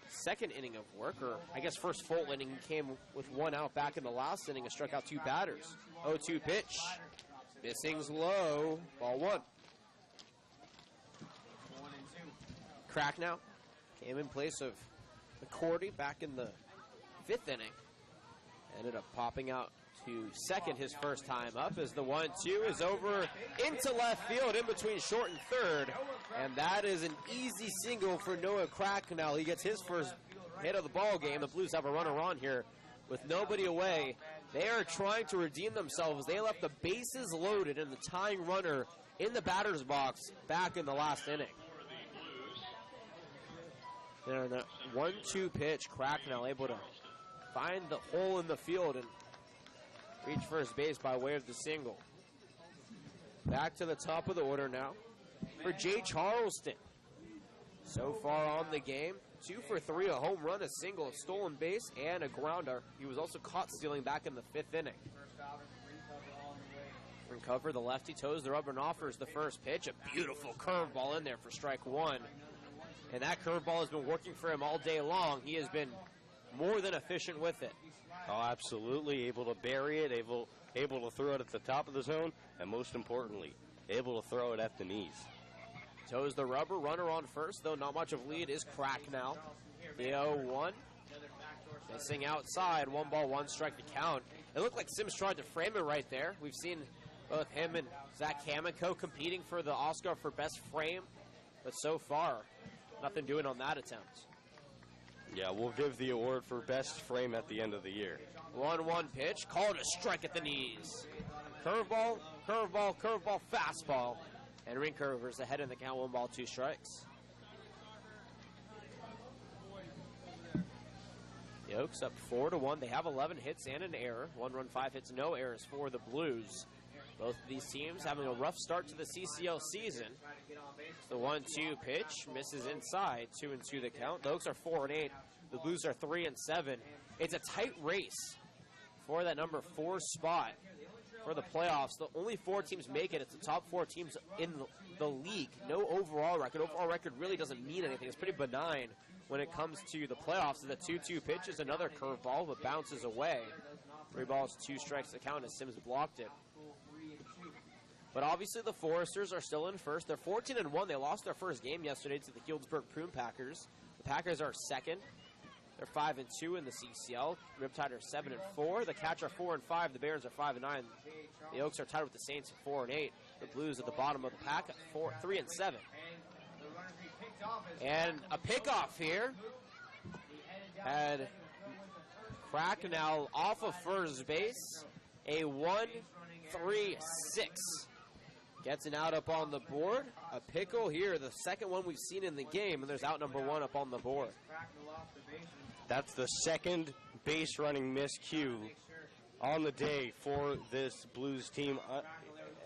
second inning of work, or I guess first full inning. He came with 1 out back in the last inning and struck out 2 batters. 0-2 pitch. Missing's low. Ball 1. Cracknell came in place of McCourty back in the 5th inning. Ended up popping out to second his first time up as the 1-2 is over into left field in between short and third. And that is an easy single for Noah Cracknell. He gets his first hit of the ball game. The Blues have a runner on here with nobody away. They are trying to redeem themselves. They left the bases loaded and the tying runner in the batter's box back in the last inning. And a 1-2 pitch, Cracknell able to find the hole in the field and reach first base by way of the single. Back to the top of the order now for Jay Charleston. So far on the game, 2 for 3, a home run, a single, a stolen base, and a grounder. He was also caught stealing back in the 5th inning. Recover, the lefty toes the rubber and offers the first pitch. A beautiful curveball in there for strike 1. And that curveball has been working for him all day long. He has been more than efficient with it. Oh, absolutely. Able to bury it, able to throw it at the top of the zone, and most importantly, able to throw it at the knees. Toes the rubber, runner on first, though not much of lead is Cracknell. The 0-1. Missing outside, 1 ball, 1 strike to count. It looked like Sims tried to frame it right there. We've seen both him and Zach Kamiko competing for the Oscar for best frame, but so far, nothing doing on that attempt. Yeah, we'll give the award for best frame at the end of the year. 1-1 pitch, called a strike at the knees. Curveball, curveball, curveball, fastball. And Ringcover's ahead in the count, 1 ball, 2 strikes. The Oaks up 4-1. They have 11 hits and an error. 1 run, 5 hits, no errors for the Blues. Both of these teams having a rough start to the CCL season. The 1-2 pitch misses inside, 2-2 the count. The Oaks are 4-8. The Blues are 3-7. It's a tight race for that number 4 spot for the playoffs. The only 4 teams make it. It's the top 4 teams in the league. No overall record. Overall record really doesn't mean anything. It's pretty benign when it comes to the playoffs. The 2-2 pitch is another curveball, but bounces away. 3 balls, 2 strikes to count as Sims blocked it. But obviously the Foresters are still in first. They're 14-1. They lost their first game yesterday to the Healdsburg Prune Packers. The Packers are second. They're 5-2 in the CCL. Riptide are 7-4. The Cats are 4-5. The Barons are 5-9. The Oaks are tied with the Saints at 4-8. The Blues at the bottom of the pack at 3-7. And a pickoff here. Had Cracknell off of first base. A 1-3-6. Gets an out up on the board. A pickle here, the second one we've seen in the game, and there's out number 1 up on the board. That's the second base running miscue on the day for this Blues team.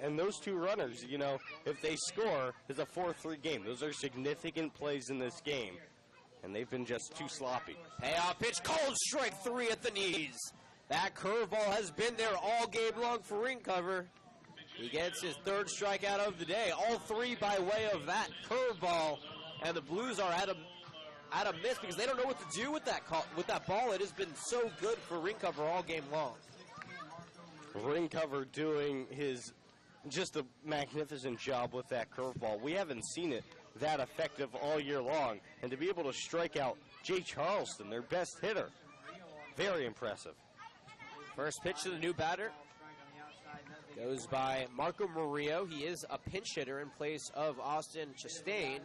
And those 2 runners, you know, if they score, it's a 4-3 game. Those are significant plays in this game, and they've been just too sloppy. Payoff pitch, cold strike 3 at the knees. That curveball has been there all game long for Ringcover. He gets his 3rd strikeout of the day. All 3 by way of that curveball. And the Blues are at a miss because they don't know what to do with that ball. It has been so good for Ringcover all game long. Ringcover doing his just a magnificent job with that curveball. We haven't seen it that effective all year long. And to be able to strike out Jay Charleston, their best hitter, very impressive. First pitch to the new batter goes by Marco Murillo. He is a pinch hitter in place of Austin Chastain.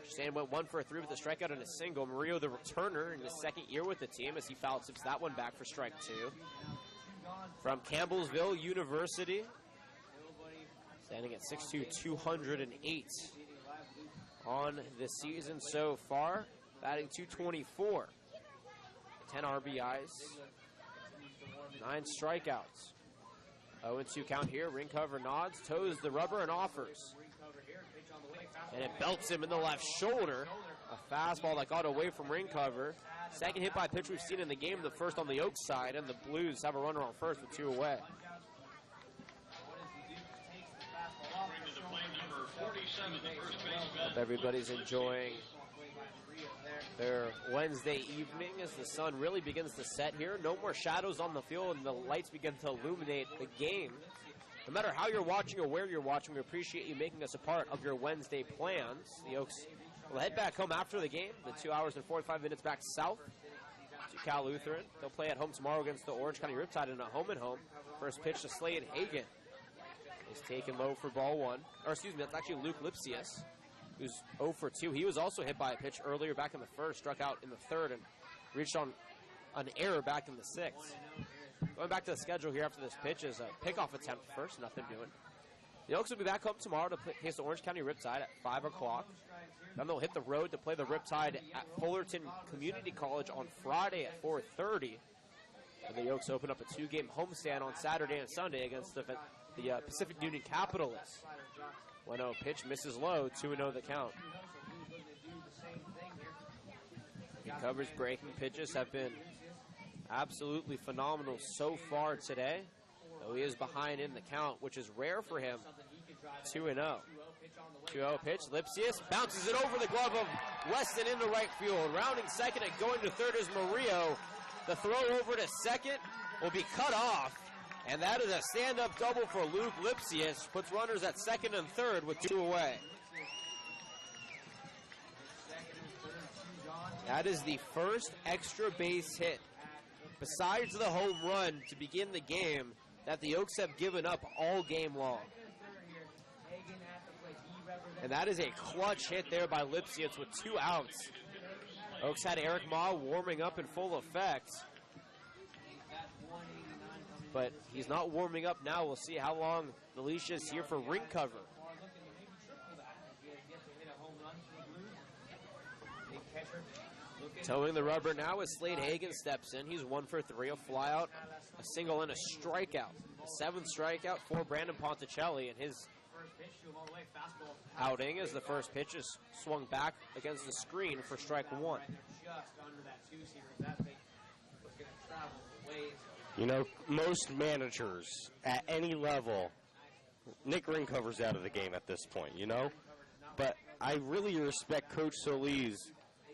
Chastain went 1 for 3 with a strikeout and a single. Murillo, the returner in his 2nd year with the team, as he foul tips that one back for strike 2. From Campbellsville University, Standing at 6'2", 208 on the season so far. Batting .224. 10 RBIs. 9 strikeouts. 0-2 count here. Ring cover nods, toes the rubber, and offers. And it belts him in the left shoulder. A fastball that got away from ring cover. Second hit by pitch we've seen in the game, the first on the Oaks side, and the Blues have a runner on first with 2 away. Hope everybody's enjoying their Wednesday evening as the sun really begins to set here. No more shadows on the field, and the lights begin to illuminate the game. No matter how you're watching or where you're watching, we appreciate you making us a part of your Wednesday plans. The Oaks will head back home after the game, the 2 hours and 45 minutes back south to Cal Lutheran. They'll play at home tomorrow against the Orange County Riptide in a home-and-home. First pitch to Slade Hagan is taken low for ball 1. Or excuse me, that's actually Luke Lipsius, who's 0 for 2. He was also hit by a pitch earlier back in the first, struck out in the third, and reached on an error back in the sixth. Going back to the schedule here after this pitch is a pickoff attempt first, nothing doing. The Oaks will be back home tomorrow to face the Orange County Riptide at 5 o'clock. Then they'll hit the road to play the Riptide at Fullerton Community College on Friday at 4:30. And the Oaks open up a 2-game homestand on Saturday and Sunday against the Pacific Union Capitalists. 1-0 pitch misses low, 2-0 the count. He covers breaking pitches have been absolutely phenomenal so far today, though he is behind in the count, which is rare for him. 2-0. 2-0 pitch, Lipsius bounces it over the glove of Weston into right field. Rounding second and going to third is Murillo. The throw over to second will be cut off, and that is a stand-up double for Luke Lipsius. Puts runners at second and third with 2 away. That is the first extra base hit, besides the home run to begin the game, that the Oaks have given up all game long. And that is a clutch hit there by Lipsius with 2 outs. Oaks had Eric Ma warming up in full effect, but he's not warming up now. We'll see how long the leash is here for ring cover. Towing the rubber now as Slade Hagan steps in. He's 1 for 3, a flyout, a single, and a strikeout. A 7th strikeout for Brandon Ponticelli, and his outing as the first pitch is swung back against the screen for strike 1. You know, most managers at any level, Nick Ringcover's out of the game at this point, you know? But I really respect Coach Solis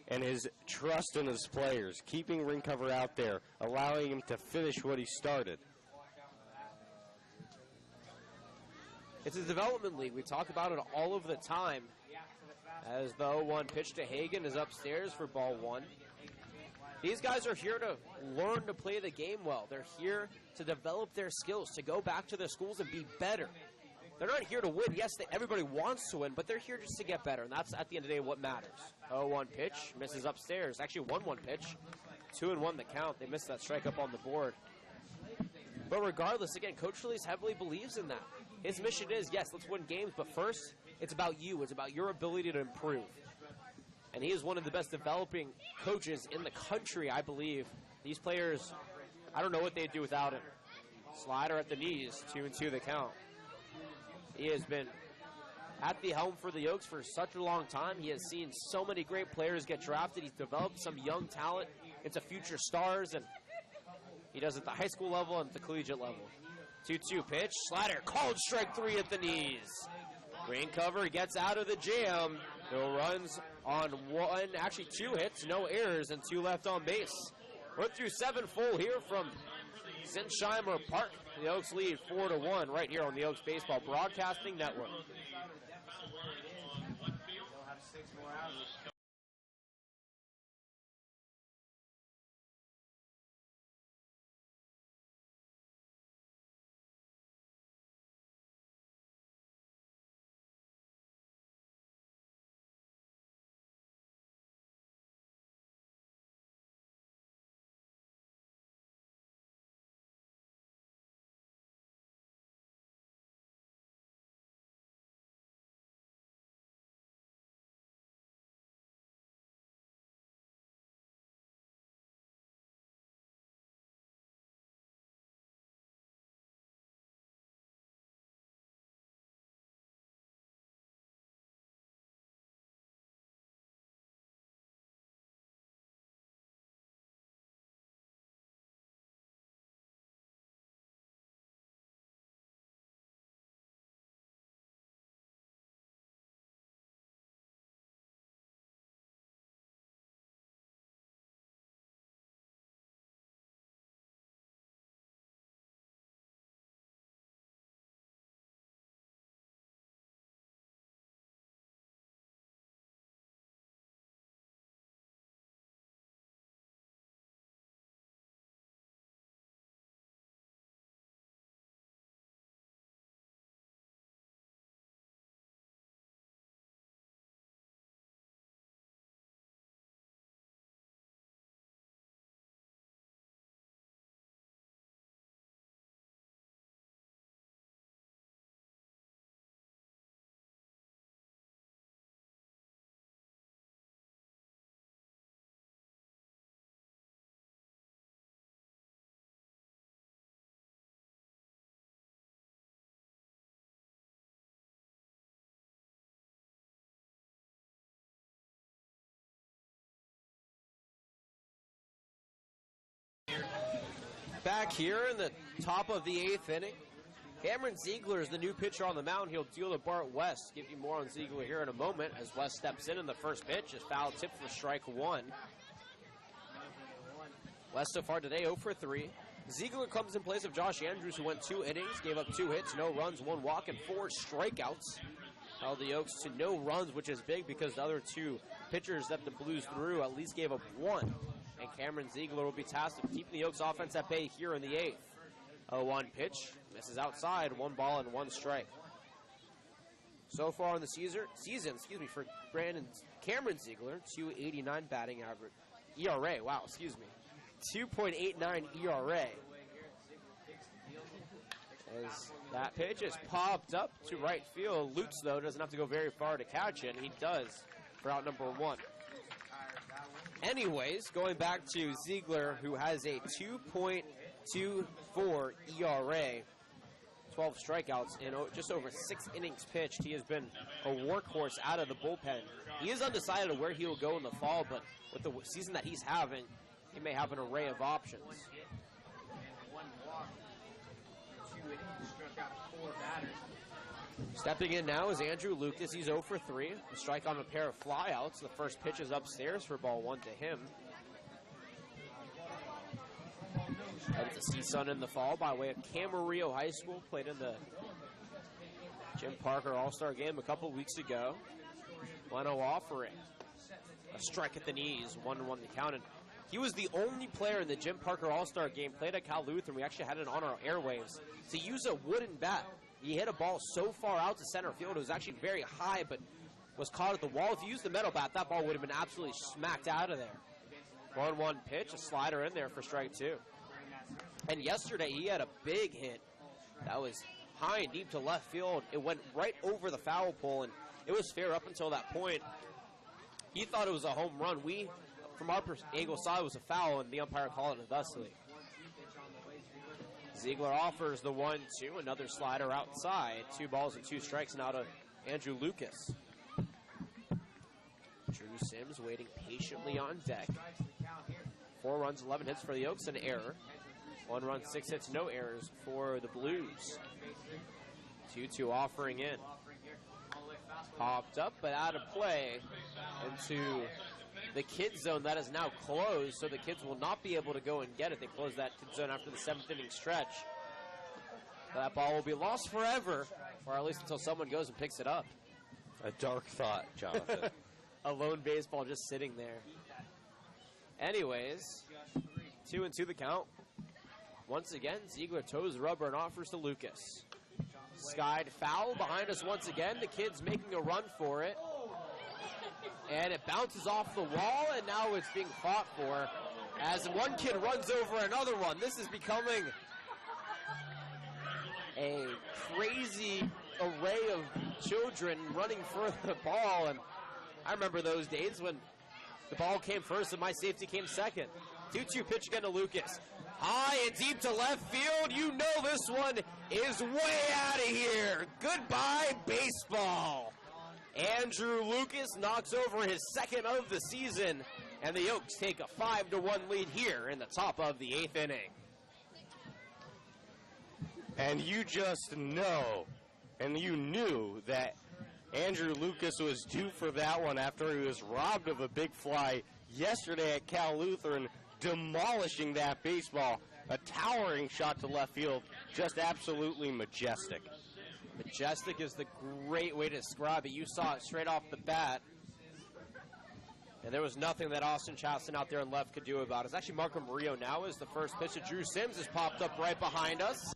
and his trust in his players, keeping Ringcover out there, allowing him to finish what he started. It's a development league. We talk about it all of the time. As the 0-1 pitch to Hagan is upstairs for ball 1. These guys are here to learn to play the game well. They're here to develop their skills, to go back to their schools and be better. They're not here to win. Yes, everybody wants to win, but they're here just to get better, and that's, at the end of the day, what matters. 0-1 pitch, misses upstairs. Actually, 1-1 pitch. 2-1 the count. They missed that strike up on the board. But regardless, again, Coach Solis heavily believes in that. His mission is, yes, let's win games, but first, it's about you. It's about your ability to improve. And he is one of the best developing coaches in the country, I believe. These players, I don't know what they'd do without him. Slider at the knees, 2-2 the count. He has been at the helm for the Oaks for such a long time. He has seen so many great players get drafted. He's developed some young talent into future stars, and he does it at the high school level and at the collegiate level. 2-2 pitch. Slider called strike 3 at the knees. Ring cover gets out of the jam. No runs on 1, actually 2 hits, no errors, and 2 left on base. We're through 7 full here from Sinsheimer Park. The Oaks lead 4-1 right here on the Oaks Baseball Broadcasting Network. back here in the top of the 8th inning. Cameron Ziegler is the new pitcher on the mound. He'll deal to Bart West. Give you more on Ziegler here in a moment as West steps in the first pitch. Is foul tip for strike one. West so far today 0 for 3. Ziegler comes in place of Josh Andrews, who went 2 innings, gave up 2 hits, no runs, 1 walk, and 4 strikeouts. Held the Oaks to no runs, which is big because the other 2 pitchers that the Blues threw at least gave up 1. And Cameron Ziegler will be tasked with keeping the Oaks offense at bay here in the 8th. 0-1 pitch, misses outside, 1 ball and 1 strike. So far in the season, for Cameron Ziegler, 2.89 batting average. ERA, wow, 2.89 ERA. As that pitch is popped up to right field. Lutz, though, doesn't have to go very far to catch it, and he does for out number 1. Anyways, going back to Ziegler, who has a 2.24 ERA, 12 strikeouts, in just over 6 innings pitched. He has been a workhorse out of the bullpen. He is undecided on where he will go in the fall, but with the season that he's having, he may have an array of options. Stepping in now is Andrew Lucas. He's 0 for 3. A strike on a pair of flyouts. The first pitch is upstairs for ball 1 to him. Headed to CSUN in the fall by way of Camarillo High School. Played in the Jim Parker All-Star game a couple weeks ago. Leno offering a strike at the knees. 1-1 the count. And he was the only player in the Jim Parker All-Star game, played at Cal Lutheran. We actually had it on our airwaves, to use a wooden bat. He hit a ball so far out to center field. It was actually very high, but was caught at the wall. If he used the metal bat, that ball would have been absolutely smacked out of there. 1-1 pitch, a slider in there for strike 2. And yesterday, he had a big hit that was high and deep to left field. It went right over the foul pole, and it was fair up until that point. He thought it was a home run. We, from our angle, saw it was a foul, and the umpire called it thusly. Ziegler offers the 1-2, another slider outside. 2 balls and 2 strikes now to Andrew Lucas. Drew Sims waiting patiently on deck. 4 runs, 11 hits for the Oaks, an error. 1 run, 6 hits, no errors for the Blues. 2-2 offering in. Popped up, but out of play into the kids zone that is now closed, so the kids will not be able to go and get it. They closed that kids zone after the 7th inning stretch. So that ball will be lost forever, or at least until someone goes and picks it up. A dark thought, Jonathan. A lone baseball just sitting there. Anyways, 2-2 the count. Once again, Ziegler toes the rubber and offers to Lucas. Skied foul behind us once again. The kid's making a run for it. And it bounces off the wall, and now it's being fought for as one kid runs over another one. This is becoming a crazy array of children running for the ball. And I remember those days when the ball came first and my safety came second. 2-2 pitch again to Lucas. High and deep to left field. You know this one is way out of here. Goodbye, baseball. Andrew Lucas knocks over his second of the season, and the Oaks take a 5-1 lead here in the top of the 8th inning. And you just know, and you knew that Andrew Lucas was due for that one after he was robbed of a big fly yesterday at Cal Lutheran, demolishing that baseball. A towering shot to left field, just absolutely majestic. Majestic is the great way to describe it. You saw it straight off the bat. And there was nothing that Austin Chaston out there in left could do about it. It's actually Marco Murillo now as the first pitch to Drew Sims has popped up right behind us.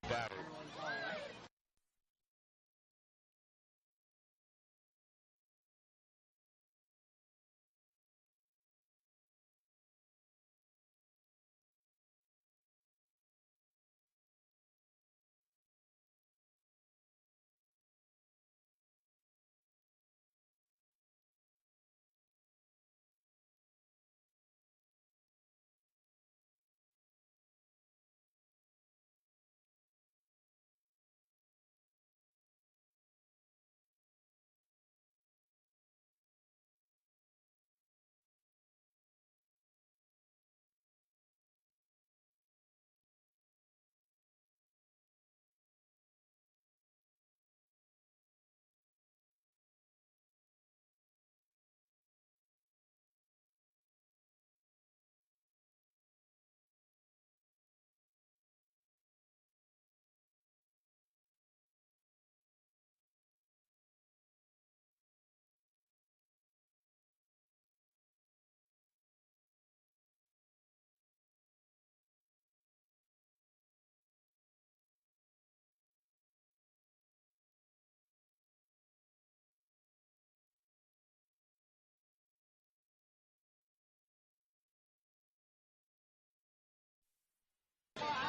Batter.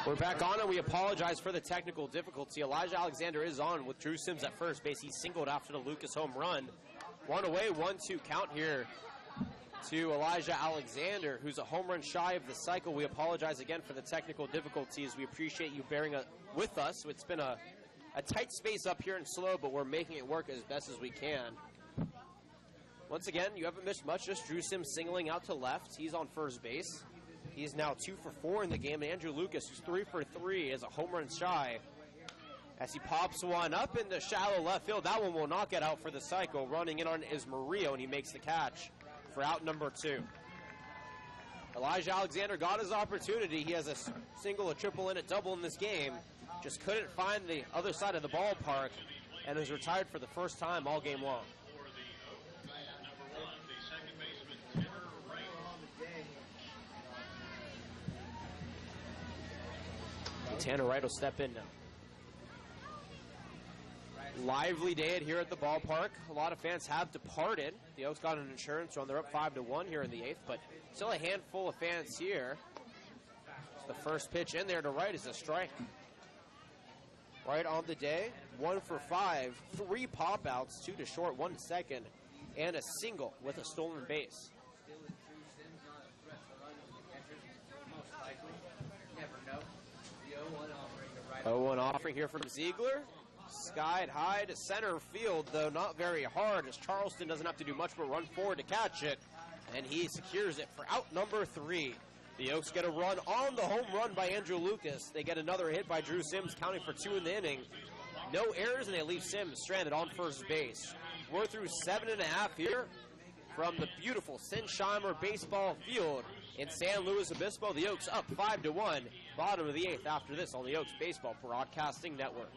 We're back on, and we apologize for the technical difficulty. Elijah Alexander is on with Drew Sims at first base. He singled after the Lucas home run. One away, 1-2 count here to Elijah Alexander, who's a home run shy of the cycle. We apologize again for the technical difficulties. We appreciate you bearing with us. It's been a tight space up here in Slo, but we're making it work as best as we can. Once again, you haven't missed much. Just Drew Sims singling out to left. He's on first base. He's now 2 for 4 in the game. Andrew Lucas, who's 3 for 3, is a home run shy. As he pops one up in the shallow left field, that one will not get out for the cycle. Running in on is Murillo, and he makes the catch for out number 2. Elijah Alexander got his opportunity. He has a single, a triple, and a double in this game. Just couldn't find the other side of the ballpark, and is retired for the first time all game long. Tanner Wright will step in now. Lively day here at the ballpark. A lot of fans have departed. The Oaks got an insurance run. They're up 5-1 here in the 8th, but still a handful of fans here. The first pitch in there to Wright is a strike. Wright on the day, 1 for 5, 3 pop-outs, 2 to short, 1 second, and a single with a stolen base. 0-1 offering here from Ziegler. Skied high to center field, though not very hard, as Charleston doesn't have to do much but run forward to catch it. And he secures it for out number 3. The Oaks get a run on the home run by Andrew Lucas. They get another hit by Drew Sims, counting for 2 in the inning. No errors, and they leave Sims stranded on first base. We're through 7.5 here from the beautiful Sinsheimer baseball field in San Luis Obispo. The Oaks up 5-1, bottom of the 8th after this on the Oaks Baseball Broadcasting Network.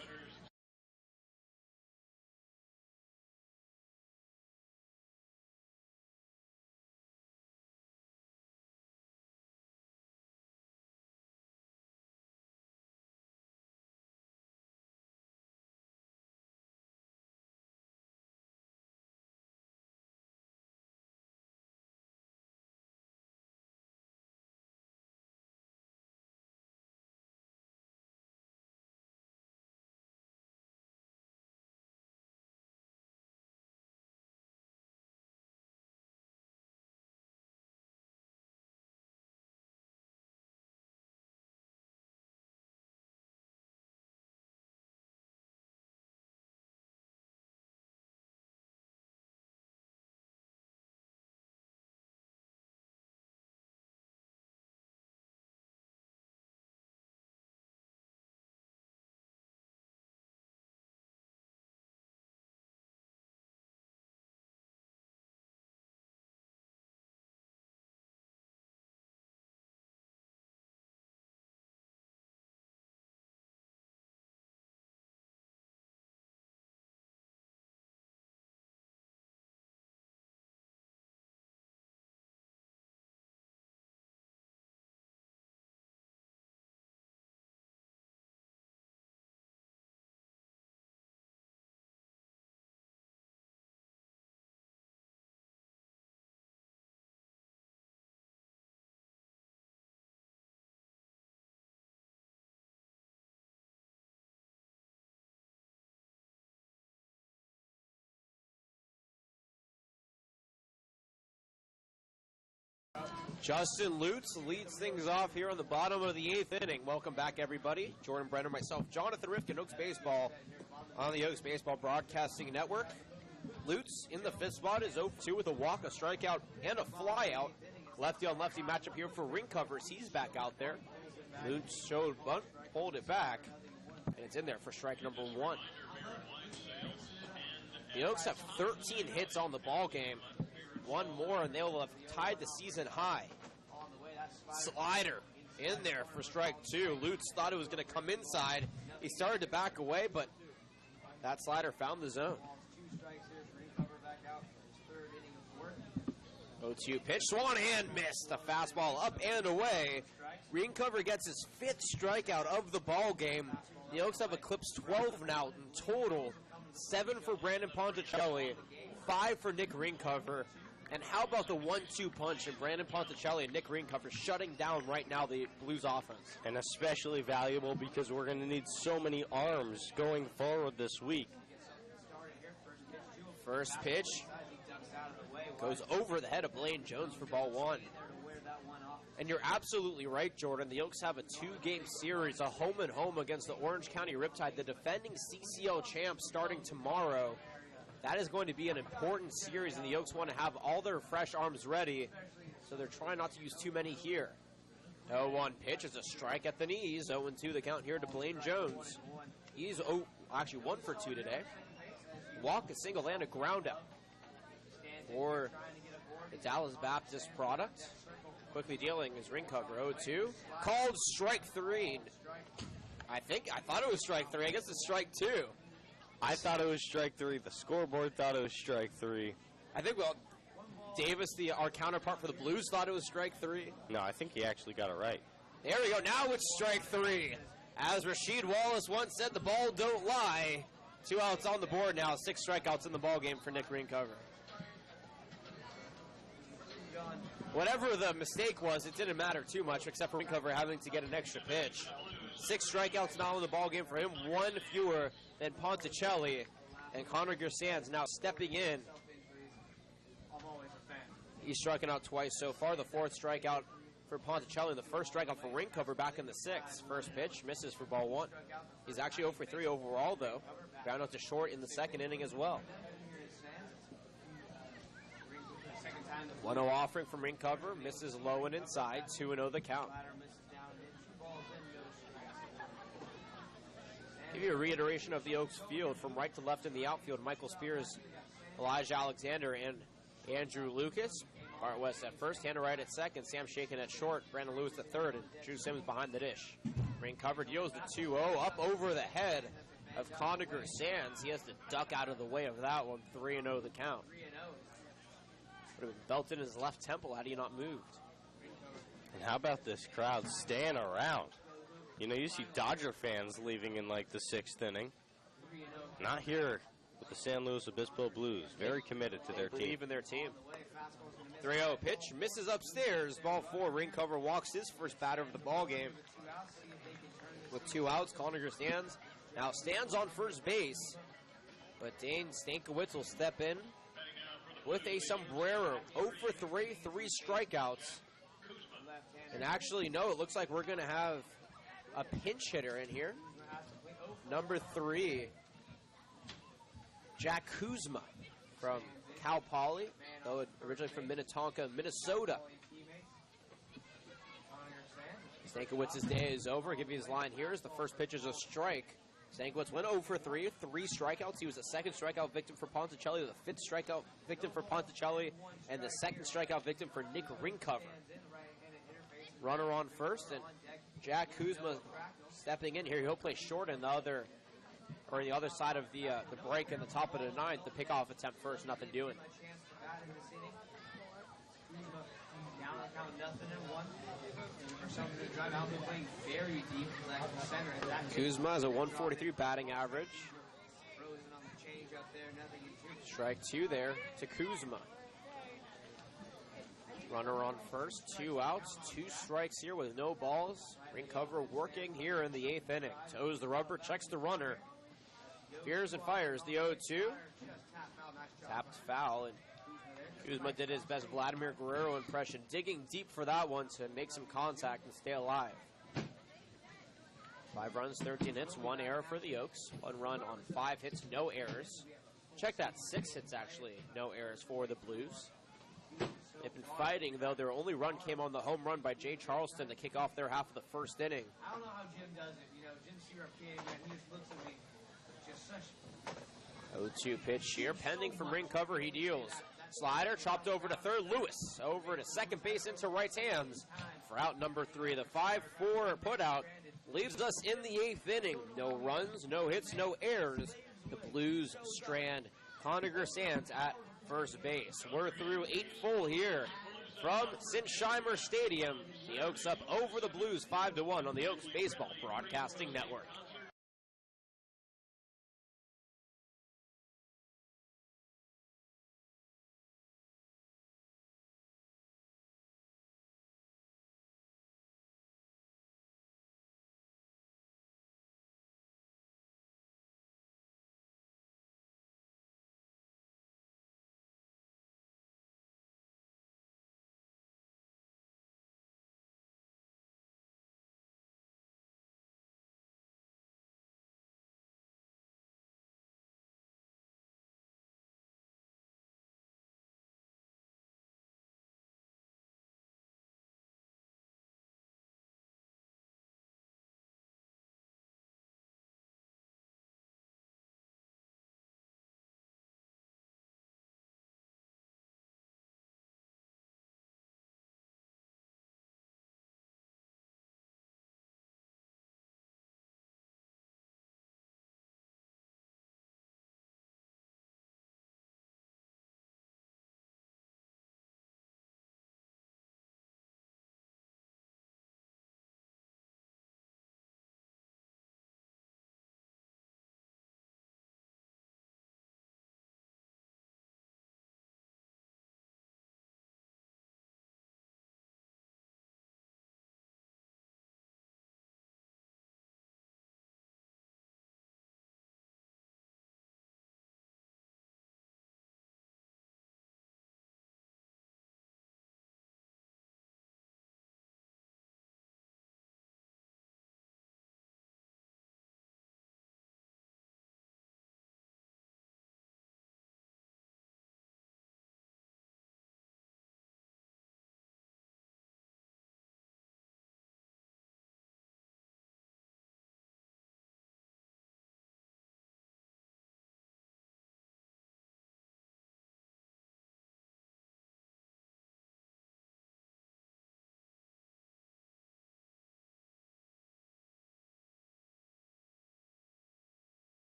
Justin Lutz leads things off here on the bottom of the 8th inning. Welcome back, everybody. Jordan Brenner, myself, Jonathan Rifkin, Oaks Baseball on the Oaks Baseball Broadcasting Network. Lutz in the 5th spot is 0-2 with a walk, a strikeout, and a flyout. Lefty-on-lefty matchup here for ring covers. He's back out there. Lutz showed bunt, pulled it back, and it's in there for strike number 1. The Oaks have 13 hits on the ball game. One more, and they'll have tied the season high. Slider in there for strike 2. Lutz thought it was going to come inside. He started to back away, but that slider found the zone. 0-2 pitch, swung and missed. A fastball up and away. Greencover gets his 5th strikeout of the ball game. The Oaks have eclipsed 12 now in total. 7 for Brandon Ponticelli, 5 for Nick Greencover. And how about the 1-2 punch and Brandon Ponticelli and Nick Greencover shutting down right now the Blues offense? And especially valuable because we're going to need so many arms going forward this week. First pitch goes over the head of Blaine Jones for ball one. And you're absolutely right, Jordan. The Oaks have a 2-game series, a home-and-home against the Orange County Riptide, the defending CCL champs, starting tomorrow. That is going to be an important series, and the Oaks want to have all their fresh arms ready, so they're trying not to use too many here. 0-1 pitch is a strike at the knees. 0-2 the count here to Blaine Jones. He's actually 1 for 2 today. Walk, a single, and a ground out for the Dallas Baptist product. Quickly dealing is ring cover. 0-2. Called strike 3. I thought it was strike 3. I guess it's strike 2. I thought it was strike 3. The scoreboard thought it was strike 3. I think, Davis, our counterpart for the Blues, thought it was strike 3. No, I think he actually got it right. There we go. Now it's strike 3. As Rasheed Wallace once said, the ball don't lie. 2 outs on the board now. 6 strikeouts in the ball game for Nick Greencover. Whatever the mistake was, it didn't matter too much, except for Greencover having to get an extra pitch. 6 strikeouts now in the ball game for him, 1 fewer than Ponticelli, and Connor Gersands now stepping in. He's striking out twice so far. The 4th strikeout for Ponticelli, the 1st strikeout for Ringcover back in the 6th. First pitch misses for ball 1. He's actually 0 for 3 overall, though. Ground out to short in the 2nd inning as well. 1-0 offering from Ringcover, misses low and inside. 2-0 the count. Give you a reiteration of the Oaks field. From right to left in the outfield, Michael Spears, Elijah Alexander, and Andrew Lucas. Bart West at first, Hannah Wright at second, Sam Shaken at short, Brandon Lewis at third, and Drew Simmons behind the dish. Ringcover deals the 2-0 up over the head of Coniger Sands. He has to duck out of the way of that one. 3-0 the count. Would have been belted in his left temple had he not moved. And how about this crowd staying around? You know, you see Dodger fans leaving in like the 6th inning. Not here with the San Luis Obispo Blues. Very committed to their team. Believe in their team. 3-0 pitch, misses upstairs. Ball 4, Ringcover walks his first batter of the ball game. With 2 outs, Coniger stands. Now stands on first base. But Dane Stankiewicz will step in with a sombrero. 0 for 3, 3 strikeouts. And actually, no, it looks like we're going to have a pinch hitter in here. Number 3, Jack Kuzma from Cal Poly, though originally from Minnetonka, Minnesota. Stankiewicz's day is over. I'll give you his line here. As the first pitch is a strike. Stankiewicz went 0 for 3, 3 strikeouts. He was the 2nd strikeout victim for Ponticelli, the 5th strikeout victim for Ponticelli, and the 2nd strikeout victim for Nick Ringcover. Runner on first, and Jack Kuzma stepping in here. He'll play short in the other side of the break in the top of the 9th. The pickoff attempt first, nothing doing. Kuzma has a 143 batting average. Strike 2 there to Kuzma. Runner on first, 2 outs, 2 strikes here with no balls. Ringcover working here in the 8th inning. Toes the rubber, checks the runner. Fears and fires the 0-2. Tapped foul, and Kuzma did his best Vladimir Guerrero impression, digging deep for that one to make some contact and stay alive. 5 runs, 13 hits, 1 error for the Oaks. 1 run on 5 hits, no errors. Check that, 6 hits actually, no errors for the Blues. They've been fighting, though. Their only run came on the home run by Jay Charleston to kick off their half of the 1st inning. I don't know how Jim does it. You know, Jim's European, man. He just looks at me. Just such. 0-2 pitch here, pending from Ringcover. He deals. Slider chopped over to third. Lewis over to second base into right's hands for out number 3. The 5-4 putout leaves us in the 8th inning. No runs, no hits, no errors. The Blues strand Coniger Sands at first base. We're through 8 full here from Sinsheimer Stadium. The Oaks up over the Blues 5-1 on the Oaks Baseball Broadcasting Network.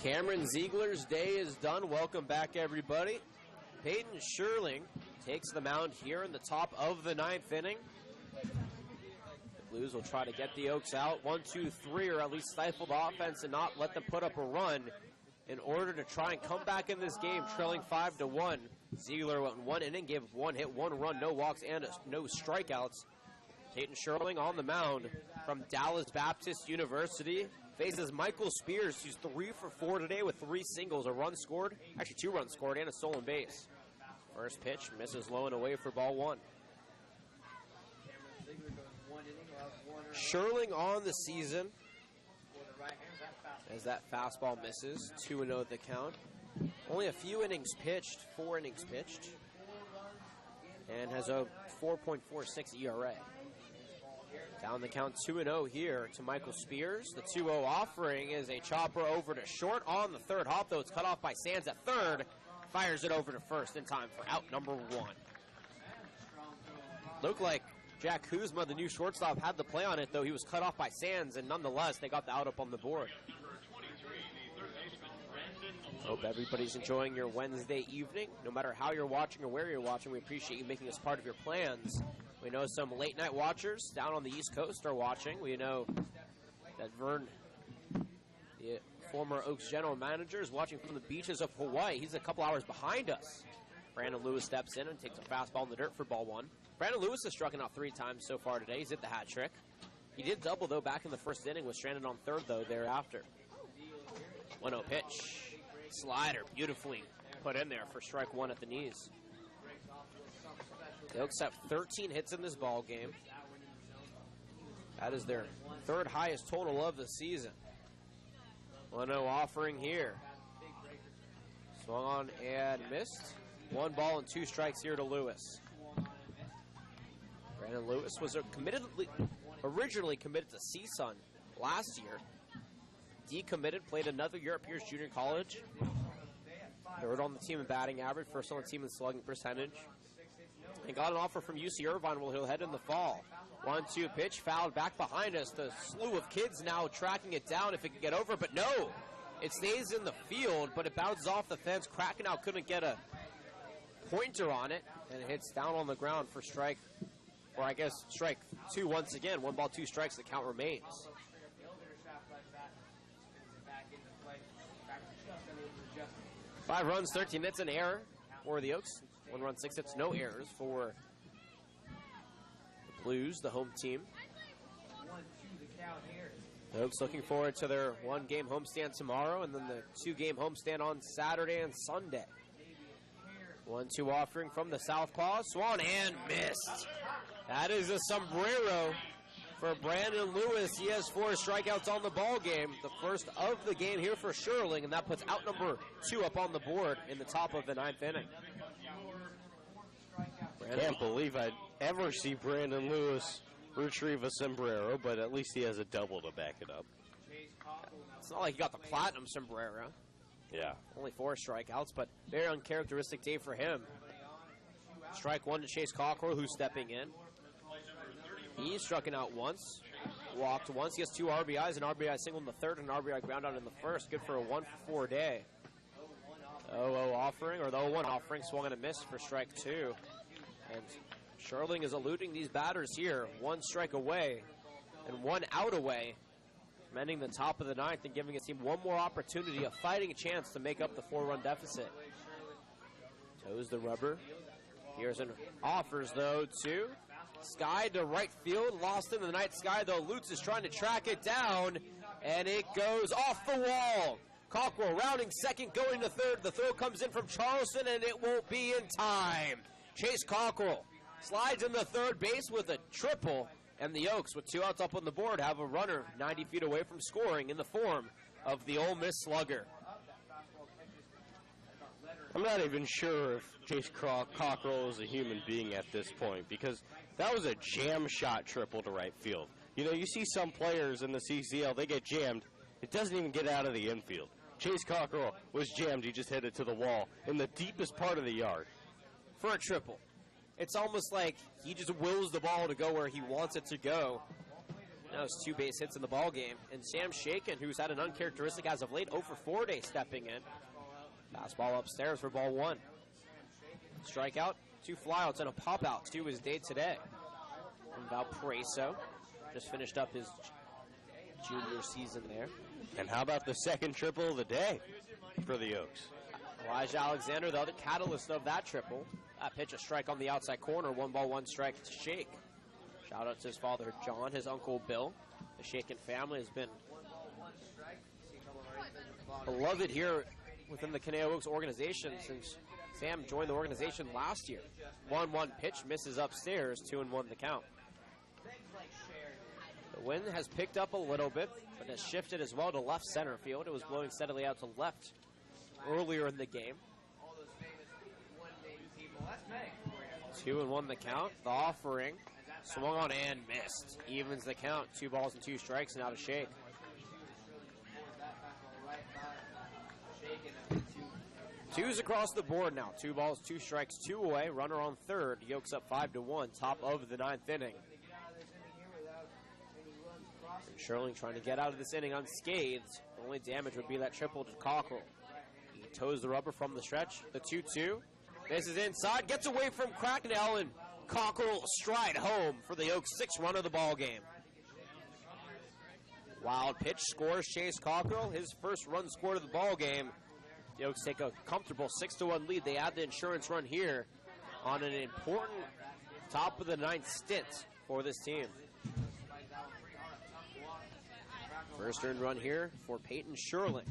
Cameron Ziegler's day is done. Welcome back, everybody. Peyton Sherling takes the mound here in the top of the 9th inning. The Blues will try to get the Oaks out 1, 2, 3, or at least stifle the offense and not let them put up a run in order to try and come back in this game, trailing 5-1. Ziegler went 1 inning, gave 1 hit, 1 run, no walks, and no strikeouts. Peyton Sherling on the mound from Dallas Baptist University faces Michael Spears, who's 3 for 4 today with 3 singles, a run scored, actually 2 runs scored, and a stolen base. First pitch misses low and away for ball 1. Sherling on the season as that fastball misses. 2-0 the count. Only a few innings pitched, 4 innings pitched, and has a 4.46 ERA. Down the count 2-0 here to Michael Spears. The 2-0 offering is a chopper over to short on the third hop, though it's cut off by Sands at third. Fires it over to first in time for out number 1. Looked like Jack Kuzma, the new shortstop, had the play on it, though he was cut off by Sands, and nonetheless, they got the out up on the board. Hope everybody's enjoying your Wednesday evening. No matter how you're watching or where you're watching, we appreciate you making us part of your plans. We know some late-night watchers down on the East Coast are watching. We know that Vern, the former Oaks general manager, is watching from the beaches of Hawaii. He's a couple hours behind us. Brandon Lewis steps in and takes a fastball in the dirt for ball 1. Brandon Lewis has struck out 3 times so far today. He's hit the hat trick. He did double, though, back in the first inning, was stranded on third, though, thereafter. 1-0 pitch. Slider beautifully put in there for strike 1 at the knees. The Oaks have 13 hits in this ball game. That is their 3rd highest total of the season. 1-0 offering here. Swung on and missed. 1 ball and 2 strikes here to Lewis. Brandon Lewis was originally committed to CSUN last year. Decommitted, played another year at Pierce Junior College. 3rd on the team in batting average, 1st on the team in slugging percentage. And got an offer from UC Irvine where he'll head in the fall. 1-2 pitch, fouled back behind us. The slew of kids now tracking it down if it can get over, but no! It stays in the field, but it bounces off the fence. Krakenau couldn't get a pointer on it, and it hits down on the ground for strike, or I guess strike 2 once again. 1 ball, 2 strikes, the count remains. 5 runs, 13 hits, an error for the Oaks. 1 run, 6 hits, no errors for the Blues, the home team. The Oaks looking forward to their 1-game homestand tomorrow, and then the 2-game homestand on Saturday and Sunday. 1-2 offering from the southpaw, swung and missed. That is a sombrero for Brandon Lewis. He has 4 strikeouts on the ball game, the first of the game here for Sherling, and that puts out number 2 up on the board in the top of the 9th inning. Can't believe I'd ever see Brandon Lewis retrieve a sombrero, but at least he has a double to back it up. It's not like he got the platinum sombrero. Yeah. Only 4 strikeouts, but very uncharacteristic day for him. Strike 1 to Chase Cockrell, who's stepping in. He's struck out once, walked once. He has 2 RBIs, an RBI single in the 3rd, and an RBI ground out in the 1st. Good for a 1-for-4 day. 0-0 offering, or the 0-1 offering, swung and a miss for strike 2. And Sherling is eluding these batters here. 1 strike away and 1 out away, mending the top of the 9th and giving his team 1 more opportunity, a fighting chance to make up the 4-run deficit. Toes the rubber. Here's an offers, though, to Sky to right field. Lost in the night sky, though. Lutz is trying to track it down, and it goes off the wall. Cockrell rounding second, going to 3rd. The throw comes in from Charleston, and it won't be in time. Chase Cockrell slides in the 3rd base with a triple, and the Oaks, with 2 outs up on the board, have a runner 90 feet away from scoring in the form of the Ole Miss slugger. I'm not even sure if Chase Cockrell is a human being at this point, because that was a jam shot triple to right field. You know, you see some players in the CCL, they get jammed. It doesn't even get out of the infield. Chase Cockrell was jammed. He just hit it to the wall in the deepest part of the yard. For a triple. It's almost like he just wills the ball to go where he wants it to go. Now it's 2 base hits in the ball game. And Sam Shakin, who's had an uncharacteristic as of late 0 for 4 day, stepping in. Fastball upstairs for ball 1. Strikeout, 2 flyouts, and a pop-out to his day today. From Valparaiso. Just finished up his junior season there. And how about the second triple of the day for the Oaks? Elijah Alexander, the other catalyst of that triple. That pitch, a strike on the outside corner. 1 ball, 1 strike to Shake. Shout out to his father, John, his uncle, Bill. The Shakin family has been beloved here within the Caneo Oaks organization since Sam joined the organization last year. 1-1 pitch, misses upstairs, 2-1 the count. The wind has picked up a little bit, but has shifted as well to left center field. It was blowing steadily out to left earlier in the game. 2-1 the count. The offering swung on and missed. Evens the count. 2 balls and 2 strikes now to Shake. Twos across the board now. 2 balls, 2 strikes, 2 away. Runner on third. Yokes up 5-1. Top of the 9th inning. Sherling trying to get out of this inning unscathed. The only damage would be that triple to Cockrell. He toes the rubber from the stretch. The 2-2. This is inside. Gets away from Cracknell, and Cockrell stride home for the Oaks' 6th run of the ball game. Wild pitch scores Chase Cockrell. His first run scored of the ball game. The Oaks take a comfortable 6-1 lead. They add the insurance run here on an important top of the 9th stint for this team. First earned run here for Peyton Sherling.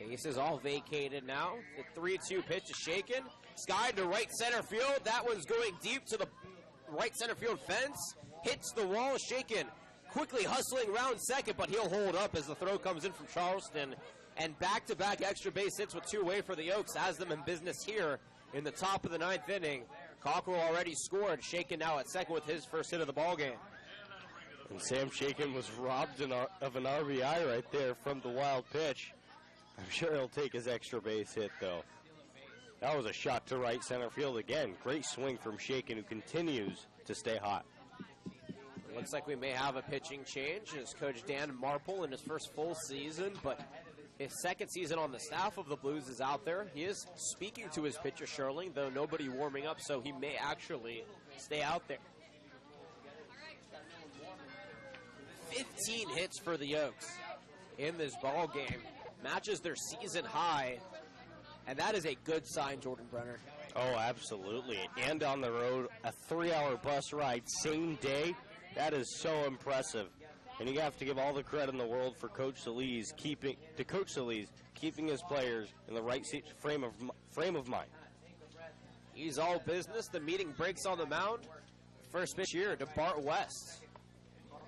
Bases all vacated now. The 3-2 pitch is Shakin. Skied to right center field. That one's going deep to the right center field fence. Hits the wall. Shakin quickly hustling around second, but he'll hold up as the throw comes in from Charleston. And back-to-back extra base hits with 2 away for the Oaks has them in business here in the top of the 9th inning. Cockrell already scored. Shakin now at second with his first hit of the ball game. And Sam Shakin was robbed of an RBI right there from the wild pitch. I'm sure he'll take his extra base hit, though. That was a shot to right center field again. Great swing from Shakin, who continues to stay hot. Looks like we may have a pitching change as Coach Dan Marple in his first full season, but his second season on the staff of the Blues is out there. He is speaking to his pitcher, Sherling, though nobody warming up, so he may actually stay out there. 15 hits for the Oaks in this ball game. Matches their season high, and that is a good sign, Jordan Brenner. Oh, absolutely. And on the road, a 3-hour bus ride, same day. That is so impressive. And you have to give all the credit in the world for Coach Solis keeping his players in the right frame of mind. He's all business. The meeting breaks on the mound. First pitch here to Bart West.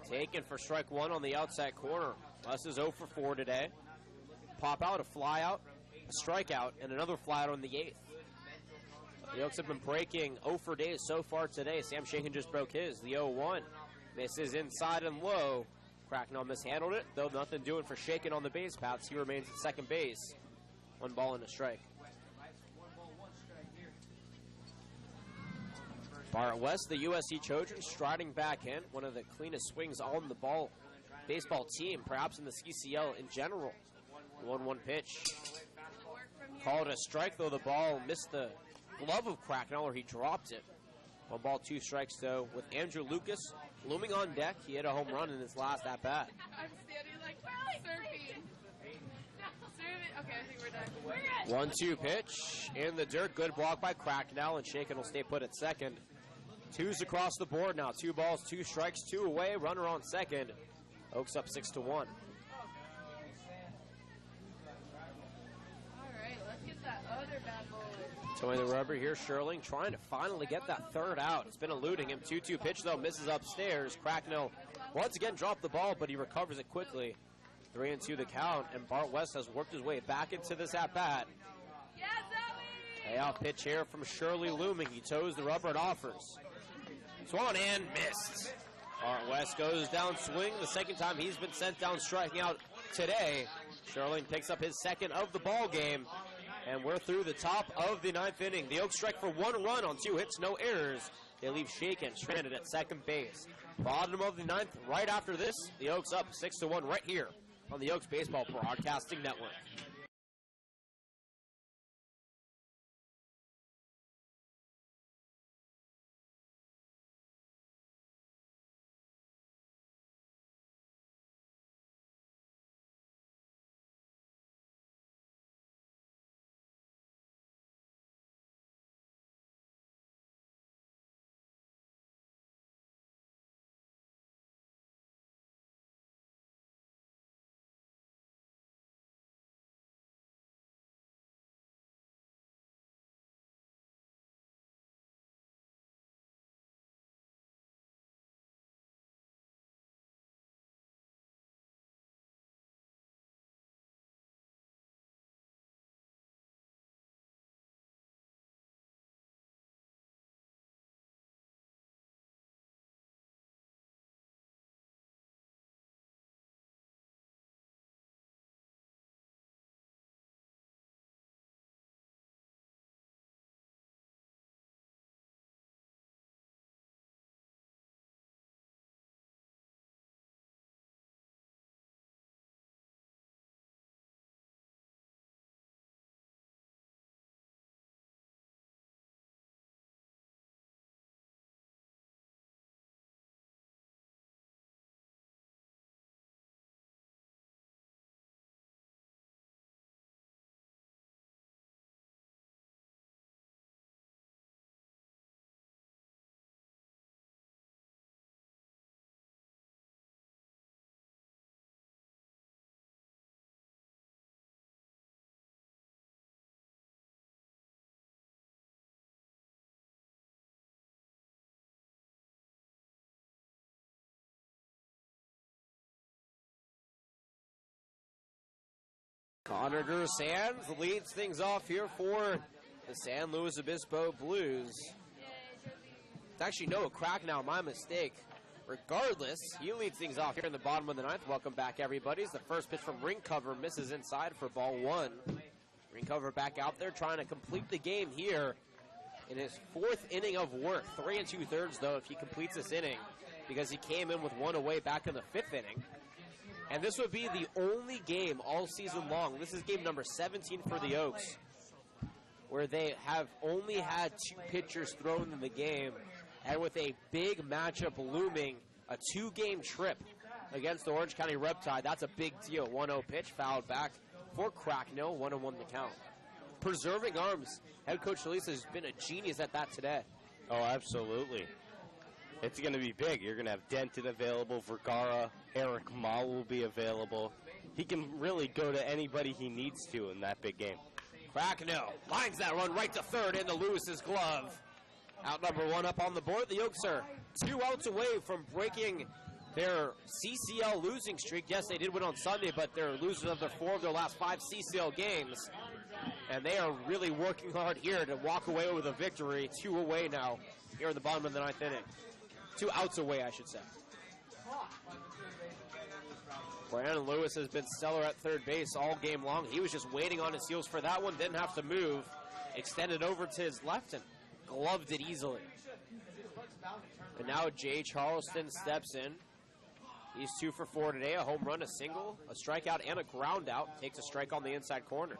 Taken for strike 1 on the outside corner. West is 0 for 4 today. Pop out, a fly out, a strikeout, and another fly out on the 8th. The Oaks have been breaking 0 for days so far today. Sam Shakin just broke his, the 0-1. Misses inside and low. Cracknell mishandled it, though nothing doing for Shakin on the base paths. He remains at second base. 1 ball and a strike. Bart West, the USC Trojans, striding back in. One of the cleanest swings on the ball baseball team, perhaps in the CCL in general. 1-1 pitch. Called a strike, though the ball missed the glove of Cracknell, or he dropped it. 1 ball, 2 strikes, though, with Andrew Lucas looming on deck. He hit a home run in his last at-bat. I'm standing like surfing. Okay, I think we're done. 1-2 pitch in the dirt. Good block by Cracknell, and Shakin will stay put at second. 2s across the board now. 2 balls, 2 strikes, 2 away. Runner on second. Oaks up 6-1. All right, let's get that other bad boy. Towing the rubber here, Sherling trying to finally get that third out. It's been eluding him. 2-2 pitch, though, misses upstairs. Cracknell once again dropped the ball, but he recovers it quickly. 3-2 the count, and Bart West has worked his way back into this at-bat. Yes, Ellie! Payoff pitch here from Shirley looming. He toes the rubber and offers. Swung and missed. Bart West goes down swing. The second time he's been sent down striking out today. Sherling picks up his second of the ball game. And we're through the top of the 9th inning. The Oaks strike for 1 run on 2 hits, no errors. They leave Shaken stranded at second base. Bottom of the 9th, right after this, the Oaks up 6-1 right here on the Oaks Baseball Broadcasting Network. Connor Sands leads things off here for the San Luis Obispo Blues. It's actually Noah Cracknell, my mistake. Regardless, he leads things off here in the bottom of the 9th. Welcome back, everybody. It's the first pitch from Ring Cover, misses inside for ball 1. Ring Cover back out there trying to complete the game here in his 4th inning of work. 3 2/3, though, if he completes this inning, because he came in with 1 away back in the 5th inning. And this would be the only game all season long. This is game number 17 for the Oaks, where they have only had 2 pitchers thrown in the game. And with a big matchup looming, a 2-game trip against the Orange County Riptide, that's a big deal. 1-0 pitch, fouled back for Cracknell, 1-1 the count. Preserving arms, head coach Elisa has been a genius at that today. Oh, absolutely. It's going to be big. You're going to have Denton available, Vergara, Eric Ma will be available. He can really go to anybody he needs to in that big game. Cracknell lines that run right to third into Lewis's glove. Out number 1 up on the board. The Oaks are 2 outs away from breaking their CCL losing streak. Yes, they did win on Sunday, but they're losers of 4 of their last 5 CCL games. And they are really working hard here to walk away with a victory. 2 away now here in the bottom of the 9th inning. 2 outs away, I should say. Brandon Lewis has been stellar at third base all game long. He was just waiting on his heels for that one. Didn't have to move. Extended over to his left and gloved it easily. And now Jay Charleston steps in. He's 2 for 4 today. A home run, a single, a strikeout, and a ground out. Takes a strike on the inside corner.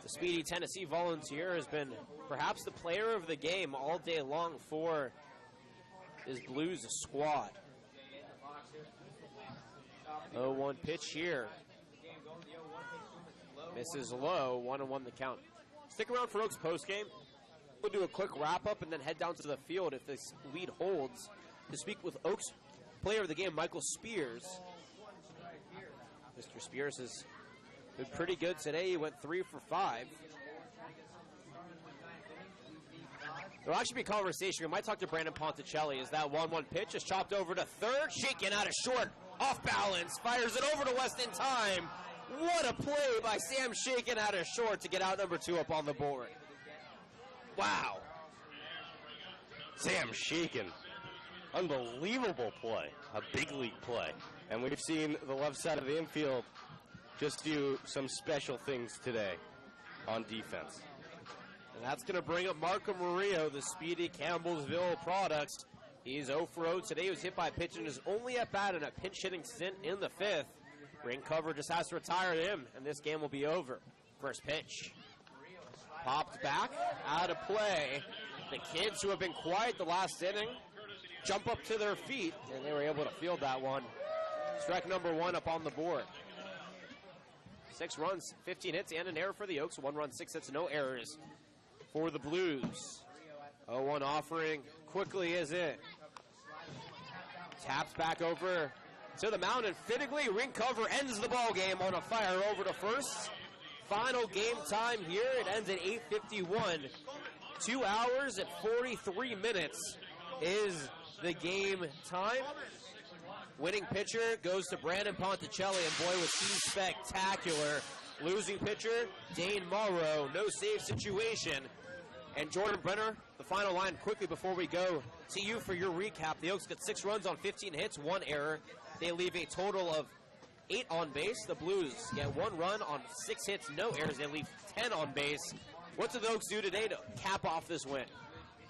The speedy Tennessee Volunteer has been perhaps the player of the game all day long for this Blues squad. 0-1 pitch here. Misses low, 1-1 the count. Stick around for Oaks postgame. We'll do a quick wrap-up and then head down to the field if this lead holds to speak with Oaks player of the game, Michael Spears. Mr. Spears has been pretty good today. He went 3 for 5. There'll actually be a conversation. We might talk to Brandon Ponticelli as that 1-1 pitch is chopped over to third. Shaken out of short, off balance, fires it over to West in time. What a play by Sam Shaken out of short to get out number 2 up on the board. Wow. Sam Shaken. Unbelievable play. A big league play. And we've seen the left side of the infield just do some special things today on defense. And that's going to bring up Marco Murillo, the speedy Campbellsville products. He's 0 for 0 today. He was hit by a pitch in his only at bat in a pinch hitting stint in the 5th. Ring cover just has to retire him, and this game will be over. First pitch. Popped back, out of play. The kids who have been quiet the last inning jump up to their feet, and they were able to field that one. Strike number 1 up on the board. 6 runs, 15 hits, and an error for the Oaks. 1 run, 6 hits, no errors for the Blues. 0-1 offering quickly is it. Taps back over to the mound, and fittingly, ring cover ends the ball game on a fire over to first. Final game time here. It ends at 8:51. 2 hours and 43 minutes is the game time. Winning pitcher goes to Brandon Ponticelli, and boy, was he spectacular. Losing pitcher, Dane Morrow. No save situation. And Jordan Brenner, the final line quickly before we go to you for your recap. The Oaks got 6 runs on 15 hits, 1 error. They leave a total of 8 on base. The Blues get 1 run on 6 hits, no errors. They leave 10 on base. What did the Oaks do today to cap off this win?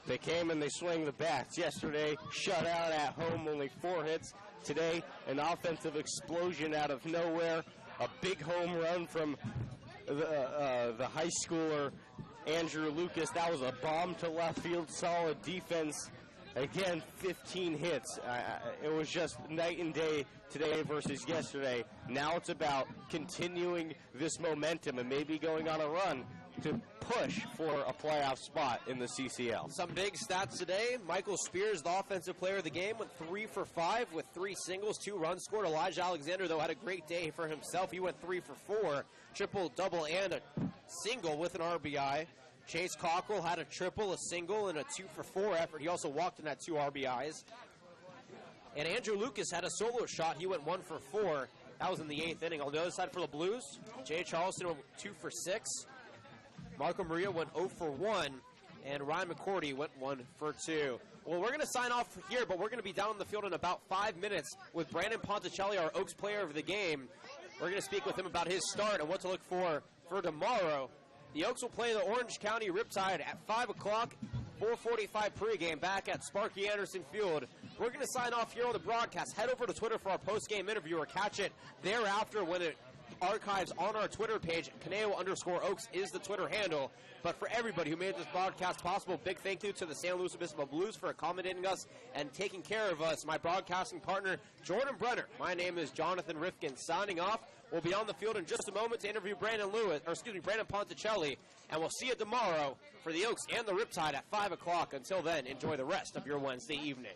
They came and they swing the bats. Yesterday, shut out at home, only 4 hits. Today, an offensive explosion out of nowhere. A big home run from the high schooler, Andrew Lucas. That was a bomb to left field. Solid defense. Again, 15 hits. It was just night and day today versus yesterday. Now it's about continuing this momentum and maybe going on a run to push for a playoff spot in the CCL. Some big stats today. Michael Spears, the offensive player of the game, went 3 for 5 with 3 singles, 2 runs scored. Elijah Alexander, though, had a great day for himself. He went 3 for 4, triple, double, and a single with an RBI. Chase Cockrell had a triple, a single, and a 2 for 4 effort. He also walked in that 2 RBIs. And Andrew Lucas had a solo shot. He went 1 for 4. That was in the 8th inning. On the other side for the Blues, Jay Charleston went 2 for 6. Marco Murillo went 0 for 1. And Ryan McCourty went 1 for 2. Well, we're going to sign off here, but we're going to be down on the field in about 5 minutes with Brandon Ponticelli, our Oaks player of the game. We're going to speak with him about his start and what to look for tomorrow. The Oaks will play the Orange County Riptide at 5 o'clock, 4:45 pregame back at Sparky Anderson Field. We're going to sign off here on the broadcast. Head over to Twitter for our post-game interview or catch it thereafter when it archives on our Twitter page. Caneo_Oaks is the Twitter handle. But for everybody who made this broadcast possible, big thank you to the San Luis Obispo Blues for accommodating us and taking care of us. My broadcasting partner, Jordan Brenner. My name is Jonathan Rifkin. Signing off. We'll be on the field in just a moment to interview Brandon Ponticelli, and we'll see you tomorrow for the Oaks and the Riptide at 5 o'clock. Until then, enjoy the rest of your Wednesday evening.